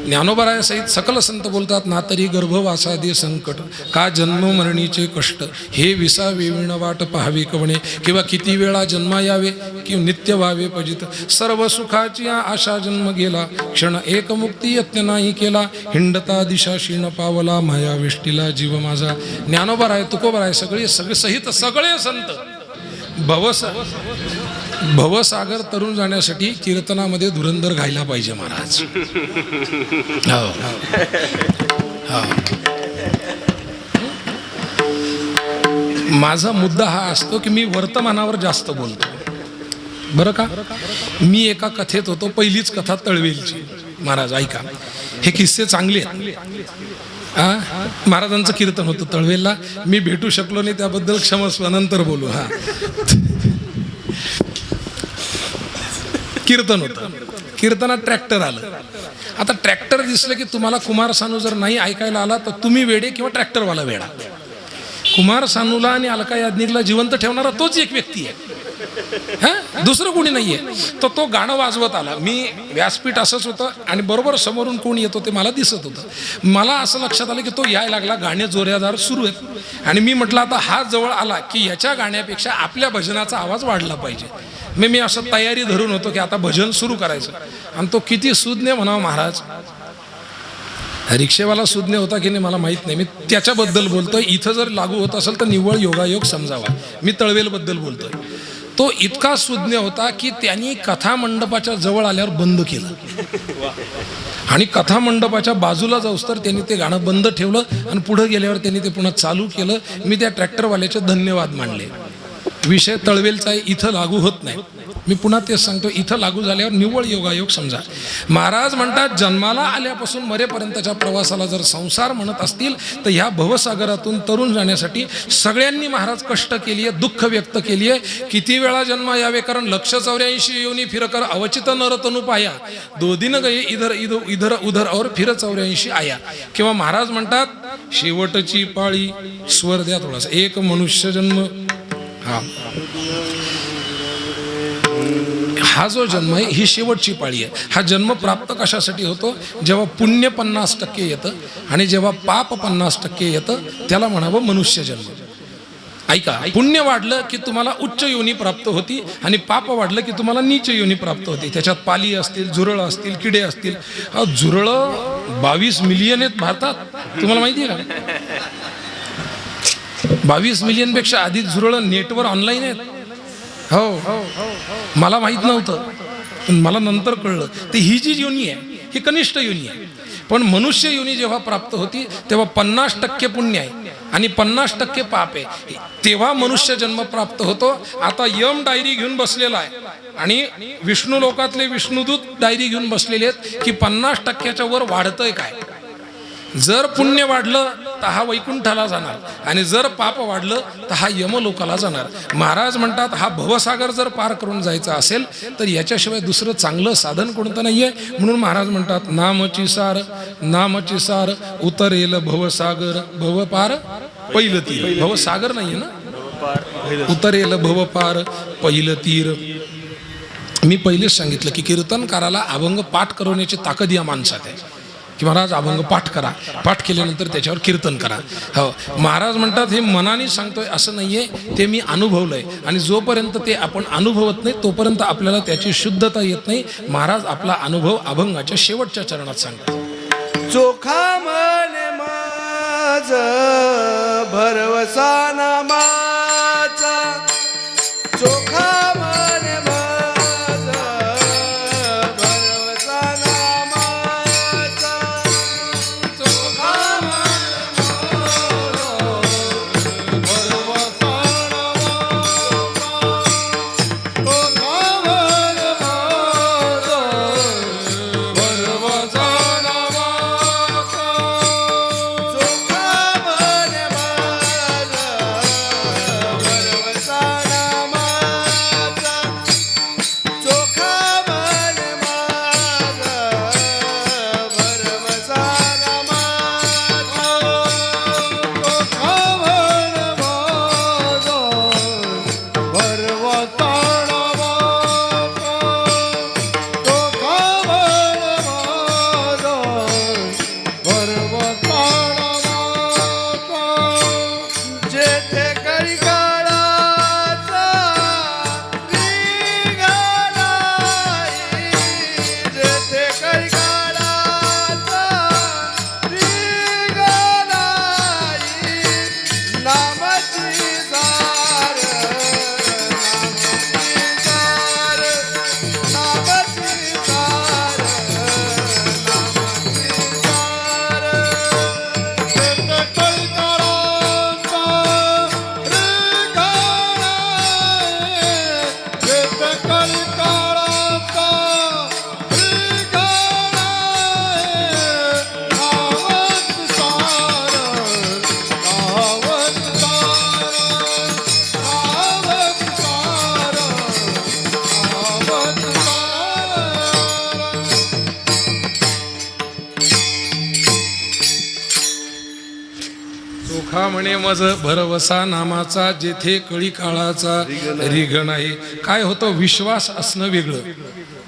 ज्ञानोबराय सहित सकल संत बोलतात, ना तरी गर्भवासादी संकट का जन्म मरणीचे कष्ट, हे विसावे विण वाट पाहावी कवणे, किंवा किती वेळा जन्मा यावे कि नित्य व्हावे पजित, सर्व सुखाची आशा जन्म गेला, क्षण एक मुक्ती यत्न नाही केला, हिंडता दिशा क्षीण पावला, माया विष्टीला जीव माझा. ज्ञानोबराय तुकोबराय सगळे सहित सगळे संत भवसागर तरुण जाण्यासाठी कीर्तनामध्ये धुरंधर गायला पाहिजे महाराज. हो हो. माझा मुद्दा हा असतो की मी वर्तमानावर जास्त बोलतो, बरं का. मी एका कथेत होतो, पहिलीच कथा तळवेलची. महाराज ऐका, हे किस्से चांगले आहेत. महाराजांचं कीर्तन होतं तळवेलला, मी भेटू शकलो नाही त्याबद्दल क्षमस्व, नंतर बोलू. हा कीर्तन होतं, कीर्तनात ट्रॅक्टर आलं. आता ट्रॅक्टर दिसलं की तुम्हाला कुमार सानू जर नाही ऐकायला आला तर तुम्ही वेडे किंवा ट्रॅक्टरवाला वेडा. कुमार सानूला आणि अलका याज्ञिकला जिवंत ठेवणारा तोच एक व्यक्ती आहे, हा, दुसरं कोणी नाहीये. तर तो गाणं वाजवत आला. मी व्यासपीठ असंच होतं आणि बरोबर समोरून कोण येतो ते मला दिसत होतं. मला असं लक्षात आलं की तो यायला लागला, गाणे जोऱ्यादार सुरू आहेत, आणि मी म्हटलं आता हा जवळ आला की याच्या गाण्यापेक्षा आपल्या भजनाचा आवाज वाढला पाहिजे. मी असं तयारी धरून होतो की आता भजन सुरू करायचं. आणि तो किती सुज्ञ म्हणावं महाराज, रिक्षेवाला सुज्ञ होता की नाही मला माहीत नाही, मी त्याच्याबद्दल बोलतोय. इथं जर लागू होत असेल तर निव्वळ योगायोग समजावा. मी तळवेलबद्दल बोलतोय. तो इतका सुज्ञ होता की त्यांनी कथा मंडपाच्या जवळ आल्यावर बंद केलं, आणि कथा मंडपाच्या बाजूला जाऊस तर त्यांनी ते गाणं बंद ठेवलं, आणि पुढे गेल्यावर त्यांनी ते पुन्हा चालू केलं. मी त्या ट्रॅक्टरवाल्याचे धन्यवाद मानले. विषय तळवेलचा आहे, इथं लागू होत नाही. मी पुन्हा तेच सांगतो, इथं लागू झाल्यावर निव्वळ योगायोग समजा. महाराज म्हणतात, जन्माला आल्यापासून मरेपर्यंतच्या प्रवासाला जर संसार म्हणत असतील तर ह्या भवसागरातून तरुण जाण्यासाठी सगळ्यांनी महाराज कष्ट केली आहे, दुःख व्यक्त केली आहे. किती वेळा जन्म यावे, कारण 184 योनी फिरकर अवचित नरतनु पाया, दो दिन गए इधर इधर उधर और फिर 84 आया. किंवा महाराज म्हणतात, शेवटची पाळी स्वर द्या थोडासा, एक मनुष्य जन्म. हा जो जन्म आहे ही शेवटची पाळी आहे. हा जन्म प्राप्त कशासाठी होतो? जेव्हा पुण्य 50% येतं आणि जेव्हा पाप 50% येतं त्याला म्हणावं मनुष्य जन्म. ऐका, पुण्य वाढलं की तुम्हाला उच्च योनी प्राप्त होती, आणि पाप वाढलं की तुम्हाला नीच योनी प्राप्त होती. त्याच्यात पाली असतील, झुरळ असतील, किडे असतील. झुरळं 22 मिलियन आहेत भारतात, तुम्हाला माहिती आहे का? 22 मिलियनपेक्षा अधिक झुरळं नेटवर ऑनलाईन आहेत. हो, मला माहीत नव्हतं, पण मला नंतर कळलं. तर ही जी योनी आहे ही कनिष्ठ योनी आहे. पण मनुष्य योनी जेव्हा प्राप्त होती तेव्हा 50% पुण्य आहे आणि 50% पाप आहे, तेव्हा मनुष्य जन्म प्राप्त होतो. आता यम डायरी घेऊन बसलेला आहे आणि विष्णू लोकातले विष्णुदूत डायरी घेऊन बसलेले आहेत की 50%च्या वर वाढतंय काय. जर पुण्य वाढलं तर हा वैकुंठाला जाणार, आणि जर पाप वाढलं तर हा यमलोकाला जाणार. महाराज म्हणतात, हा भवसागर जर पार करून जायचा असेल तर याच्याशिवाय दुसरं चांगलं साधन कोणतं नाहीये. म्हणून महाराज म्हणतात, नामची सार उतरेल भवसागर, भव पार पहिलं तीर. भवसागर नाहीये ना, उतरेल भव पार पहिलं तीर. मी पहिलेच सांगितलं की कीर्तनकाराला अभंग पाठ करवण्याची ताकद या माणसात आहे, की महाराज अभंग पाठ करा, पाठ केल्यानंतर त्याच्यावर कीर्तन करा. हो, महाराज म्हणतात हे मनाने सांगतोय असं नाहीये, ते मी अनुभवलंय, आणि जोपर्यंत ते आपण अनुभवत नाही तोपर्यंत आपल्याला त्याची शुद्धता येत नाही. महाराज आपला अनुभव अभंगाच्या शेवटच्या चरणात सांगतात. चोखा म्हणे माझ भरवसा नामाचा, चोखा म्हणे माझ भरवसा नामाचा, चोखा म्हणे माझ भरवसा नामाचा, चोखा म्हणे माझ भरवसा नामाचा, चोखा म्हणे माझ म्हणे मज भरवसा नामाचा, जेथे कळी काळाचा रिगण आहे. काय होतं, विश्वास असणं वेगळं,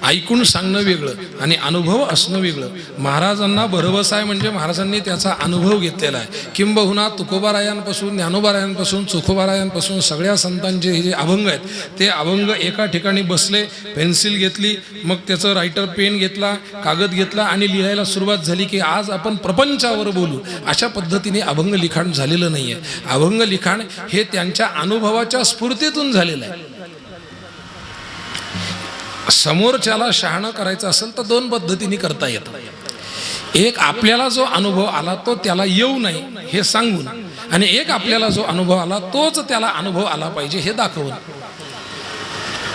ऐकून सांगणं वेगळं आणि अनुभव असणं वेगळं. महाराजांना भरवसा आहे म्हणजे महाराजांनी त्याचा अनुभव घेतलेला आहे. किंबहुना तुकोबारायांपासून, ज्ञानोबारायांपासून, चोखोबारायांपासून सगळ्या संतांचे हे जे अभंग आहेत ते अभंग एका ठिकाणी बसले, पेन्सिल घेतली, मग त्याचं रायटर पेन घेतला, कागद घेतला आणि लिहायला सुरुवात झाली की आज आपण प्रपंचावर बोलू. अशा पद्धतीने अभंग लिखाण झालेलं नाही आहे. अभंग लिखाण हे त्यांच्या अनुभवाच्या स्फूर्तीतून झालेलं आहे. समोरच्याला शहाणं करायचं असेल तर दोन पद्धतीने करता येतं. एक, आपल्याला जो अनुभव आला तो त्याला येऊ नये हे सांगून, आणि एक, आपल्याला जो अनुभव आला तोच त्याला अनुभव आला पाहिजे हे दाखवून.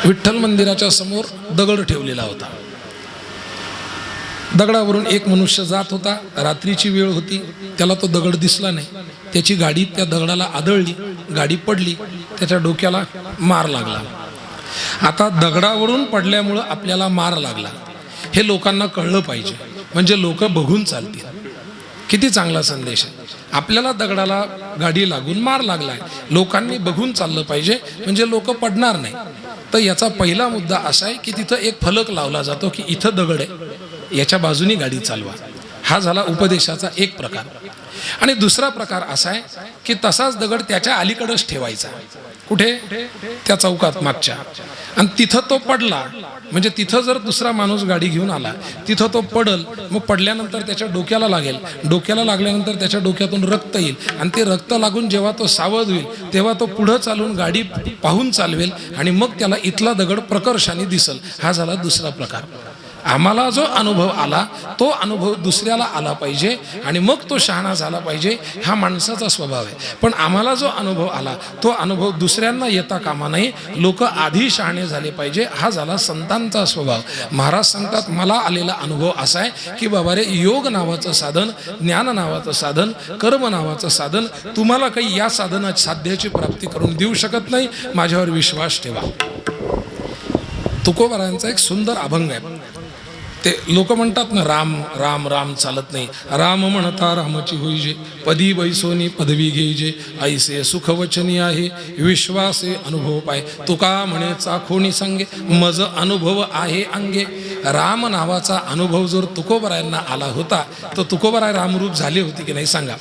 विठ्ठल मंदिराच्या समोर दगड ठेवलेला होता. दगडावरून एक मनुष्य जात होता. रात्रीची वेळ होती, त्याला तो दगड दिसला नाही. त्याची गाडी त्या दगडाला आदळली, गाडी पडली, त्याच्या डोक्याला मार लागला. आता दगडावरून पडल्यामुळं आपल्याला मार लागला हे लोकांना कळलं पाहिजे, म्हणजे लोक बघून चालतील. किती चांगला संदेश आहे. आपल्याला दगडाला गाडी लागून मार लागलाय, लोकांनी बघून चाललं पाहिजे, म्हणजे लोक पडणार नाही. तर याचा पहिला मुद्दा असा आहे की तिथं एक फलक लावला जातो की इथं दगड आहे, याच्या बाजूनी गाडी चालवा. हा झाला उपदेशाचा एक प्रकार. आणि दुसरा प्रकार असा आहे की तसाच दगड त्याच्या अलीकडेच ठेवायचा. कुठे? त्या चौकात मागच्या. आणि तिथं तो पडला म्हणजे तिथं जर दुसरा माणूस गाडी घेऊन आला, तिथं तो पडल, मग पडल्यानंतर त्याच्या डोक्याला लागेल, डोक्याला लागल्यानंतर त्याच्या डोक्यातून रक्त येईल, आणि ते रक्त लागून जेव्हा तो सावध होईल तेव्हा तो पुढं चालून गाडी पाहून चालवेल, आणि मग त्याला इथला दगड प्रकर्षाने दिसल. हा झाला दुसरा प्रकार. आम्हाला जो अनुभव आला तो अनुभव दुसऱ्याला आला पाहिजे आणि मग तो शहाणा झाला पाहिजे, हा माणसाचा स्वभाव आहे. पण आम्हाला जो अनुभव आला तो अनुभव दुसऱ्यांना येता कामा नये, लोक आधी शहाणे झाले पाहिजे, हा झाला संतांचा स्वभाव. महाराज सांगतात, मला आलेला अनुभव असा आहे की बाबा रे, योग नावाचं साधन, ज्ञान नावाचं साधन, कर्म नावाचं साधन तुम्हाला काही या साधनाची साध्याची प्राप्ती करून देऊ शकत नाही. माझ्यावर विश्वास ठेवा. तुकोबारायांचा एक सुंदर अभंग आहे. ते लोक म्हणतात ना, राम राम राम चालत नाही. राम म्हणता रामाची होईजे, पदी बैसोनी पदवी घेईजे, ऐसे सुखवचनी आहे, विश्वासे अनुभव पाय. तुका म्हणे चाखोनी सांगे, मज अनुभव आहे अंगे. राम नावाचा अनुभव जर तुकोबारायांना आला होता तर तुकोबाराय रामरूप झाले होते की नाही सांगा?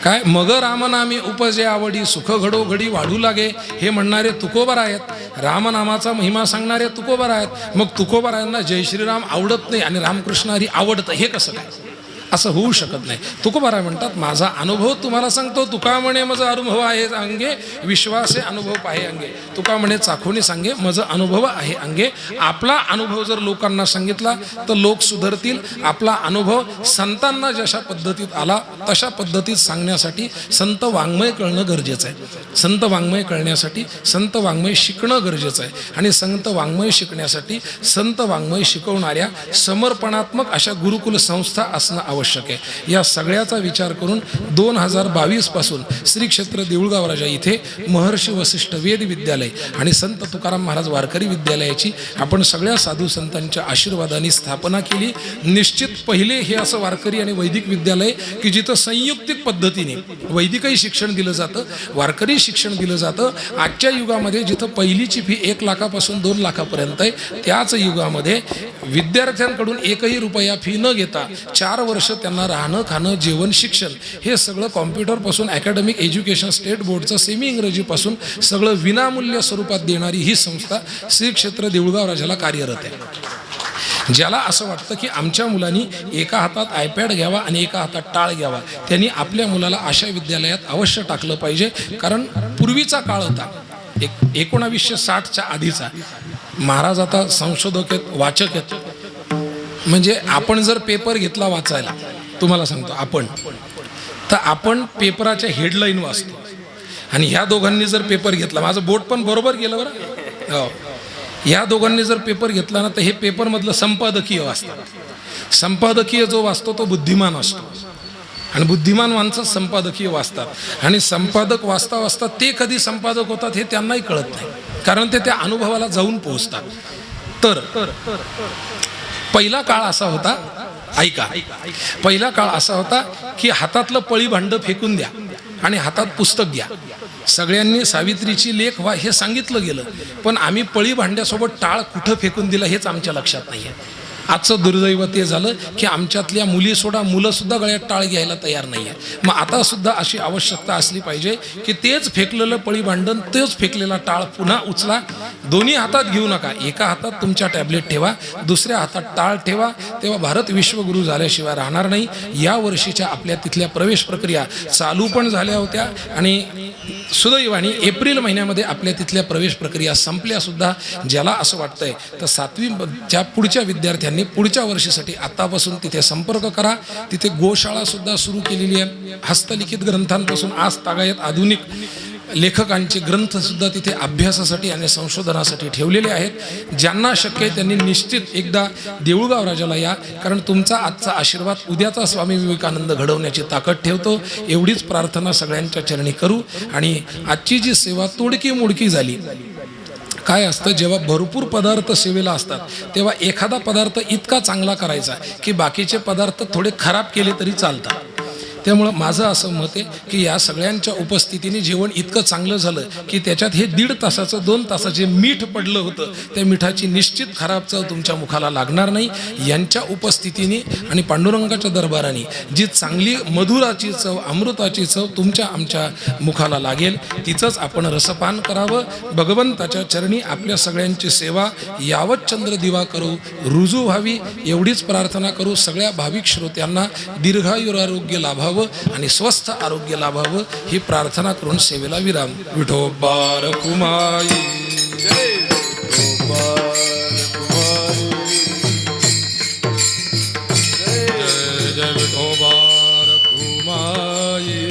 काय? मग रामनामी उपजे आवडी, सुख घडो घडी वाढू लागे, हे म्हणणारे तुकोबाराय आहेत. रामनामाचा महिमा सांगणारे तुकोबाराय आहेत. मग तुकोबारायांना जय श्रीराम आवडत नाही आणि रामकृष्ण हरी आवडतं, हे कसं काय? असं होऊ शकत नाही. तुकोबाराय म्हणतात, माझा अनुभव तुम्हाला सांगतो. तुका म्हणे मज अनुभव आहे अंगे, विश्वासे अनुभव पाहे अंगे. तुका म्हणे चाखोनी सांगे, मज अनुभव आहे अंगे. आपला अनुभव जर लोकांना सांगितला तर लोक सुधरतील. आपला अनुभव संतांना जशा पद्धतीत आला तशा पद्धतीत सांगण्यासाठी संत वाङ्मय कळणं गरजेचं आहे. संत वाङ्मय कळण्यासाठी संत वाङ्मय शिकणं गरजेचं आहे. आणि संत वाङ्मय शिकण्यासाठी संत वाङ्मय शिकवणाऱ्या समर्पणात्मक अशा गुरुकुल संस्था असणं आवश्यक आहे. या सगळ्याचा विचार करून 2022 पासून श्री क्षेत्र देऊळगाव राजा इथे महर्षी वसिष्ठ वेद विद्यालय आणि संत तुकाराम महाराज वारकरी विद्यालयाची आपण सगळ्या साधू संतांच्या आशीर्वादाने स्थापना केली. निश्चित पहिले हे असं वारकरी आणि वैदिक विद्यालय की जिथं संयुक्तिक पद्धतीने वैदिकही शिक्षण दिलं जातं, वारकरी शिक्षण दिलं जातं. आजच्या युगामध्ये जिथं पहिलीची फी 1 लाखापासून 2 लाखापर्यंत आहे, त्याच युगामध्ये विद्यार्थ्यांकडून 1ही रुपया फी न घेता 4 वर्ष त्यांना राहणं, खाणं, जेवण, शिक्षण हे सगळं कॉम्प्युटरपासून अकॅडमिक एज्युकेशन स्टेट बोर्डचं सेमी इंग्रजीपासून सगळं विनामूल्य स्वरूपात देणारी ही संस्था श्री क्षेत्र देऊळगाव राजाला कार्यरत आहे. ज्याला असं वाटतं की आमच्या मुलांनी एका हातात आयपॅड घ्यावा आणि एका हातात टाळ घ्यावा, त्यांनी आपल्या मुलाला अशा विद्यालयात अवश्य टाकलं पाहिजे. कारण पूर्वीचा काळ होता 1960च्या आधीचा. महाराज आता संशोधक आहेत, वाचक आहेत. म्हणजे आपण जर पेपर घेतला वाचायला, तुम्हाला सांगतो आपण पेपराच्या हेडलाईन वाचतो. आणि ह्या दोघांनी जर पेपर घेतला, माझं बोट पण बरोबर गेलं बरं हो, ह्या दोघांनी जर पेपर घेतला ना तर हे पेपरमधलं संपादकीय वाचतात. संपादकीय जो वाचतो तो बुद्धिमान असतो आणि बुद्धिमान माणसं संपादकीय वाचतात. आणि संपादक वाचता वाचता ते कधी संपादक होतात हे त्यांनाही कळत नाही, कारण ते त्या अनुभवाला जाऊन पोहोचतात. तर पहिला काळ असा होता, ऐका, पहिला काळ असा होता की हातातलं पळी भांडं फेकून द्या आणि हातात पुस्तक घ्या. सगळ्यांनी सावित्रीची लेख व्हा हे सांगितलं गेलं, पण आम्ही पळी भांड्यासोबत टाळ कुठं फेकून दिला हेच आमच्या लक्षात नाही आहे. आजचं दुर्दैव ते झालं की आमच्यातल्या मुली सोडा, मुलं सुद्धा गळ्यात टाळ घ्यायला तयार नाही आहे. मग आता सुद्धा अशी आवश्यकता असली पाहिजे की तेच फेकलेलं पळी भांडण, तेच फेकलेला टाळ पुन्हा उचला. दोन्ही हातात घेऊ नका. एका हातात तुमच्या टॅबलेट ठेवा, दुसऱ्या हातात टाळ ठेवा. तेव्हा भारत विश्वगुरू झाल्याशिवाय राहणार नाही. या वर्षीच्या आपल्या तिथल्या प्रवेश प्रक्रिया चालू पण झाल्या होत्या आणि सुदैवाने एप्रिल महिन्यामध्ये आपल्या तिथल्या प्रवेश प्रक्रिया संपल्या सुद्धा. ज्याला असं वाटतंय तर 7वीच्या पुढच्या विद्यार्थ्यांनी पुढच्या वर्षीसाठी आतापासून तिथे संपर्क करा. तिथे गोशाळा सुद्धा सुरू केलेली आहे. हस्तलिखित ग्रंथांपासून आज तागायत आधुनिक लेखकांचे ग्रंथ सुद्धा तिथे अभ्यासासाठी आणि संशोधनासाठी ठेवलेले आहेत. ज्यांना शक्य आहे त्यांनी निश्चित एकदा देऊळगाव राजाला या, कारण तुमचा आजचा आशीर्वाद उद्याचा स्वामी विवेकानंद घडवण्याची ताकद ठेवतो. एवढीच प्रार्थना सगळ्यांच्या चरणी करू. आणि आजची जी सेवा तोडकी मोडकी झाली. काय असतं, जेव्हा भरपूर पदार्थ सेवेला असतात तेव्हा एखादा पदार्थ इतका चांगला करायचा की बाकीचे पदार्थ थोडे खराब केले तरी चालतात. त्यामुळं माझं असं मत आहे की या सगळ्यांच्या उपस्थितीने जेवण इतकं चांगलं झालं की त्याच्यात हे 1.5 तासाचं 2 तासाचे मीठ पडलं होतं. त्या मिठाची निश्चित खराब चव तुमच्या मुखाला लागणार नाही. यांच्या उपस्थितीने आणि पांडुरंगाच्या दरबाराने जी चांगली मधुराची चव, अमृताची चव तुमच्या आमच्या मुखाला लागेल, तिचंच आपण रसपान करावं. भगवंताच्या चरणी आपल्या सगळ्यांची सेवा यावत चंद्र दिवा करू रुजू व्हावी, एवढीच प्रार्थना करू. सगळ्या भाविक श्रोत्यांना दीर्घायुरारोग्य लाभावं आणि स्वस्थ आरोग्य लाभावं ही प्रार्थना करून सेवेला विराम. विठोबा रखुमाई, जय जय जय विठोबा रखुमाई.